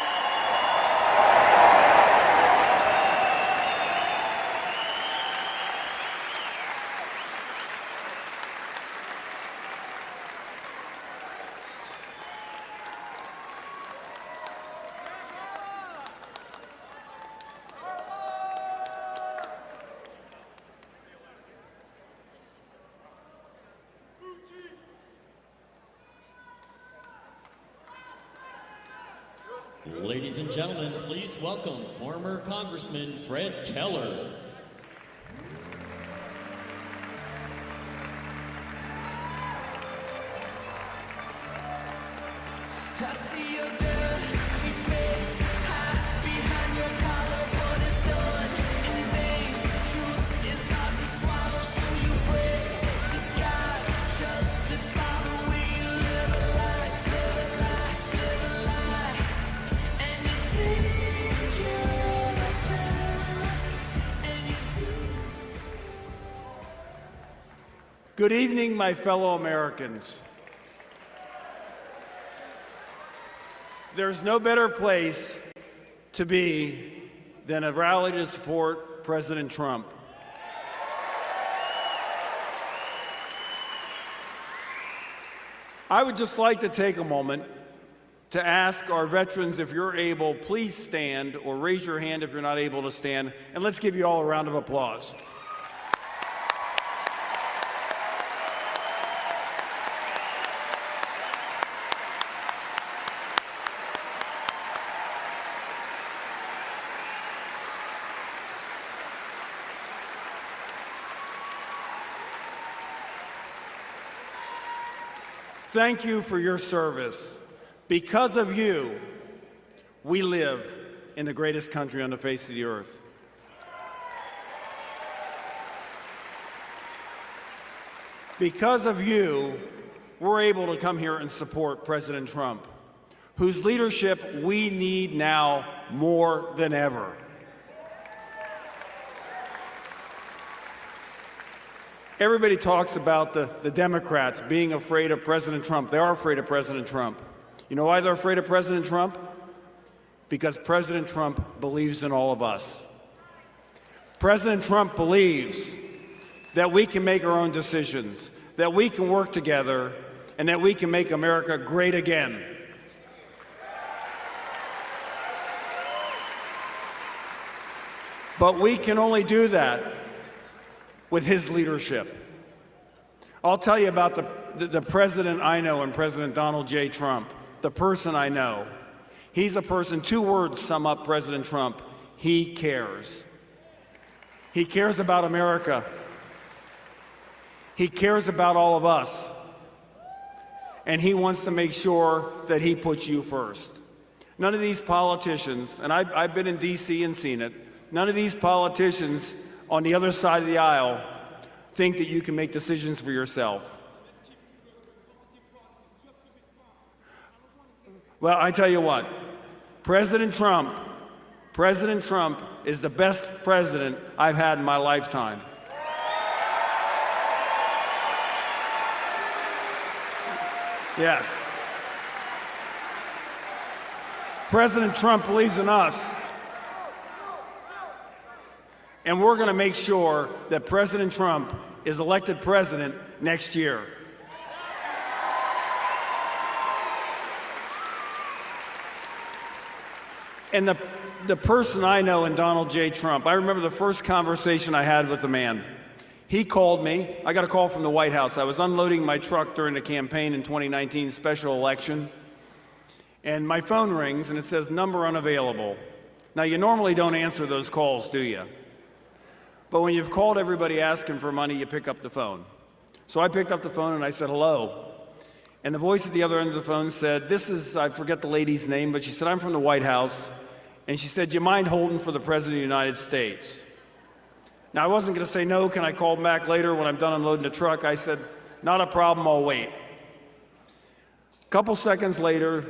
Ladies and gentlemen, please welcome former Congressman Fred Keller. I see your dirty face, hide behind your collar. What is done in vain? Truth is hard to swallow, so you pray to God to justify the way you live a lie, live a lie, live a lie. And you take your time, and you do. Good evening, my fellow Americans. There's no better place to be than a rally to support President Trump. I would just like to take a moment to ask our veterans, if you're able, please stand, or raise your hand if you're not able to stand, and let's give you all a round of applause. Thank you for your service. Because of you, we live in the greatest country on the face of the earth. Because of you, we're able to come here and support President Trump, whose leadership we need now more than ever. Everybody talks about the Democrats being afraid of President Trump. They are afraid of President Trump. You know why they're afraid of President Trump? Because President Trump believes in all of us. President Trump believes that we can make our own decisions, that we can work together, and that we can make America great again. But we can only do that with his leadership. I'll tell you about the president I know and President Donald J. Trump, the person I know. He's a person, two words sum up President Trump: he cares. He cares about America. He cares about all of us. And he wants to make sure that he puts you first. None of these politicians, and I've been in D.C. and seen it, none of these politicians on the other side of the aisle think that you can make decisions for yourself. Well, I tell you what, President Trump is the best president I've had in my lifetime. Yes. President Trump believes in us. And we're going to make sure that President Trump is elected president next year. And the person I know in Donald J. Trump, I remember the first conversation I had with the man. He called me. I got a call from the White House. I was unloading my truck during the campaign in 2019 special election. And my phone rings and it says, "Number unavailable." Now, you normally don't answer those calls, do you? But when you've called everybody asking for money, you pick up the phone. So I picked up the phone and I said, "Hello." And the voice at the other end of the phone said, I forget the lady's name, but she said, "I'm from the White House." And she said, "Do you mind holding for the President of the United States?" Now, I wasn't going to say no. Can I call back later when I'm done unloading the truck? I said, "Not a problem, I'll wait." A couple seconds later,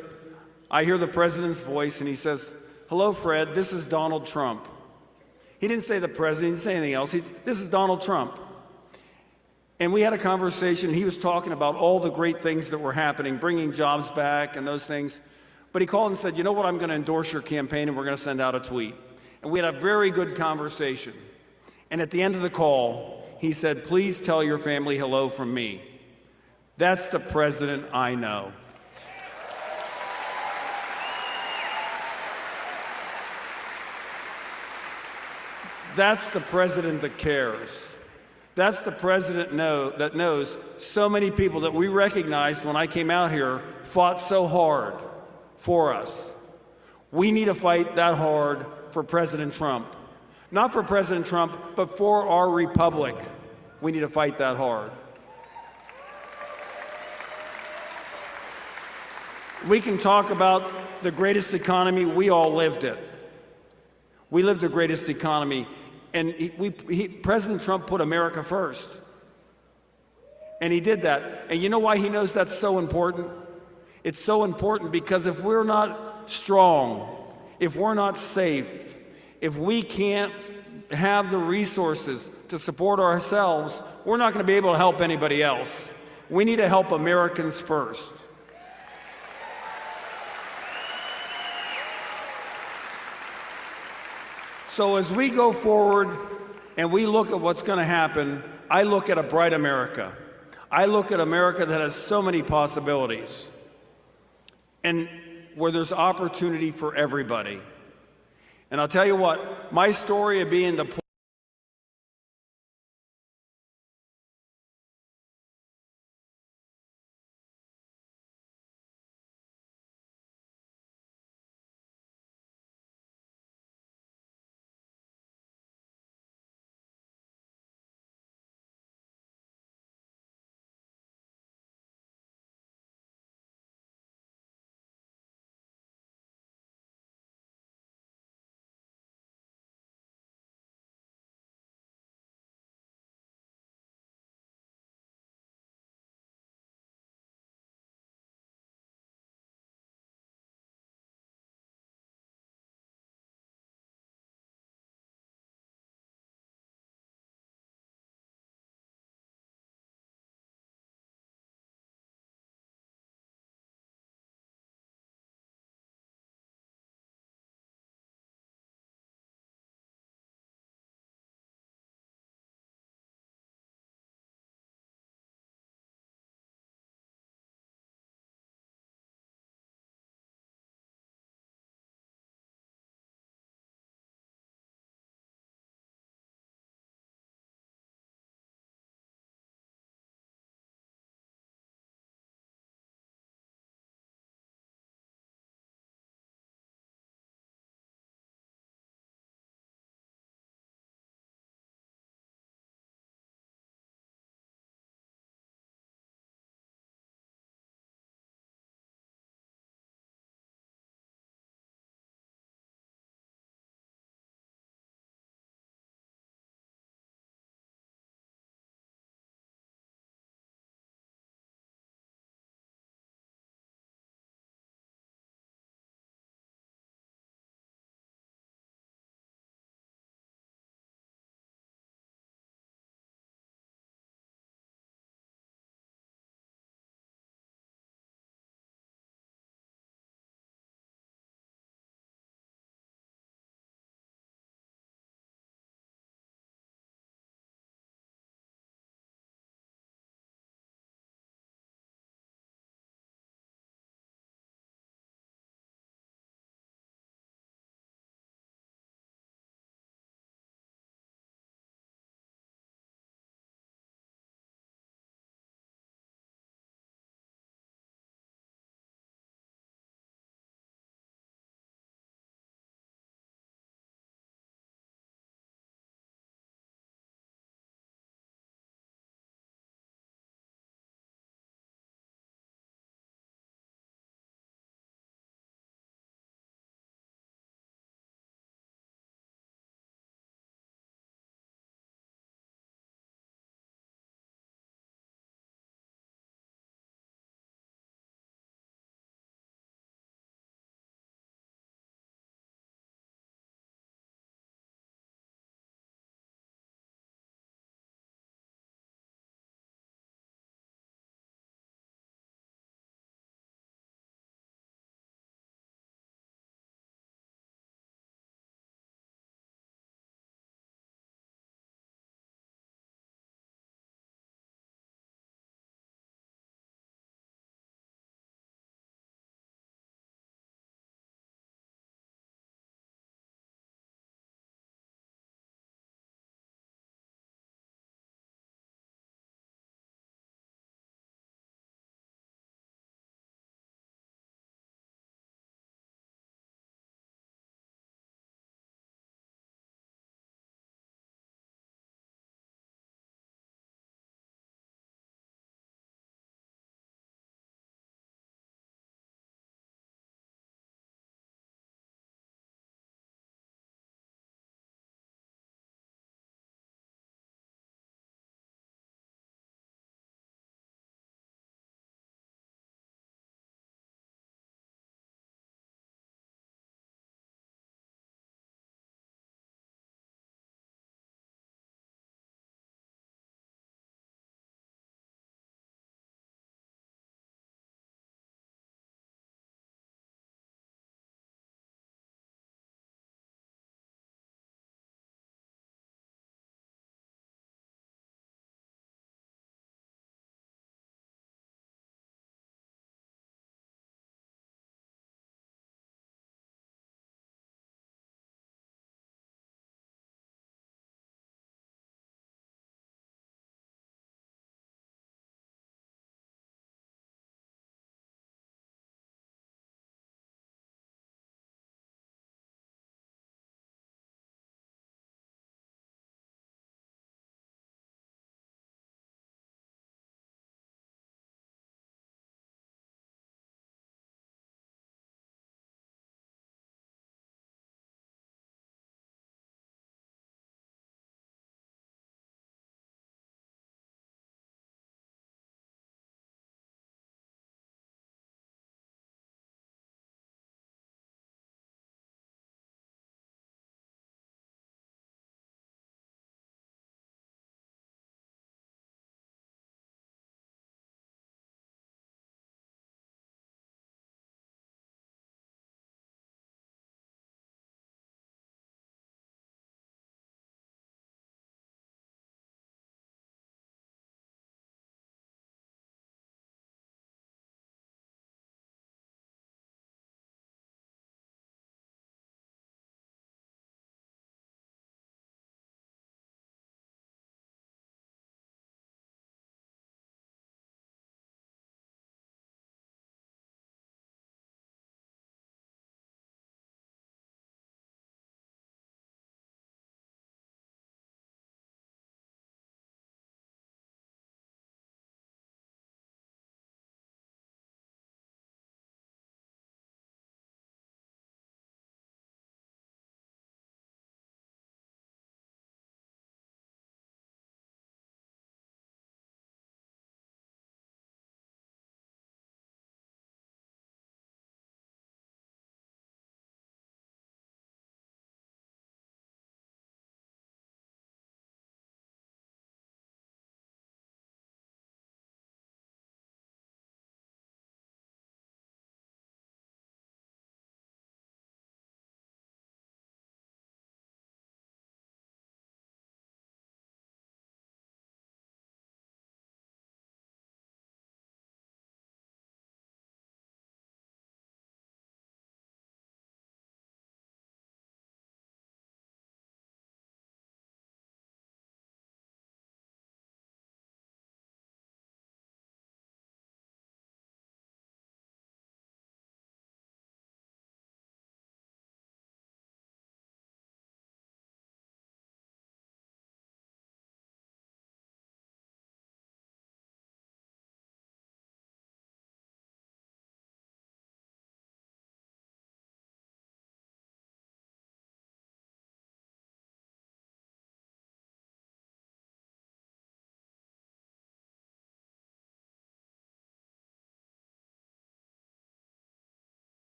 I hear the President's voice and he says, "Hello, Fred, this is Donald Trump." He didn't say the President, he didn't say anything else. This is Donald Trump. And we had a conversation. He was talking about all the great things that were happening, bringing jobs back and those things. But he called and said, "You know what, I'm going to endorse your campaign and we're going to send out a tweet." And we had a very good conversation. And at the end of the call, he said, "Please tell your family hello from me." That's the president I know. That's the president that cares. That's the president that knows so many people that we recognized when I came out here fought so hard for us. We need to fight that hard for President Trump. Not for President Trump, but for our republic. We need to fight that hard. We can talk about the greatest economy. We all lived it. We lived the greatest economy. And President Trump put America first. And he did that. And you know why he knows that's so important? It's so important because if we're not strong, if we're not safe, if we can't have the resources to support ourselves, we're not going to be able to help anybody else. We need to help Americans first. So as we go forward and we look at what's going to happen, I look at a bright America. I look at America that has so many possibilities and where there's opportunity for everybody. And I'll tell you what, my story of being the